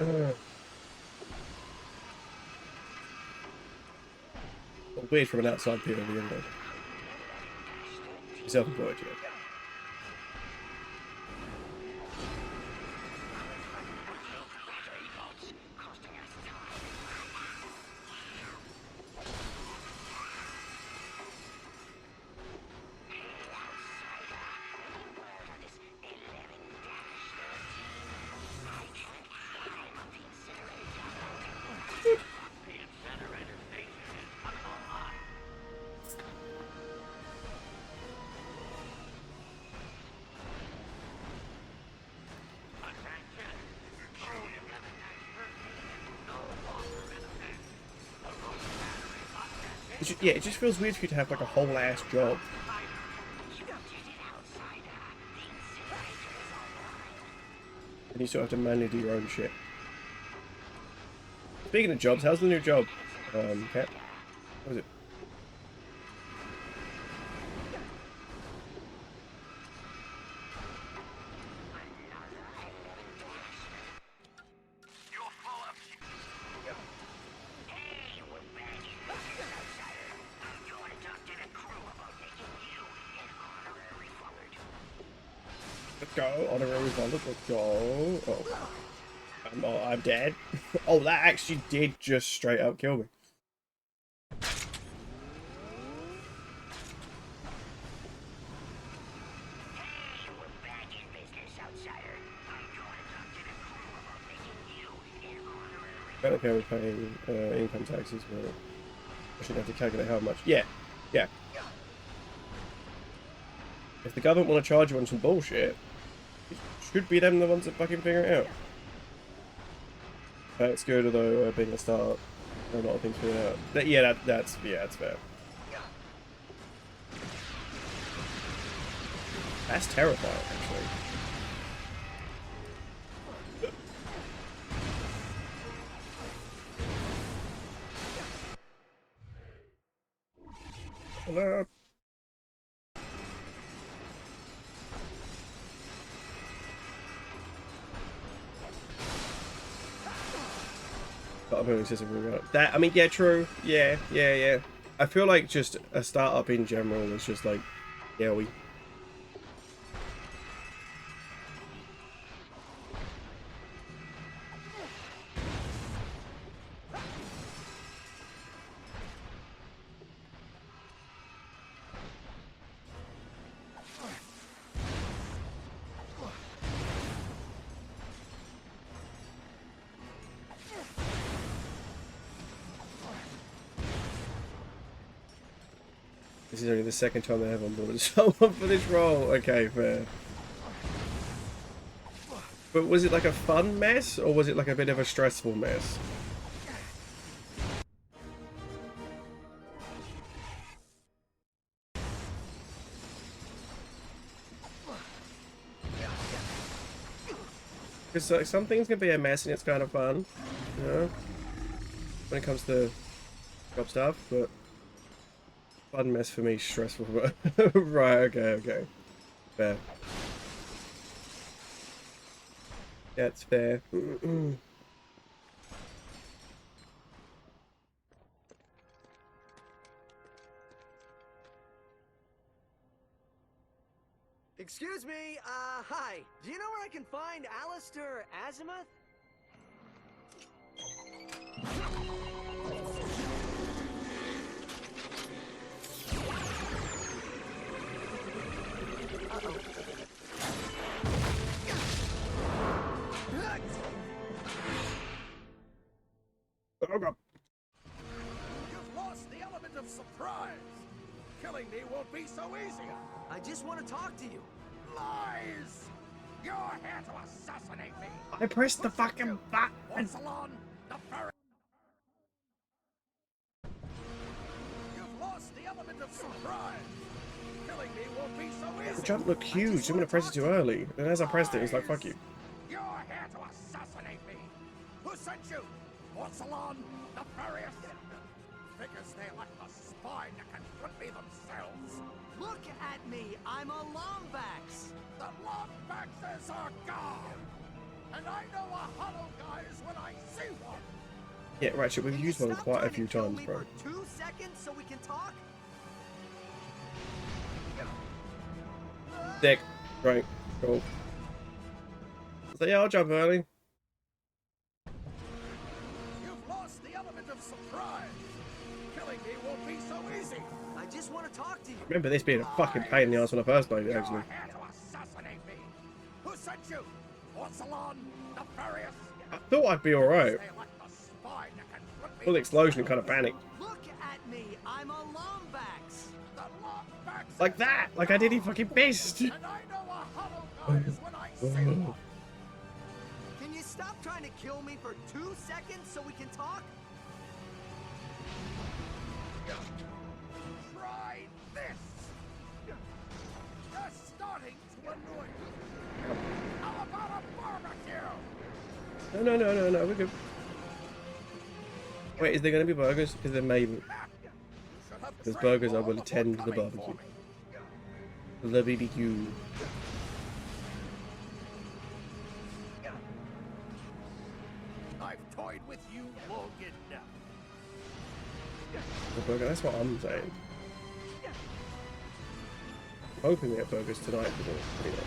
Well, weird from an outside POV anyway. Self-employed, yeah. Yeah, it just feels weird for you to have like a whole ass job. And you still have to manually do your own shit. Speaking of jobs, how's the new job, Cat? What was it? Let's go, honorary volunteer, let's go. Oh, I'm dead. Oh, that actually did just straight up kill me. I don't care we're paying income taxes, but I shouldn't have to calculate how much. Yeah, yeah. If the government want to charge you on some bullshit, it should be them the ones that fucking figure it out. It's good, although being a startup, there are a lot of things figured out. That's fair. That's terrifying, actually. Hello. That, I mean, yeah, true. Yeah. I feel like just a startup in general is just like, yeah, This is only the second time they have onboarded someone for this role. Okay, fair. But was it like a fun mess, or was it like a bit of a stressful mess? Because like, some things can be a mess and it's kind of fun, you know, when it comes to job stuff, but fun mess for me is stressful. Right, okay. Fair. That's fair. Excuse me, hi. Do you know where I can find Alistair Azimuth? Oh god. You've lost the element of surprise. Killing me won't be so easy. I just want to talk to you. Lies! You're here to assassinate me. I pressed the fucking button. Once alone, the ferry. You've lost the element of surprise. Killing me won't be so easy. The jump looked huge. I'm gonna press it too early. And as I pressed it, it's like, fuck you. You're here to assassinate me. Who sent you? Porcelain, nefarious. Figures they lack the spine that can front me themselves. Look at me. I'm a Lombax. The Lombaxes are gone. And I know a hollow guys when I see one. Yeah, Ratchet, we've used one quite a few times, bro. For 2 seconds so we can talk? Dick. Right. Cool. So yeah, I'll jump early. You've lost the element of surprise. Killing me won't be so easy. I just want to talk to you. Remember this being a fucking pain in the ass when I first played it, actually. You're here to assassinate me. Who sent you? Porcelain, nefarious. I thought I'd be alright. They lack the spine that can front me Well, the explosion kind of panicked. Look at me. I'm a Lombax. The Lombaxes. Like that! Like I didn't fucking missed! And I know a hollow guys when I see one. Can you stop trying to kill me for 2 seconds so we can talk? Try this. You're starting to annoy me. How about a barbecue? No, we're good. Wait, is there gonna be burgers? Because there may be. Because burgers I will attend the barbecue. The BBQ. I've toyed with you long enough. The burger, that's what I'm saying. Hoping we get burgers tonight, but anyway.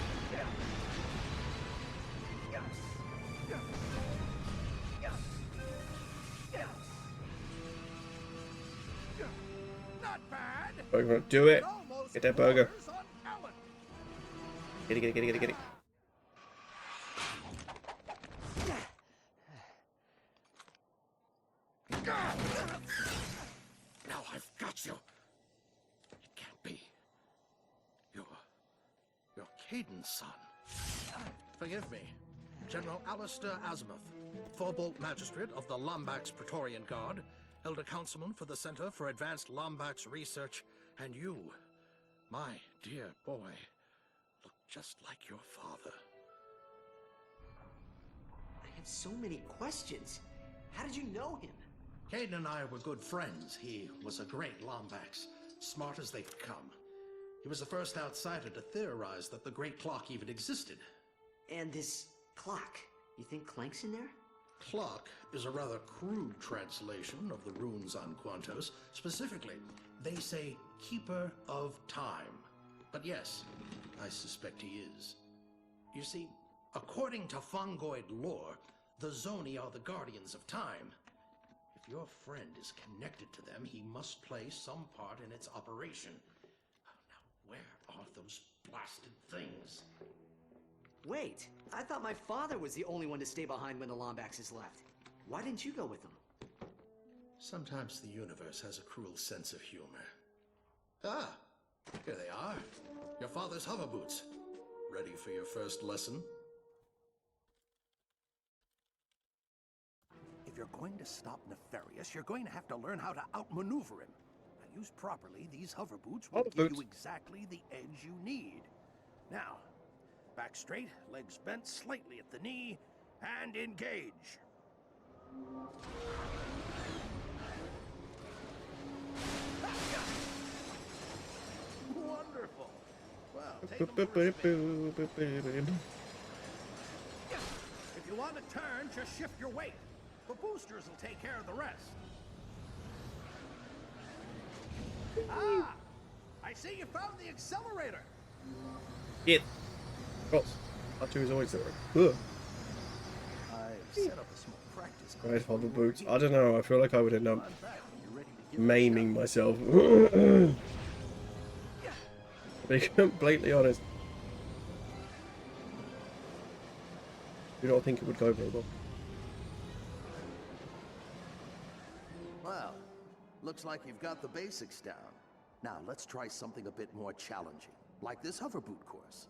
Not bad. Burger, do it. Get that burger. Get it. Now I've got you. It can't be. You're Caden's son. Forgive me. General Alistair Azimuth, Forbolt Magistrate of the Lombax Praetorian Guard, Elder Councilman for the Center for Advanced Lombax Research, and you, my dear boy, look just like your father. I have so many questions. How did you know him? Caden and I were good friends. He was a great Lombax, smart as they could come. He was the first outsider to theorize that the Great Clock even existed. And this clock, you think Clank's in there? Clock is a rather crude translation of the runes on Quantos. Specifically, they say Keeper of Time. But yes, I suspect he is. You see, according to Fungoid lore, the Zoni are the guardians of time. If your friend is connected to them, he must play some part in its operation. Now, where are those blasted things? Wait, I thought my father was the only one to stay behind when the Lombaxes left. Why didn't you go with them? Sometimes the universe has a cruel sense of humor. Ah, Here they are. Your father's hover boots. Ready for your first lesson? If you're going to stop Nefarious, you're going to have to learn how to outmaneuver him. Now, used properly, these hover boots will give you exactly the edge you need. Now, back straight, legs bent slightly at the knee, and engage. Wonderful. Well, take them for a spin. If you want to turn, just shift your weight. The boosters will take care of the rest. Ah! I see you found the accelerator. It. Of course. R2 is always there. Ugh. I've set up a small practice. Right, hover boots. I don't know. I feel like I would end up maiming myself. To be completely honest. I do not think it would go very well. Well, looks like you've got the basics down. Now let's try something a bit more challenging, like this hover boot course.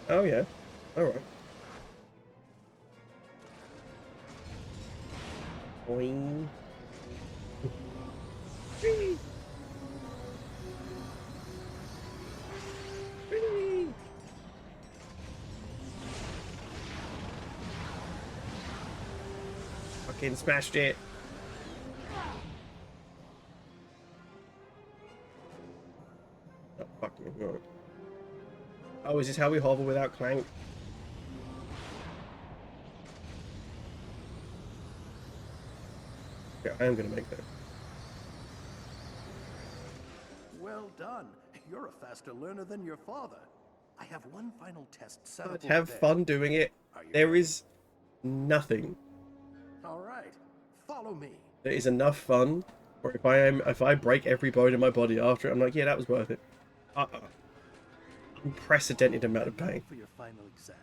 Oh yeah. Alright. Boing. Fucking smashed it. Oh, fuck me. No. Oh, is this how we hover without Clank? Yeah, I am gonna make that. Well done. You're a faster learner than your father. I have one final test set up. I'd have fun doing it. There is nothing All right, follow me. that is enough fun, or if I break every bone in my body after it, I'm like, yeah, that was worth it. Unprecedented amount of pain. For your final exam,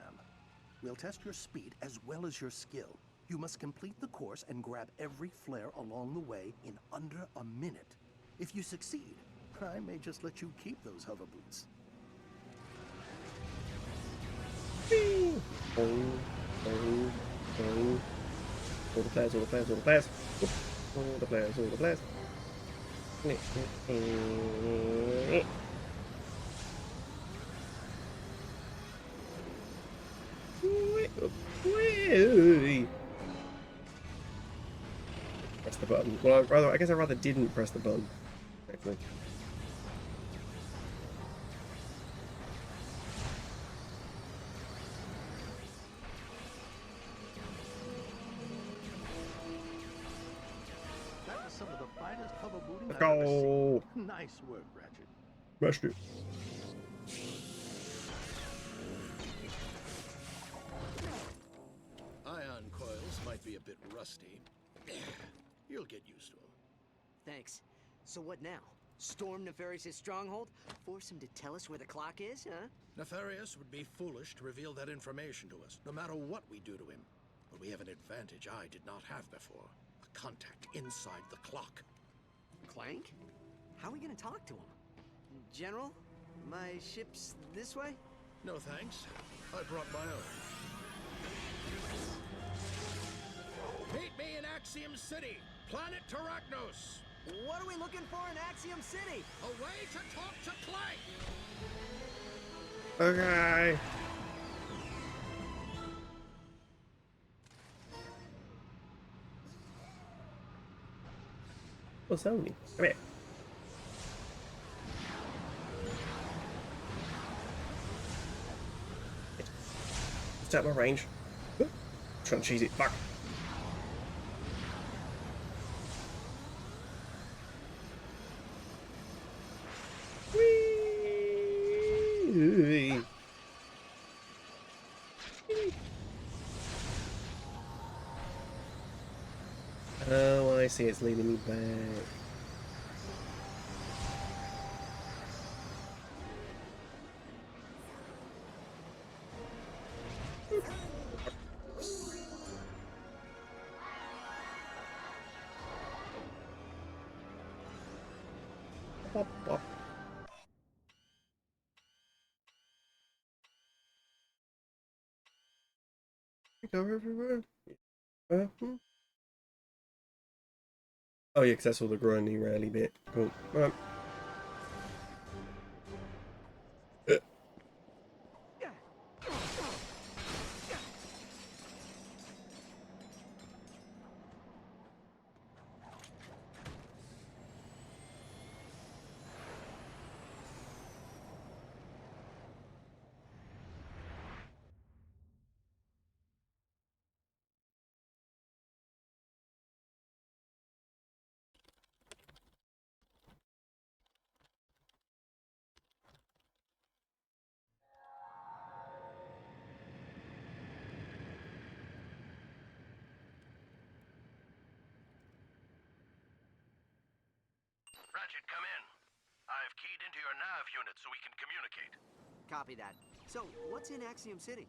we'll test your speed as well as your skill. You must complete the course and grab every flare along the way in under a minute. If you succeed, I may just let you keep those hover boots. All the players, all the players, all the players. All the players, all the players. Press the button. Well, I guess I rather didn't press the button. Actually. That was some of the finest hover booting Let's I've ever go. seen. Nice work, Ratchet. Smashed it. Ion coils might be a bit rusty. You'll get used to them. Thanks. So what now? Storm Nefarious' stronghold? Force him to tell us where the clock is, huh? Nefarious would be foolish to reveal that information to us, no matter what we do to him. But we have an advantage I did not have before. A contact inside the clock. Clank? How are we gonna talk to him? General, my ship's this way? No thanks. I brought my own. Meet me in Axiom City, planet Terragnos. What are we looking for in Axiom City? A way to talk to Clank. Okay. Oh, Sony. Come here. It's out my range. Trying to cheese it. Fuck. Whee! Oh, I see. It's leading me back. Bop, bop. We go everywhere. Oh yeah, because that's all the grindy rally bit. Cool. Right. Ratchet, come in. I've keyed into your nav unit so we can communicate. Copy that. So, what's in Axiom City?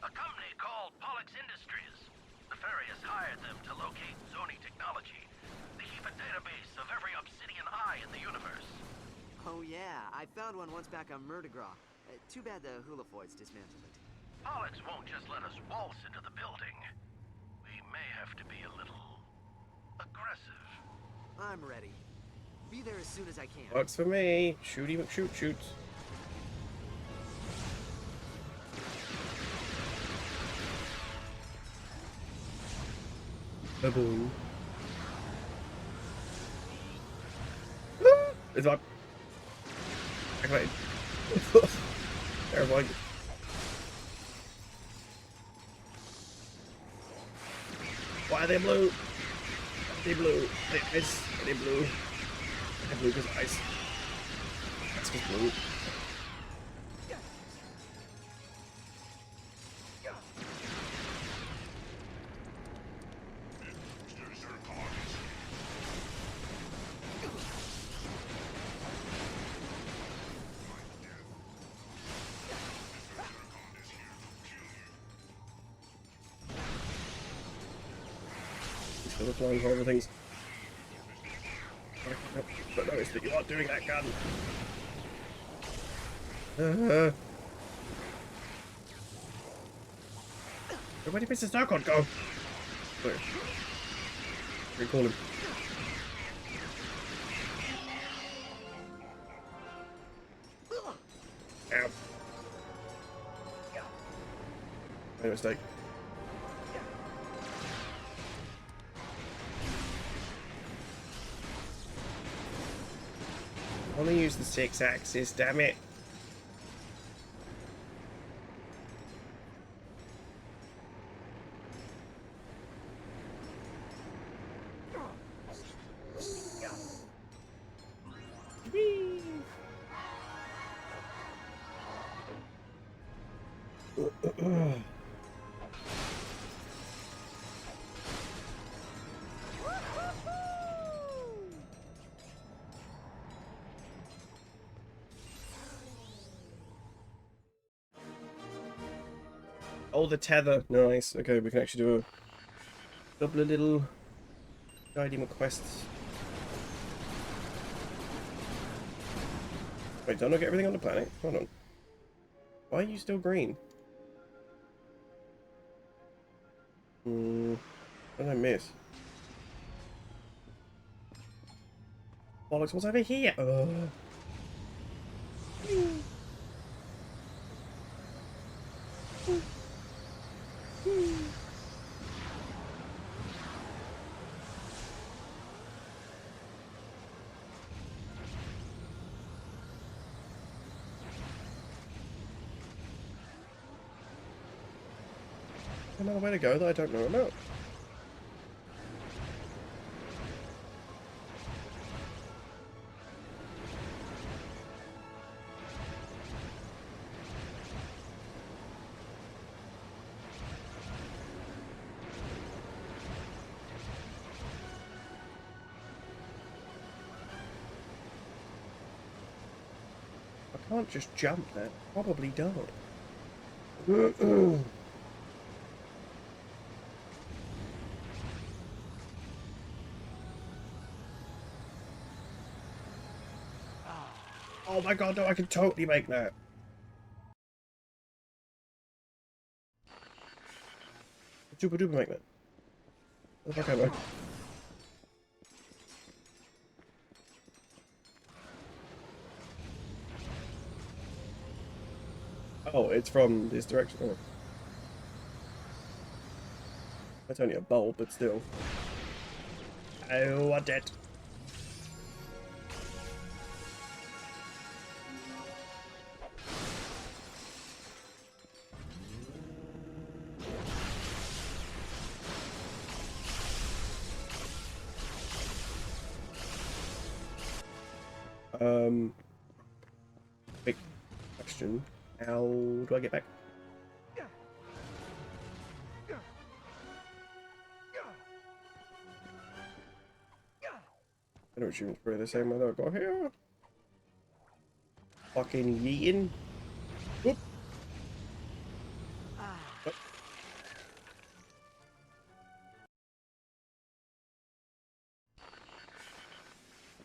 A company called Pollux Industries. Nefarious hired them to locate Zoni technology. They keep a database of every obsidian eye in the universe. Oh yeah, I found one once back on Murdergraw. Too bad the Hulafoids dismantled it. Pollux won't just let us waltz into the building. We may have to be a little aggressive. I'm ready. Be there as soon as I can. Works for me. Shooty McShoot shoots. Boom. It's up. Activated. Terrifying. Why are they blue? They blue. They ice. They blue. They're blue because ice. That's because blue. The flying horrible things. But notice that you aren't doing that gun. Where did Mr. Starcon go? Where? Recall him. Ow. Made a mistake. I want to use the 6-axis, damn it. Oh, the tether. Nice. Okay, we can actually do a couple of little guiding quests. Wait, don't I get everything on the planet? Hold on. Why are you still green? What did I miss? Bollocks, what's over here? Another way to go that I don't know about. I can't just jump there. Probably don't. Oh my god, no, I can totally make that. Super duper make that. What the fuck am I? Oh, it's from this direction. Oh. That's only a bulb, but still. I want it. Big question. How do I get back? I don't assume it's probably the same way that I got here. Fucking yeeting. Whoop. What?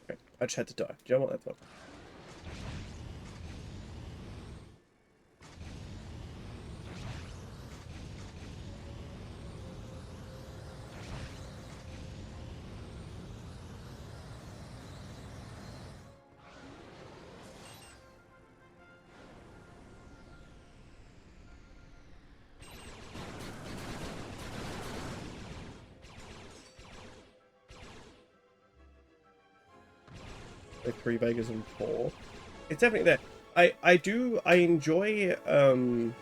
Okay, I just had to die. Do you know what that felt? Like 3 Vegas and 4. It's definitely there. I enjoy 1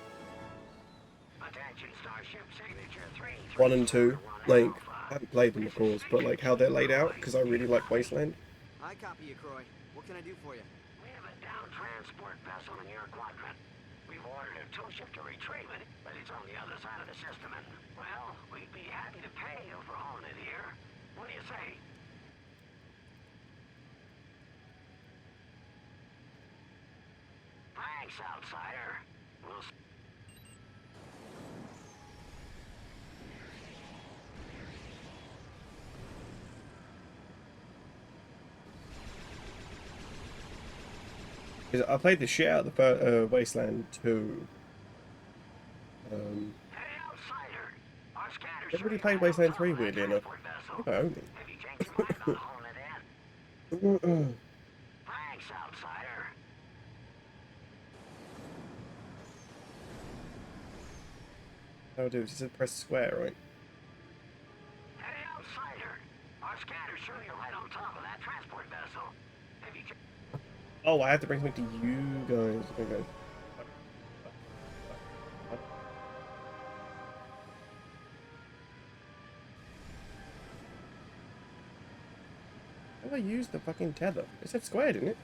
and 2. Like, I haven't played them of course, but like how they're laid out, because I really like Wasteland. I copy you, Croy. What can I do for you? We have a down transport vessel in your quadrant. We've ordered a 2-ship to retrieve it, but it's on the other side of the system, and, well, we'd be happy to pay you for hauling it here. What do you say? Thanks, outsider. We'll see. I played the shit out of the Wasteland 2. Everybody played Wasteland 3 weirdly enough. I think I own it. Thanks, outsider. How do it? It said press square, right? Hey, outsider. Our scanners show you right on top of that transport vessel. Have you... Oh, I have to bring something to you guys. Okay. How do I use the fucking tether? It said square, didn't it?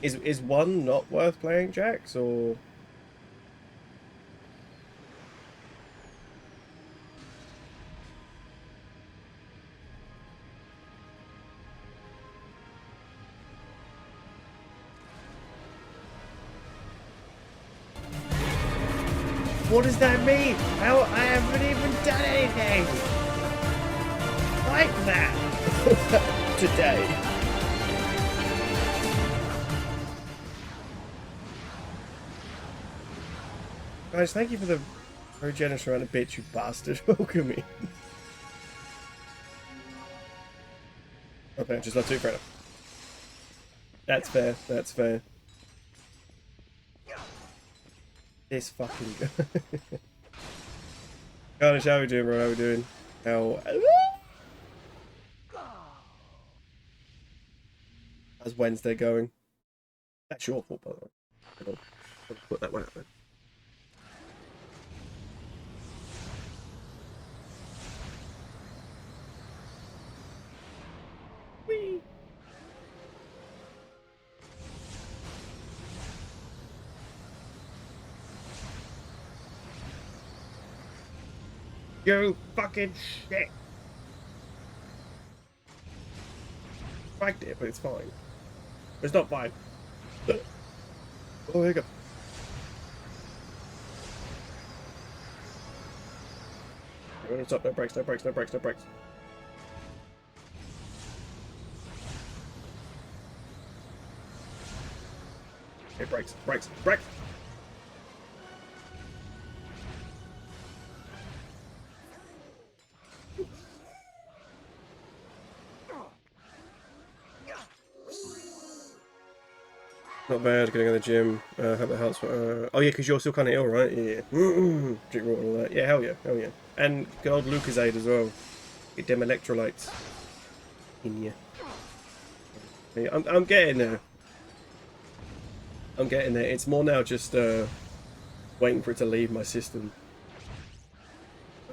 Is 1 not worth playing, Jax, or...? What does that mean? How I haven't even done anything like that today. Guys, thank you for the very generous amount of bits, you bastard. Welcome me. Okay, just not too fair. That's fair. That's fair. This fucking guy. Carnage, how we doing, bro? How we doing? How? How's Wednesday going? That's your fault, by the way. I'll put that one out there. Whee! You fucking shit! Cracked it, but it's fine. It's not fine. Oh, here you go. Stop, no brakes, no brakes, no brakes, no brakes. Okay, brakes, brakes, brakes! Not bad, getting out of the gym. How about health? Oh yeah, because you're still kind of ill, right? Yeah. Drink water and all that. Yeah, hell yeah, hell yeah. And good old Lucasade as well. Get them electrolytes in you. Yeah, I'm getting there. I'm getting there. It's more now just waiting for it to leave my system.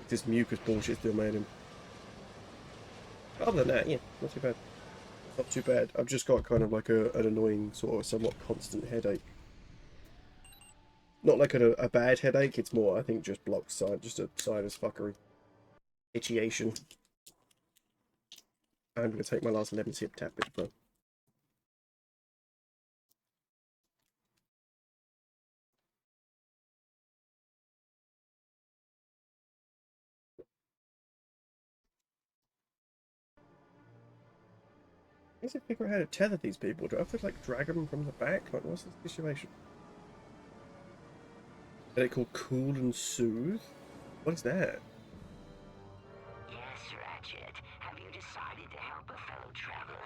This mucus bullshit still made him. Other than that, yeah, not too bad. Not too bad. I've just got kind of like an annoying, sort of somewhat constant headache. Not like a bad headache, it's more, I think, just blocked side, just a sinus fuckery. Itchiation. I'm going to take my last 11 sip tablets, bro. I need to figure out how to tether these people. Do I have to, like, drag them from the back? Like, what's the situation? Is it called Cool and Soothe? What is that? Yes, Ratchet. Have you decided to help a fellow traveler?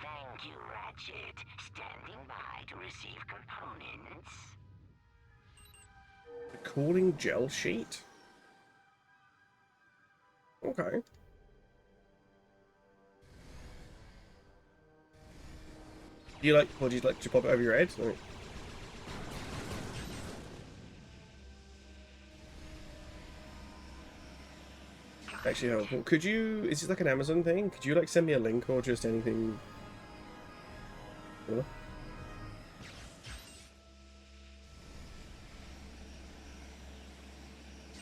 Thank you, Ratchet. Standing by to receive components. The cooling gel sheet? Okay. Do you like, what do you like to pop it over your head? Like, actually helpful. Could you, is this like an Amazon thing? Could you like send me a link or just anything? You know?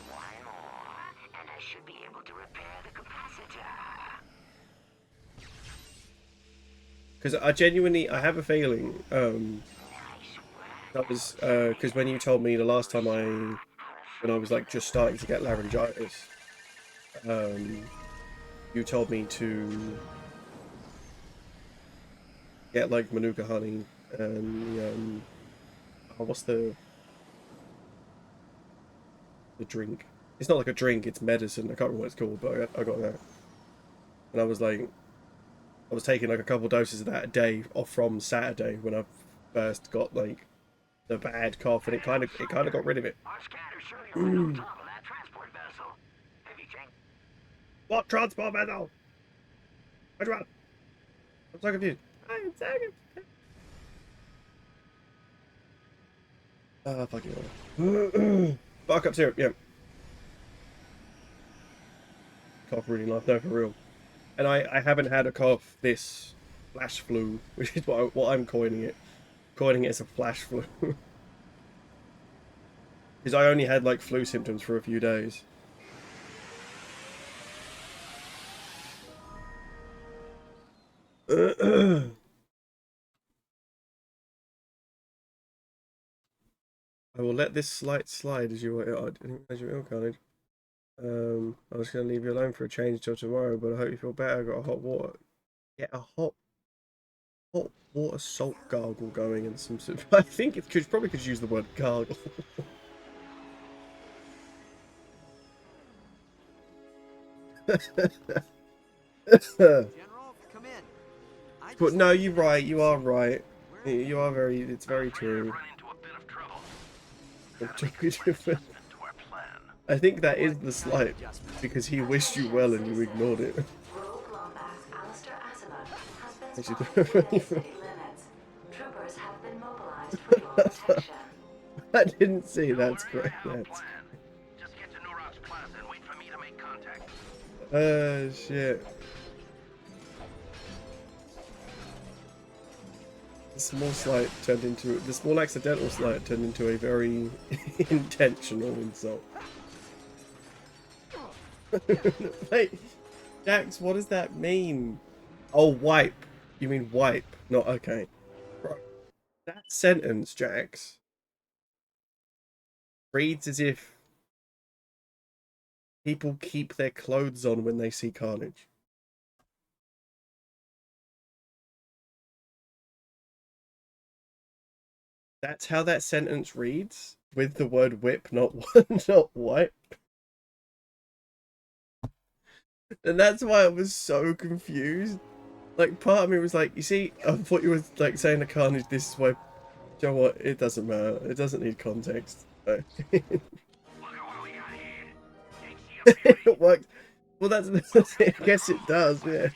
One more, and I should be able to repair the capacitor. Because I genuinely, I have a feeling, that was, because when you told me the last time when I was like just starting to get laryngitis, you told me to get like Manuka honey and oh, what's the drink? It's not like a drink, it's medicine. I can't remember what it's called, but I got that. And I was like, I was taking like a couple doses of that a day off from Saturday when I first got like the bad cough, and it kind of got rid of it. What transport vessel? Which one? I'm so confused. I'm so confused. Fucking hell. Buttercup syrup, yeah. Cough reading life, no, for real. And I haven't had a cough this flash flu, which is what I'm coining it. Coining it as a flash flu. Because I only had like flu symptoms for a few days. I will let this slide as you were ill, Carnage. I was going to leave you alone for a change till tomorrow, but I hope you feel better. I got a hot water. Get a hot water salt gargle going and some. I think it could probably could use the word gargle. General, come in. But no, you're right. You are right. You are very. It's very true. I think that is the slight, because he wished you well and you ignored it. I didn't see. That's great. That's. Shit. The small slight turned into the small accidental slight turned into a very intentional insult. Wait, Jax, what does that mean? Oh, wipe. You mean wipe? Not okay. Bro, that sentence, Jax, reads as if people keep their clothes on when they see carnage. That's how that sentence reads, with the word whip, not not wipe. And that's why I was so confused. Like, part of me was like, you see, I thought you were like saying the carnage, this is why. You know what? It doesn't matter. It doesn't need context. So. It works. Well, that's I guess it does, yeah.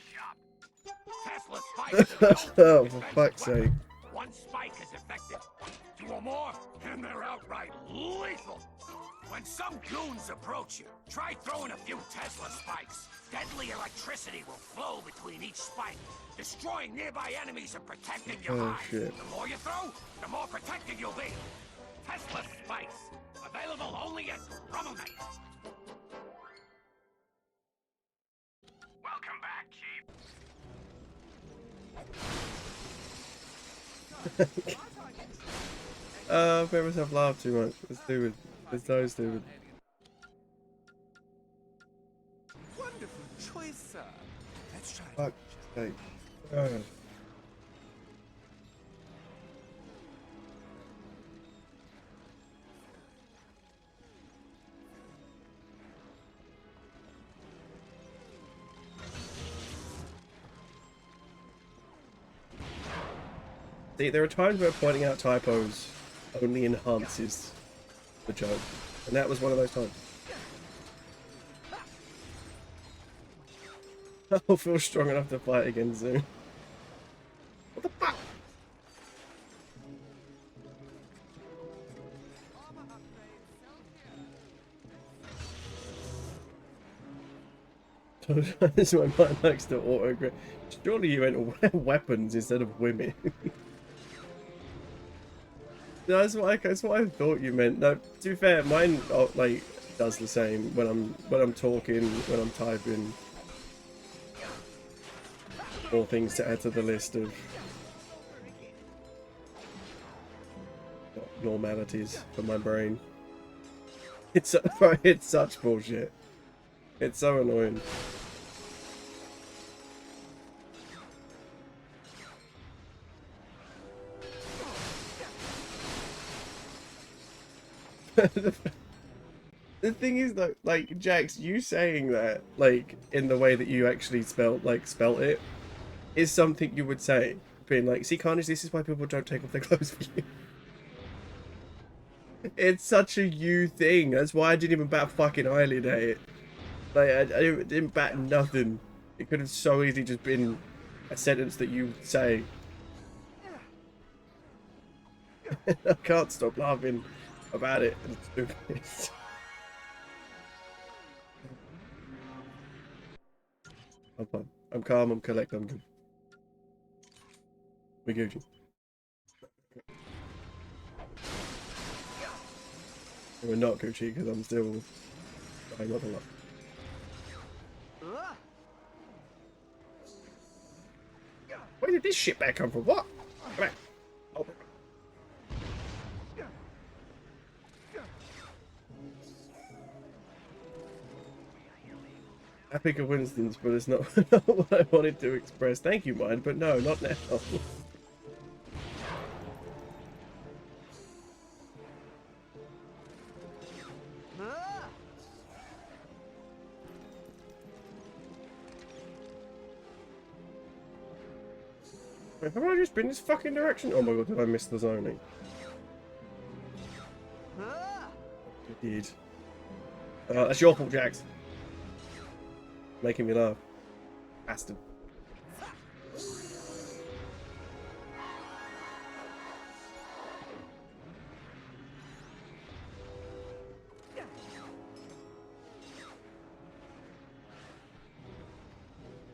Oh, for fuck's sake. One spike is effective. 2 or more, and they're outright lethal. When some goons approach you, try throwing a few Tesla spikes. Deadly electricity will flow between each spike, destroying nearby enemies and protecting your Oh, hive. shit. The more you throw, the more protected you'll be. Tesla spikes, available only at Rummelnight. Welcome back, Chief. I made myself laugh too much. Let's do it. Let's those do it. Wonderful choice, sir. Let's try. Fuck's sake. See, there are times where pointing out typos only enhances the joke, and that was one of those times. I'll feel strong enough to fight again soon. What the fuck? This is my mind likes to auto-agree. Surely you meant weapons instead of women. No, that's what I thought you meant. No, to be fair, mine like does the same when I'm talking, when I'm typing. More things to add to the list of normalities for my brain. It's such bullshit. It's so annoying. The thing is though, like, Jax, you saying that, like, in the way that you actually spelt it, is something you would say. Being like, see, Carnage, this is why people don't take off their clothes for you. It's such a you thing. That's why I didn't even bat a fucking eyelid at it. Like, I didn't bat nothing. It could have so easily just been a sentence that you say. I can't stop laughing about it. It's stupid. I'm fine. I'm calm, I'm collected, I'm good. We Gucci. We're not Gucci because I'm still trying not to laugh. Where did this shit back come from? What? Come back. Oh. I pick a Winston's, but it's not, not what I wanted to express. Thank you, Mind, but no, not now. Have I just been this fucking direction? Oh my god, did I miss the zoning? You did. That's your fault, Jax. Making me laugh. Bastard.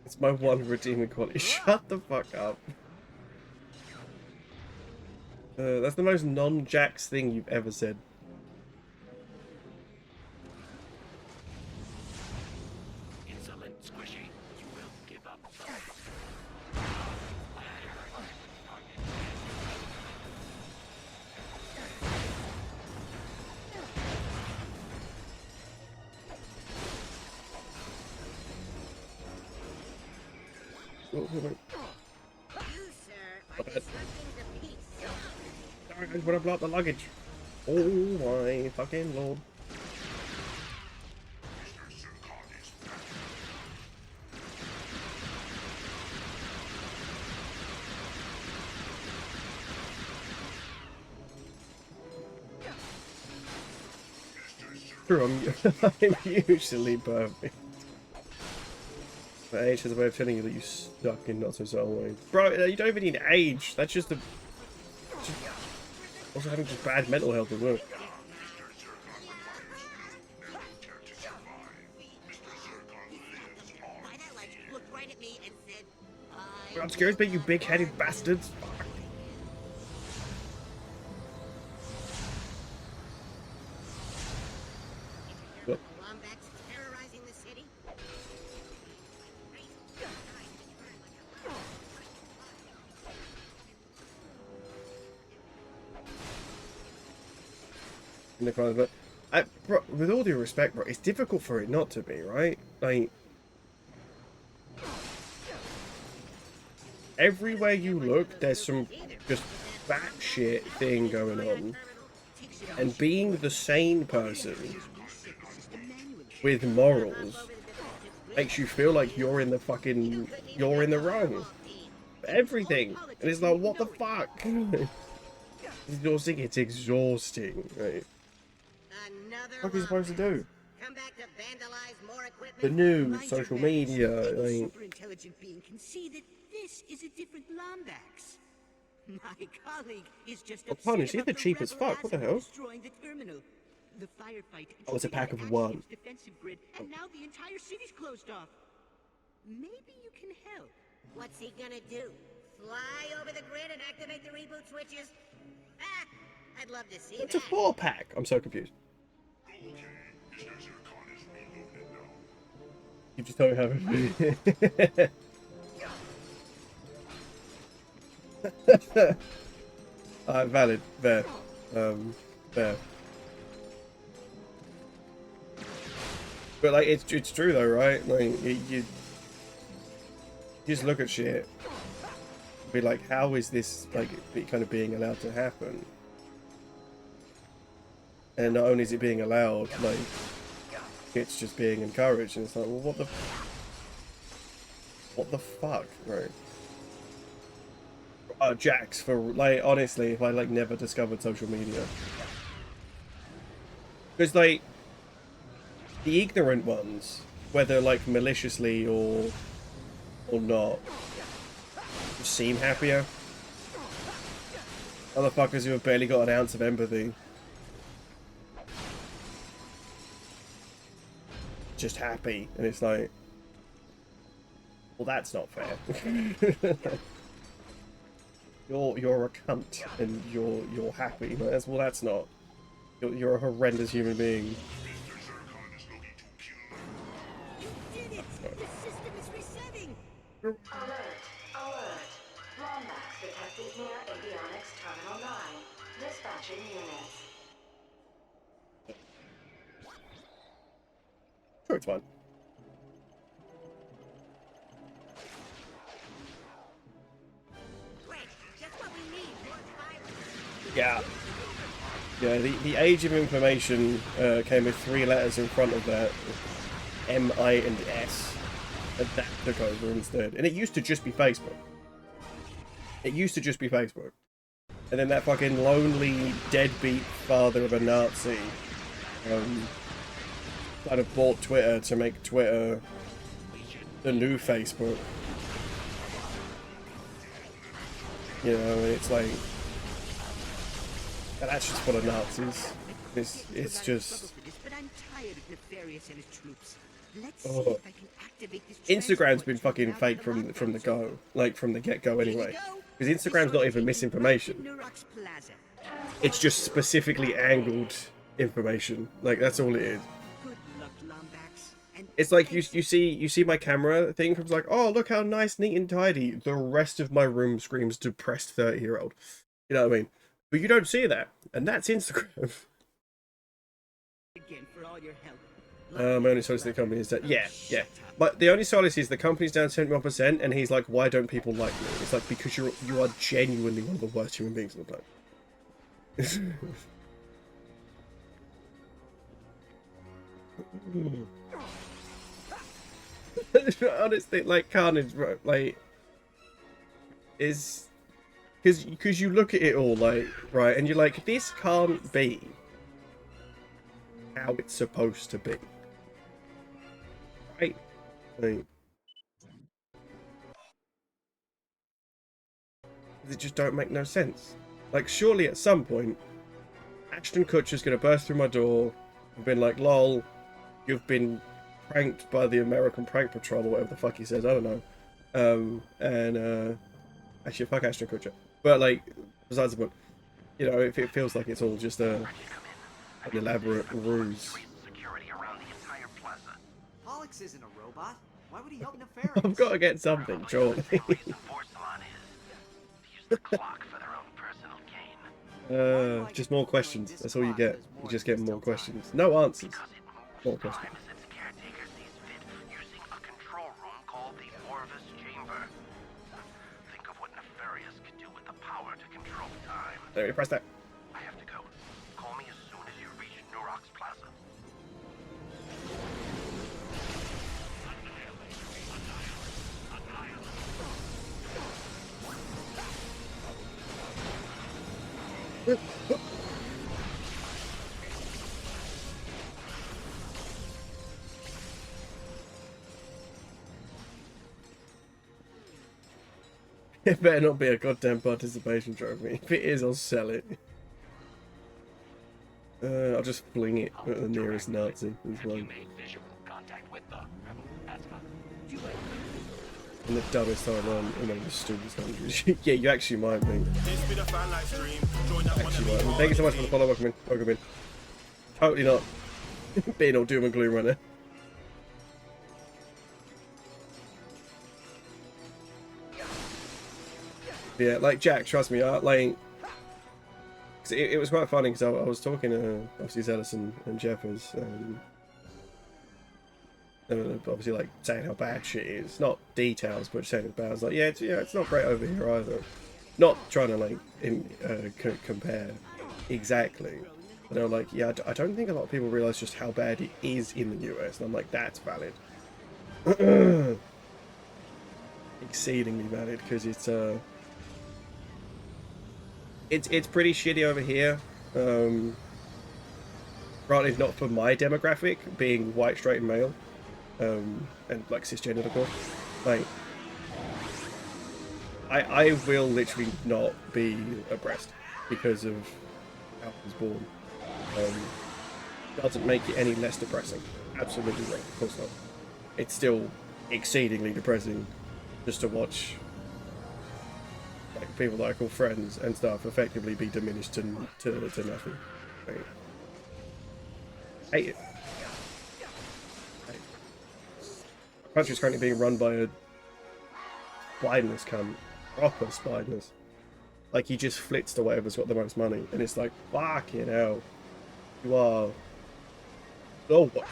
It's my one redeeming quality. Shut the fuck up. That's the most non-Jax thing you've ever said. Insolent squishy, you will give up. Oh, wait. You, sir, are disrupting the peace. Sorry, guys, what about the luggage? Oh my fucking lord. True, I'm usually perfect. But age has a way of telling you that you stuck in not so subtle ways. Bro, you don't even need age. That's just also having just bad mental health as well. Looked right at me and said, I'm scared about you big-headed bastards. Fuck. What? Wombats terrorizing the city? In the comments, but bro, with all due respect, bro, it's difficult for it not to be, right? Like, everywhere you look, there's some just batshit thing going on, and being the sane person with morals makes you feel like you're in the wrong. Everything, and it's like, what the fuck? It's exhausting, right? What are you supposed to do? The news, social media, like... super intelligent being can see that this is a different Lombax. My colleague is just Oh, punish, he's the cheap as fuck. What the hell? destroying the terminal. The firefight. Oh, it's a pack of one. Defensive grid, and now the entire city's closed off. Maybe you can help. What's he gonna do? Fly over the grid and activate the reboot switches? Ah, I'd love to see It's a that. 4-pack. I'm so confused. You just don't have it. Valid. Fair. Fair. But like, it's true though, right? Like, you just look at shit, be like, how is this like kind of being allowed to happen? And not only is it being allowed, like, it's just being encouraged, and it's like, well, what the fuck, right? Jax, for like, honestly, if I like never discovered social media, because like the ignorant ones, whether like maliciously or not, just seem happier. Motherfuckers who have barely got an ounce of empathy, just happy, and it's like, well, that's not fair. You're a cunt, and you're happy. Well, that's not. You're a horrendous human being. You did it! The system is resetting! Alert! Alert! Lombax detected near Avionics Terminal 9. Dispatching units. Sure, it's fine. Yeah. Yeah, the age of information came with 3 letters in front of that. M, I, and S. And that took over instead. And it used to just be Facebook. It used to just be Facebook. And then that fucking lonely, deadbeat father of a Nazi kind of bought Twitter to make Twitter the new Facebook. You know, and it's like... And that's just full of Nazis. It's just... But I'm tired of Nefarious and his troops. Let's see Oh. if I can activate this Instagram's been fucking fake from the go, like from the get-go anyway. Because Instagram's not even misinformation. Nurox Plaza. It's just specifically angled information. Like, that's all it is. Good luck, Lombax. And It's like you see my camera thing from like, oh, look how nice, neat and tidy. The rest of my room screams depressed 30-year-old. You know what I mean? But you don't see that, and that's Instagram. again for all your help. My only solace in the company is that, yeah. But the only solace is the company's down 71%, and he's like, why don't people like me? It's like, because you are genuinely one of the worst human beings on the planet. Honestly, like, Carnage, like, is... Because you look at it all, like, right, and you're like, this can't be how it's supposed to be. Right? Like, they just don't make no sense. Like, surely at some point, Ashton Kutcher's going to burst through my door and been like, lol, you've been pranked by the American Prank Patrol, or whatever the fuck he says, I don't know. Actually, fuck Ashton Kutcher. But, like, besides the point, you know, it feels like it's all just an elaborate ruse. Pollux isn't a robot. Why would he help Nefarious? I've got to get something, surely. Just more questions. That's all you get. You just get more questions. No answers. More questions. There you press that. I have to go. Call me as soon as you reach Nurox Plaza. It better not be a goddamn participation trophy. If it is, I'll sell it. I'll just fling it at the nearest Nazi as well. In the dumbest time in one of the stupidest countries. Yeah, you actually might be. Actually might. Thank you so much for the follow. Welcome in. Welcome in. Totally not being all doom and gloom right now. Yeah, like Jack, trust me, like, it was quite funny because I was talking to obviously Zealous and Jeffers, obviously like saying how bad shit is, not details, but saying it's bad. I was like, yeah, it's not great over here either. Not trying to like compare exactly, but they were like, yeah, I don't think a lot of people realize just how bad it is in the US, and I'm like, that's valid, exceedingly valid, because it's pretty shitty over here. Granted, not for my demographic, being white, straight, and male, and like cisgendered, of course. Like, I will literally not be oppressed because of how I was born. Doesn't make it any less depressing. Absolutely not. Of course not. It's still exceedingly depressing just to watch like people that I call friends and stuff effectively be diminished to nothing. Right. Hate it. The country's currently being run by a spineless cunt. Proper spineless. Like, he just flits to whatever's got the most money. And it's like, fucking hell. You are... Oh, what?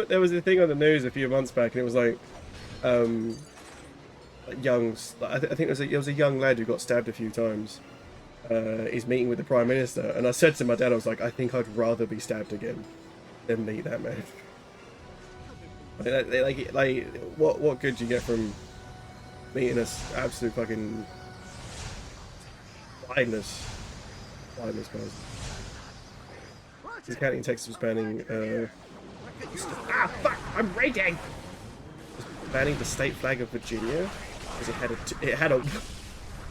There was a thing on the news a few months back, and it was like, I think it was a young lad who got stabbed a few times. He's meeting with the Prime Minister, and I said to my dad, I was like, I think I'd rather be stabbed again than meet that man. Like, what good do you get from meeting this absolute fucking blindness person? This county in Texas was banning, fuck! I'm raging! Banning the state flag of Virginia because it had a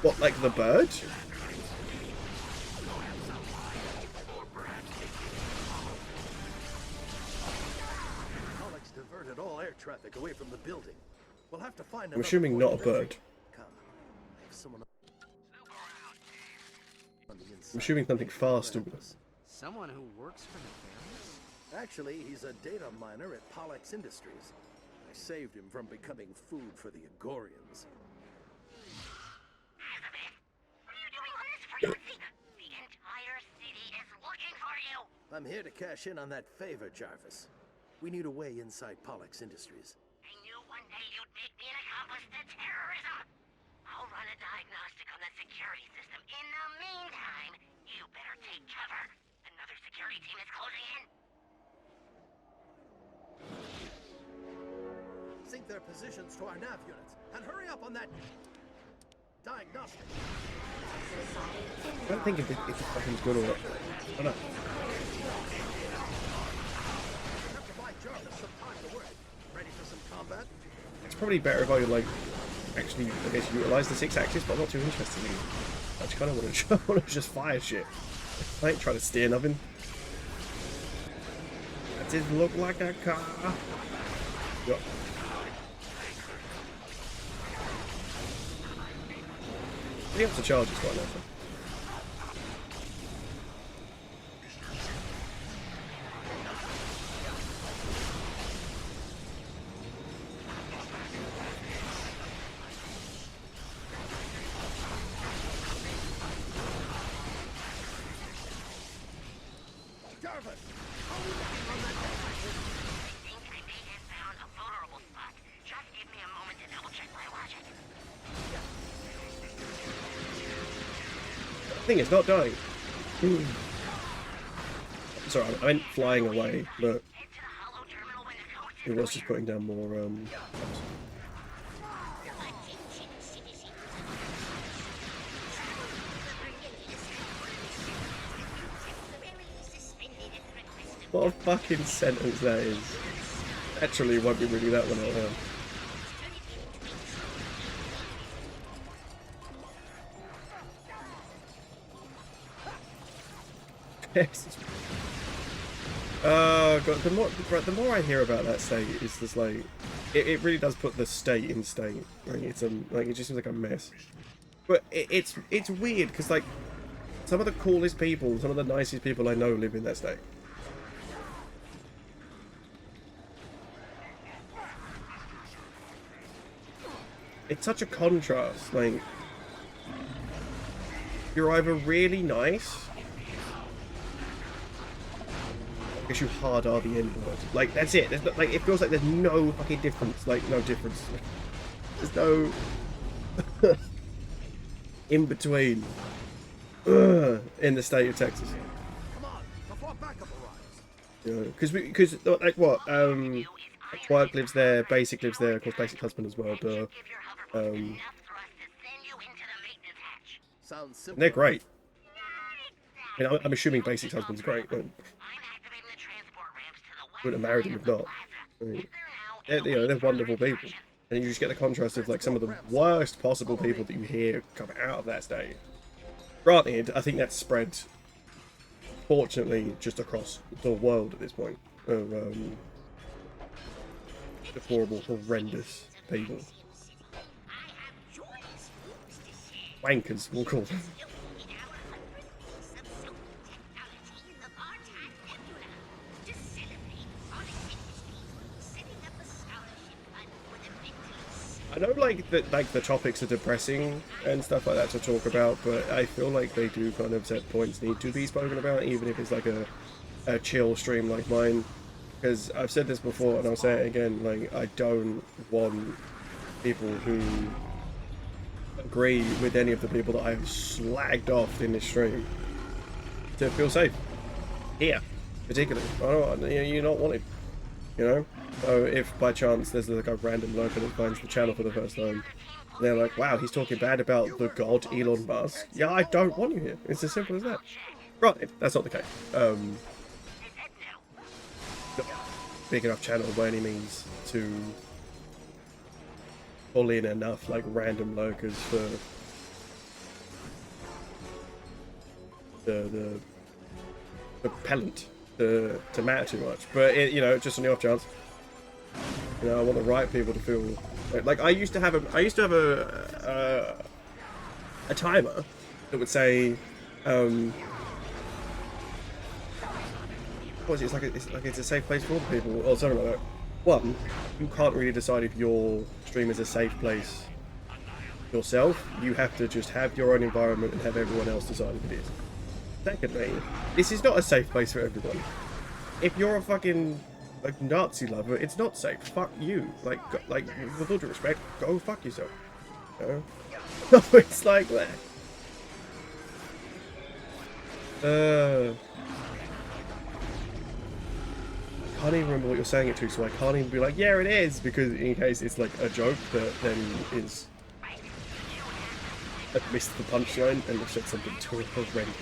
what, like the bird? Alex diverted all air traffic away from the building. We'll have to find. I'm assuming not a bird. I'm assuming something far stupider. Someone who works for Nefarious? Actually, he's a data miner at Pollux Industries. I saved him from becoming food for the Agorians. The entire city is looking for you. I'm here to cash in on that favor, Jarvis. We need a way inside Pollux Industries. I knew one day you'd make me an accomplice to terrorism. I'll run a diagnostic on the security system. In the meantime, you better take cover. Another security team is closing in. Sync their positions to our nav units, and hurry up on that diagnostic. I don't think it's fucking good or what. I don't know. Have to buy Jarvis some time to work. Ready for some combat? It's probably better if I would like actually, I guess, utilize the 6-axis, but I'm not too interested in it. I just kind of want to just fire shit. I ain't trying to steer nothing. That didn't look like a car. Yep. The up to charge is quite nice. Jarvis, how are we looking on that I think I may have found a vulnerable spot. Just give me a moment to double check my logic. Thing is, not dying. Sorry, I meant flying away, but it was just putting down more. What a fucking sentence that is. Actually, won't be reading that one out loud. Oh god, the more I hear about that state, it's just like it really does put the state in state. Like it's like it just seems like a mess. But it's weird because like some of the coolest people, some of the nicest people I know live in that state. It's such a contrast. Like you're either really nice. I guess you hard are the N word. Like that's it. There's like it feels like there's no fucking difference. Like no difference. There's no in between in the state of Texas. Come on, before backup arrives. You know, because like what Work lives there, Basic lives there, of course Basic husband as well. But Sounds simple. and they're great. I mean, I'm assuming Basic's husband's great. But wouldn't have married him if not. I mean, they're wonderful people, and you just get the contrast of like some of the worst possible people that you hear come out of that state. Granted, I think that's spread, fortunately, just across the world at this point. Of deplorable, horrendous people, wankers, we'll call them. I know like the topics are depressing and stuff like that to talk about, but I feel like they do kind of set points need to be spoken about, even if it's like a chill stream like mine. Because I've said this before and I'll say it again, like I don't want people who agree with any of the people that I've slagged off in this stream to feel safe. Here, particularly. I don't, you're not wanted. You know? So if by chance there's like a random lurker that finds the channel for the first time, they're like, wow, he's talking bad about the god Elon Musk. Yeah, I don't want you here. It's as simple as that. Right, that's not the case. Not big enough channel by any means to pull in enough like random lurkers for the repellent to matter too much. But it, you know, just on the off chance, you know, I want the right people to feel like I used to have a timer that would say what is it? It's like it's a safe place for all the people or something like that. One, you can't really decide if your stream is a safe place yourself. You have to just have your own environment and have everyone else decide if it is. Secondly, this is not a safe place for everyone. If you're a fucking like Nazi lover, it's not safe. Fuck you. Like with all due respect, go fuck yourself. You know? It's like that. I can't even remember what you're saying it to, so I can't even be like, yeah, it is, because in case it's like a joke that then is I've missed the punchline and I've said something too horrendous.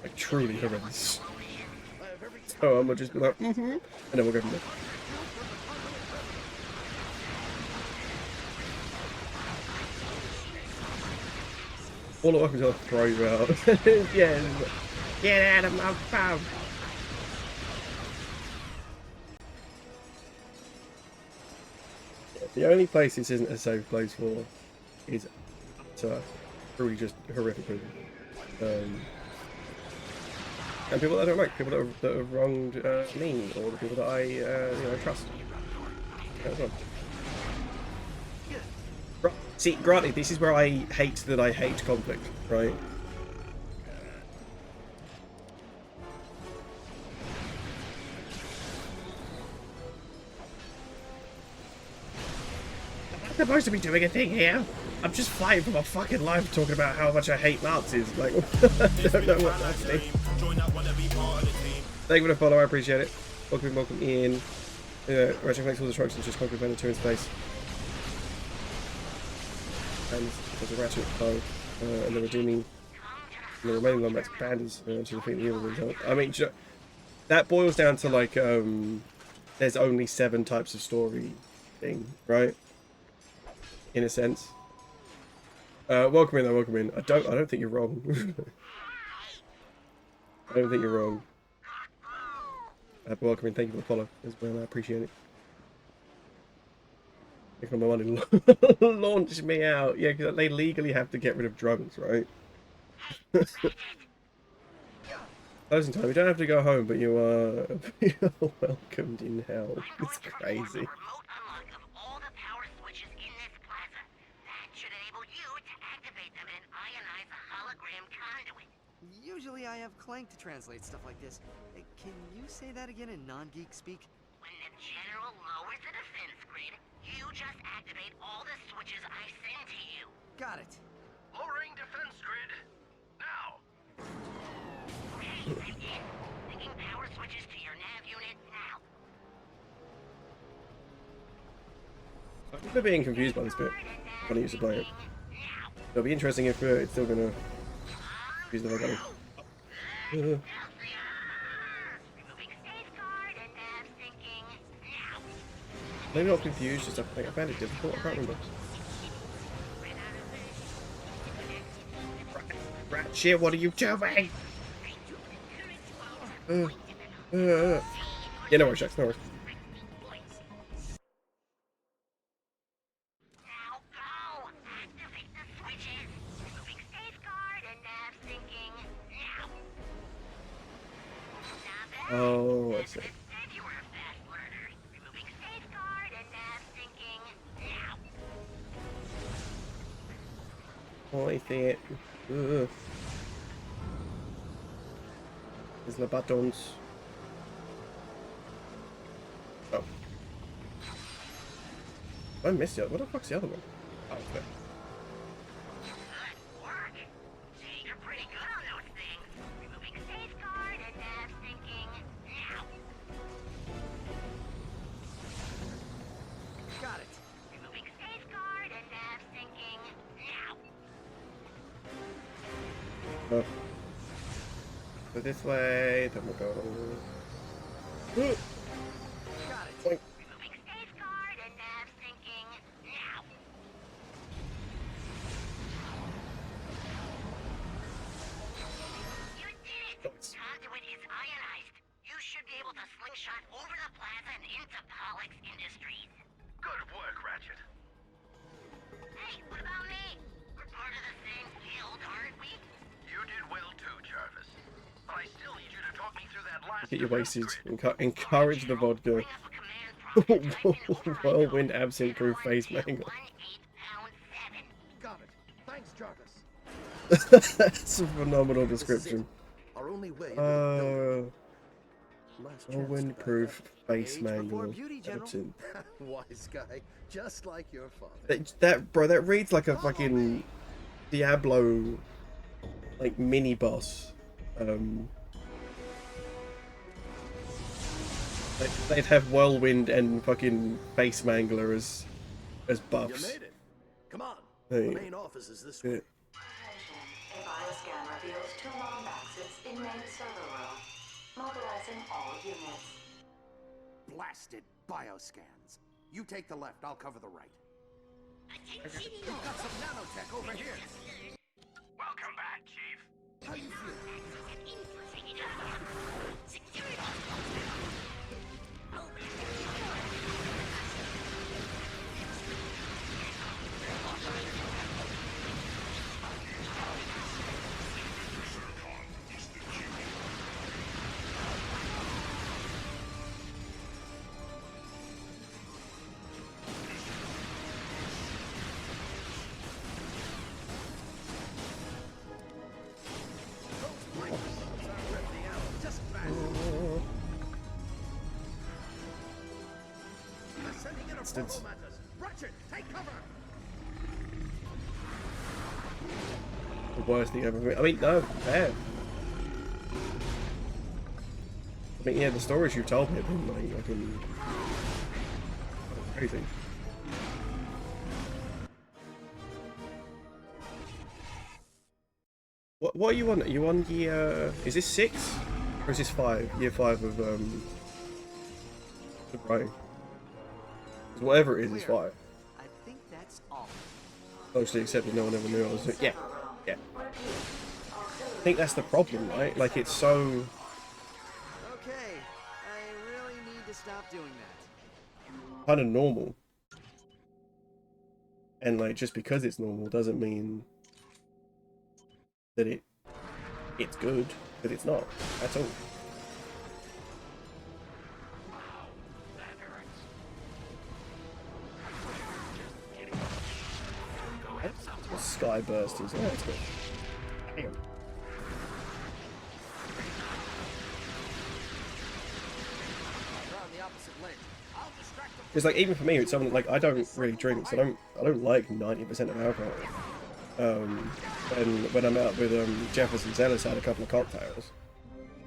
Like truly horrendous. So I'm gonna just be like, and then we'll go from there. All the weapons I'll throw you out. Yeah, get out of my pub. The only place this isn't a safe place for is really just horrific people. And people that I don't like, people that have wronged me, or the people that I you know, trust. That's one. See, granted, this is where I hate that I hate conflict, right? I'm not supposed to be doing a thing here. I'm just fighting for my fucking life talking about how much I hate Nazis. Like, I don't know what's happening. Thank you for the follow, I appreciate it. Welcome in. Ratchet and Clank all destructions, just conquer Venom 2 in space. And there's a Ratchet bow, and the redeeming, and the remaining Lombax bandits to defeat the evil result. I mean, that boils down to like, there's only 7 types of story thing, right? In a sense. Welcome in, though. Welcome in. I don't think you're wrong. I don't think you're wrong. Welcome in. Thank you for the follow as well. I appreciate it. Take on my money, launch me out. Yeah, because they legally have to get rid of drugs, right? Closing time. You don't have to go home, but you are welcomed in hell. It's crazy. Usually I have Clank to translate stuff like this. Hey, can you say that again in non-geek speak? When the general lowers the defense grid, you just activate all the switches I send to you. Got it. Lowering defense grid. Now. Okay, I'm in. Linking power switches to your nav unit now. I'm still being confused by this bit when I used to play it. It'll be interesting if it's still gonna use the fuck out of me. Maybe not confused, just I think I found it difficult, I can't remember. Ratchet, what are you doing? Yeah, no worries, Jax, no worries. Oh, I see. Oh, I see it. There's the buttons. Oh. I missed it. What the fuck's the other one? Oh, okay. Go this way, then we'll go. Got it. Point. Conduit is ionized. You should be able to slingshot over the plaza and into Pollux Industries. Good work, Ratchet. Hey, what about me? We're part of the same guild, aren't we? You did well too, Jarvis. But I still need you to talk me through that last. Get your wasted. Encourage the vodka. Whirlwind absinthe proof face mango. Got it. Thanks, Jarvis. That's a phenomenal description. Our only way into A windproof base manual. Wise guy, just like your father. That reads like a fucking Diablo like mini boss. They'd have Whirlwind and fucking Base Mangler as buffs. You made it. Come on. Hey. The main office is this way. A bioscan reveals 2 Lombaxes in main server room. Mobilizing all units. Blasted bioscans. You take the left, I'll cover the right. We've got some nanotech over here. Welcome back, Chief. How you feel? Ratchet, take cover. The worst thing ever. I mean, no, fair. I mean, yeah, the stories you told me have been like fucking crazy. What are you on? Are you on year? Is this 6 or is this 5? Year 5 of the brain. Whatever it is 5. I think that's all. Mostly accepted. No one ever knew I was. Yeah, yeah. I think that's the problem, right? Like it's so. Okay, I really need to stop doing that. Kind of normal. And like just because it's normal doesn't mean that it's good, but it's not at all. Sky bursters. Oh, that's good. Damn. It's like even for me, it's something like I don't really drink, so I don't like 90% of alcohol. And when I'm out with Jefferson Ellis, I had a couple of cocktails,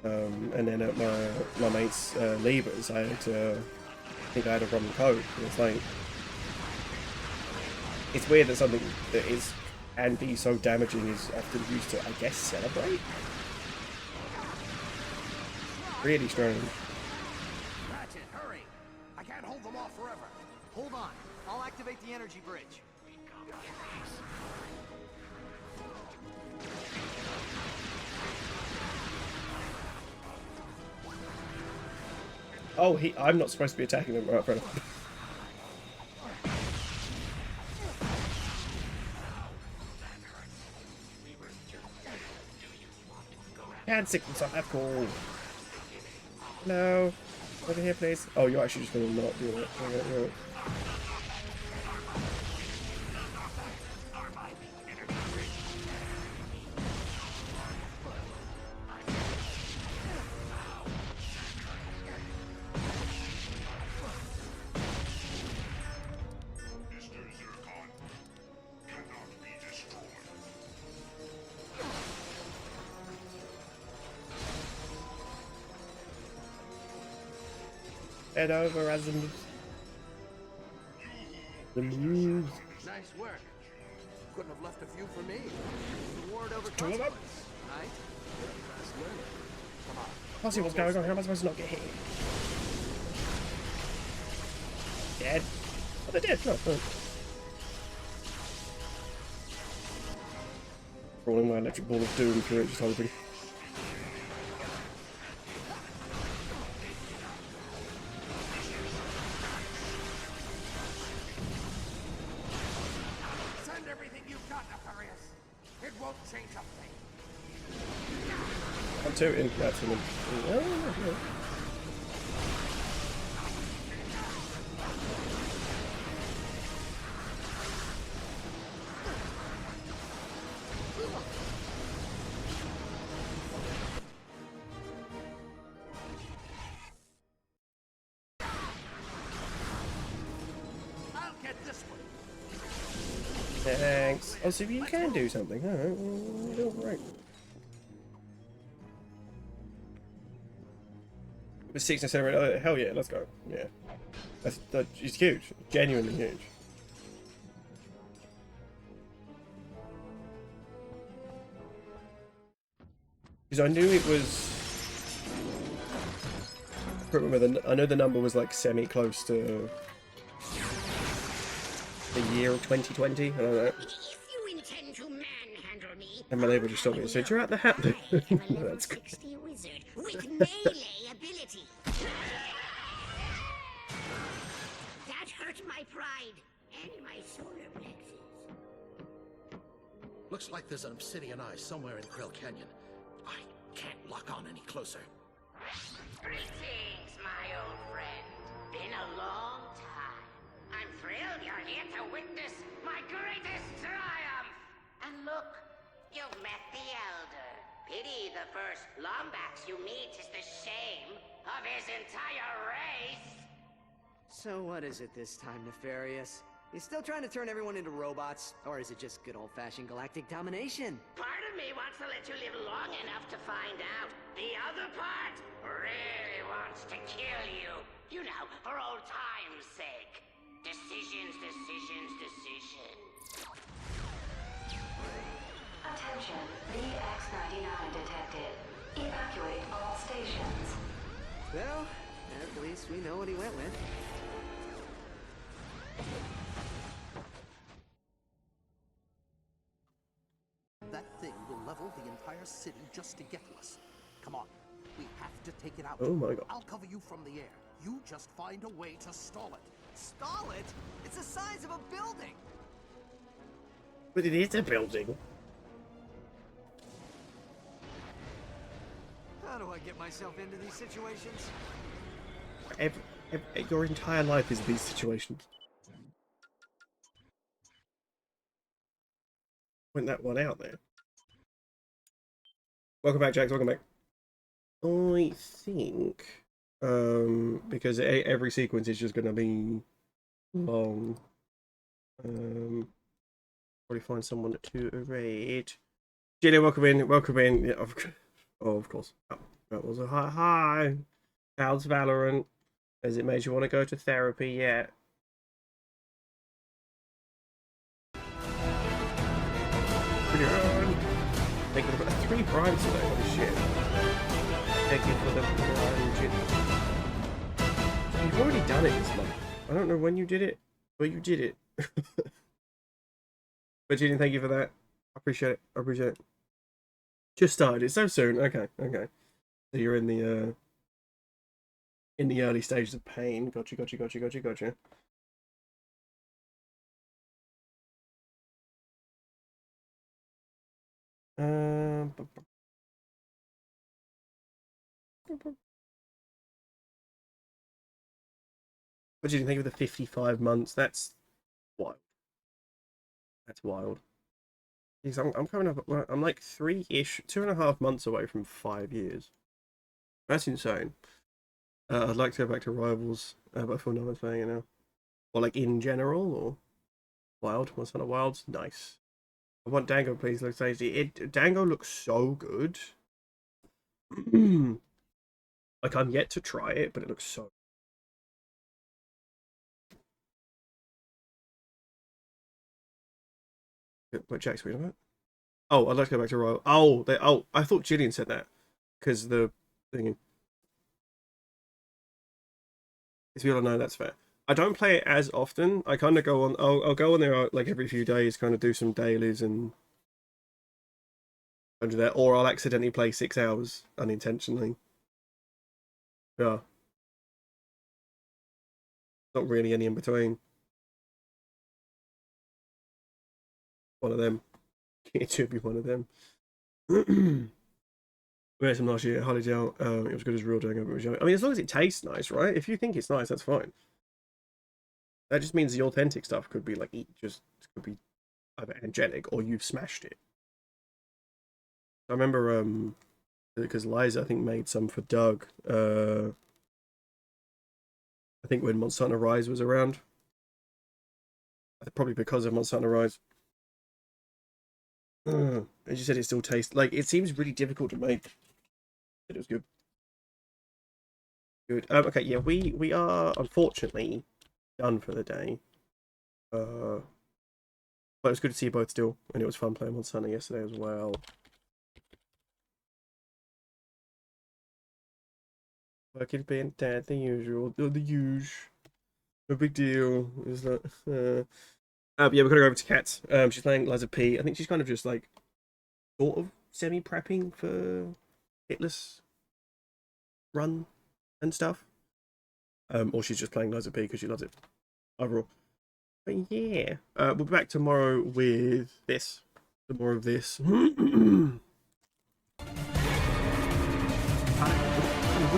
and then at my mate's Levers, I think I had a rum and coke. And it's like it's weird that something that is can be so damaging is often used to, I guess, celebrate. Really strange. Ratchet, hurry! I can't hold them off forever. Hold on. I'll activate the energy bridge. Oh, I'm not supposed to be attacking them, right, brother. Hand sickness, that's cool. No. Over here, please. Oh, you're actually just gonna not do it. Okay, head over as the muse. Nice work. Couldn't have left a few for me. Reward over Two of them. Right? Come on. I'll see what's going on. How am I supposed to not get hit? Dead. Oh, they're dead. No. Rolling my electric ball of doom through it, just hoping. Send everything you've got, Nefarious. It won't change a thing. I'm too in that to them. this one. Thanks. Oh, so you can do something. Alright, well, right. It was 6 and 7. Oh, hell yeah, let's go. Yeah. It's huge. Genuinely huge. Because I knew it was... I can't remember, I know the number was like semi-close to the year of 2020. I don't know. If you intend to manhandle me, And my neighbour just told me, he said, you're at the hat. That's great. 60 wizard with melee ability. That hurt my pride and my solar plexus. Looks like there's an obsidian eye somewhere in Krill Canyon. I can't lock on any closer. Greetings, my old friend. Been a long time. I'm thrilled you're here to witness my greatest triumph. And look, you've met the Elder. Pity the first Lombax you meet is the shame of his entire race. So what is it this time, Nefarious? You still trying to turn everyone into robots? Or is it just good old-fashioned galactic domination? Part of me wants to let you live long enough to find out. The other part really wants to kill you. You know, for old time's sake. Decisions, decisions, decisions. Attention, VX-99 detected. Evacuate all stations. Well, at least we know what he went with. That thing will level the entire city just to get to us. Come on, we have to take it out. Oh my god. I'll cover you from the air. You just find a way to stall it. Stall it? It's the size of a building! But it is a building. How do I get myself into these situations? Your entire life is these situations. Went that one out there. Welcome back, Jax. Welcome back. I think because every sequence is just going to be long. Probably find someone to raid. Gillian, welcome in. Welcome in. Yeah, of course. Oh, that was a hi. How's Valorant? Has it made you want to go to therapy yet? Thank you for 3 primes today. Holy shit. Thank you for the prime. You've already done it this month. I don't know when you did it, but you did it. But Julian, thank you for that. I appreciate it. I appreciate it. Just started it so soon. Okay, okay. So you're in the early stages of pain. Gotcha, gotcha, gotcha, gotcha, gotcha. What do you think of the 55 months? That's wild. That's wild. Because I'm coming up. I'm like 3-ish, 2.5 months away from 5 years. That's insane. I'd like to go back to Rivals, but I feel no one's playing it now. Or like in general, or Wild. What's on a Wilds? Nice. I want Dango, please. Looks tasty. Dango looks so good. Like I'm yet to try it, but it looks so. What Jack's reading about? Oh, I'd like to go back to Royal. Oh, I thought Gillian said that because the thing. If you don't know, that's fair. I don't play it as often. I kind of go on. I'll go on there like every few days, kind of do some dailies and do that, or I'll accidentally play 6 hours unintentionally. Yeah. Not really any in between. One of them. It should be one of them. We had some last year, Harley Gel. It was good as real Dango. I mean, as long as it tastes nice, right? If you think it's nice, that's fine. That just means the authentic stuff could be like could be either angelic or you've smashed it. I remember because Liza I think made some for Doug. I think when Monsanto Rise was around. Probably because of Monster Hunter Rise. As you said, it still tastes like it seems really difficult to make. But it was good. Good. Okay, yeah, we are unfortunately done for the day. But it was good to see you both still, and it was fun playing Monster Hunter yesterday as well. Working being dead, the usual, the usual. No big deal. Is that? But yeah, we're gonna go over to Kat. She's playing Liza P. I think she's kind of just like sort of semi-prepping for hitless run and stuff. Or she's just playing Liza P because she loves it overall. But yeah, we'll be back tomorrow with this. Some more of this. What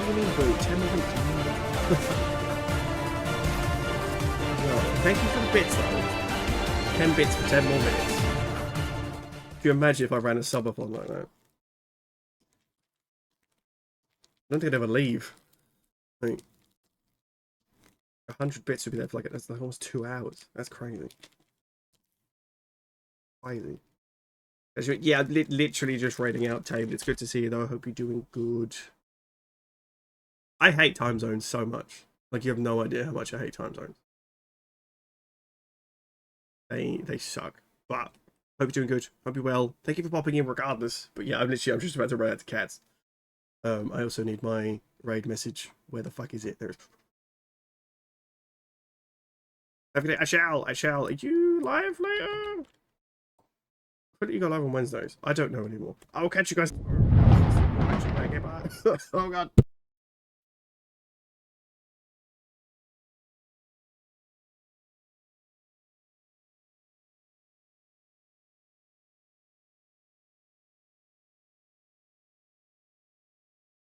do you mean, bro? 10 minutes. Well, thank you for the bits, though. 10 bits for 10 more minutes. Can you imagine if I ran a subathon like that? I don't think I'd ever leave. Like, 100 bits would be there for like, that's almost 2 hours. That's crazy. Crazy. Yeah, literally just raiding out Table. It's good to see you, though. I hope you're doing good. I hate time zones so much. Like, you have no idea how much I hate time zones. They suck. But hope you're doing good. Hope you're well. Thank you for popping in regardless. But yeah, I'm just about to run out to Cats. I also need my raid message. Where the fuck is it? There's. I shall. Are you live later? I thought you go live on Wednesdays. I don't know anymore. I will catch you guys. Oh god.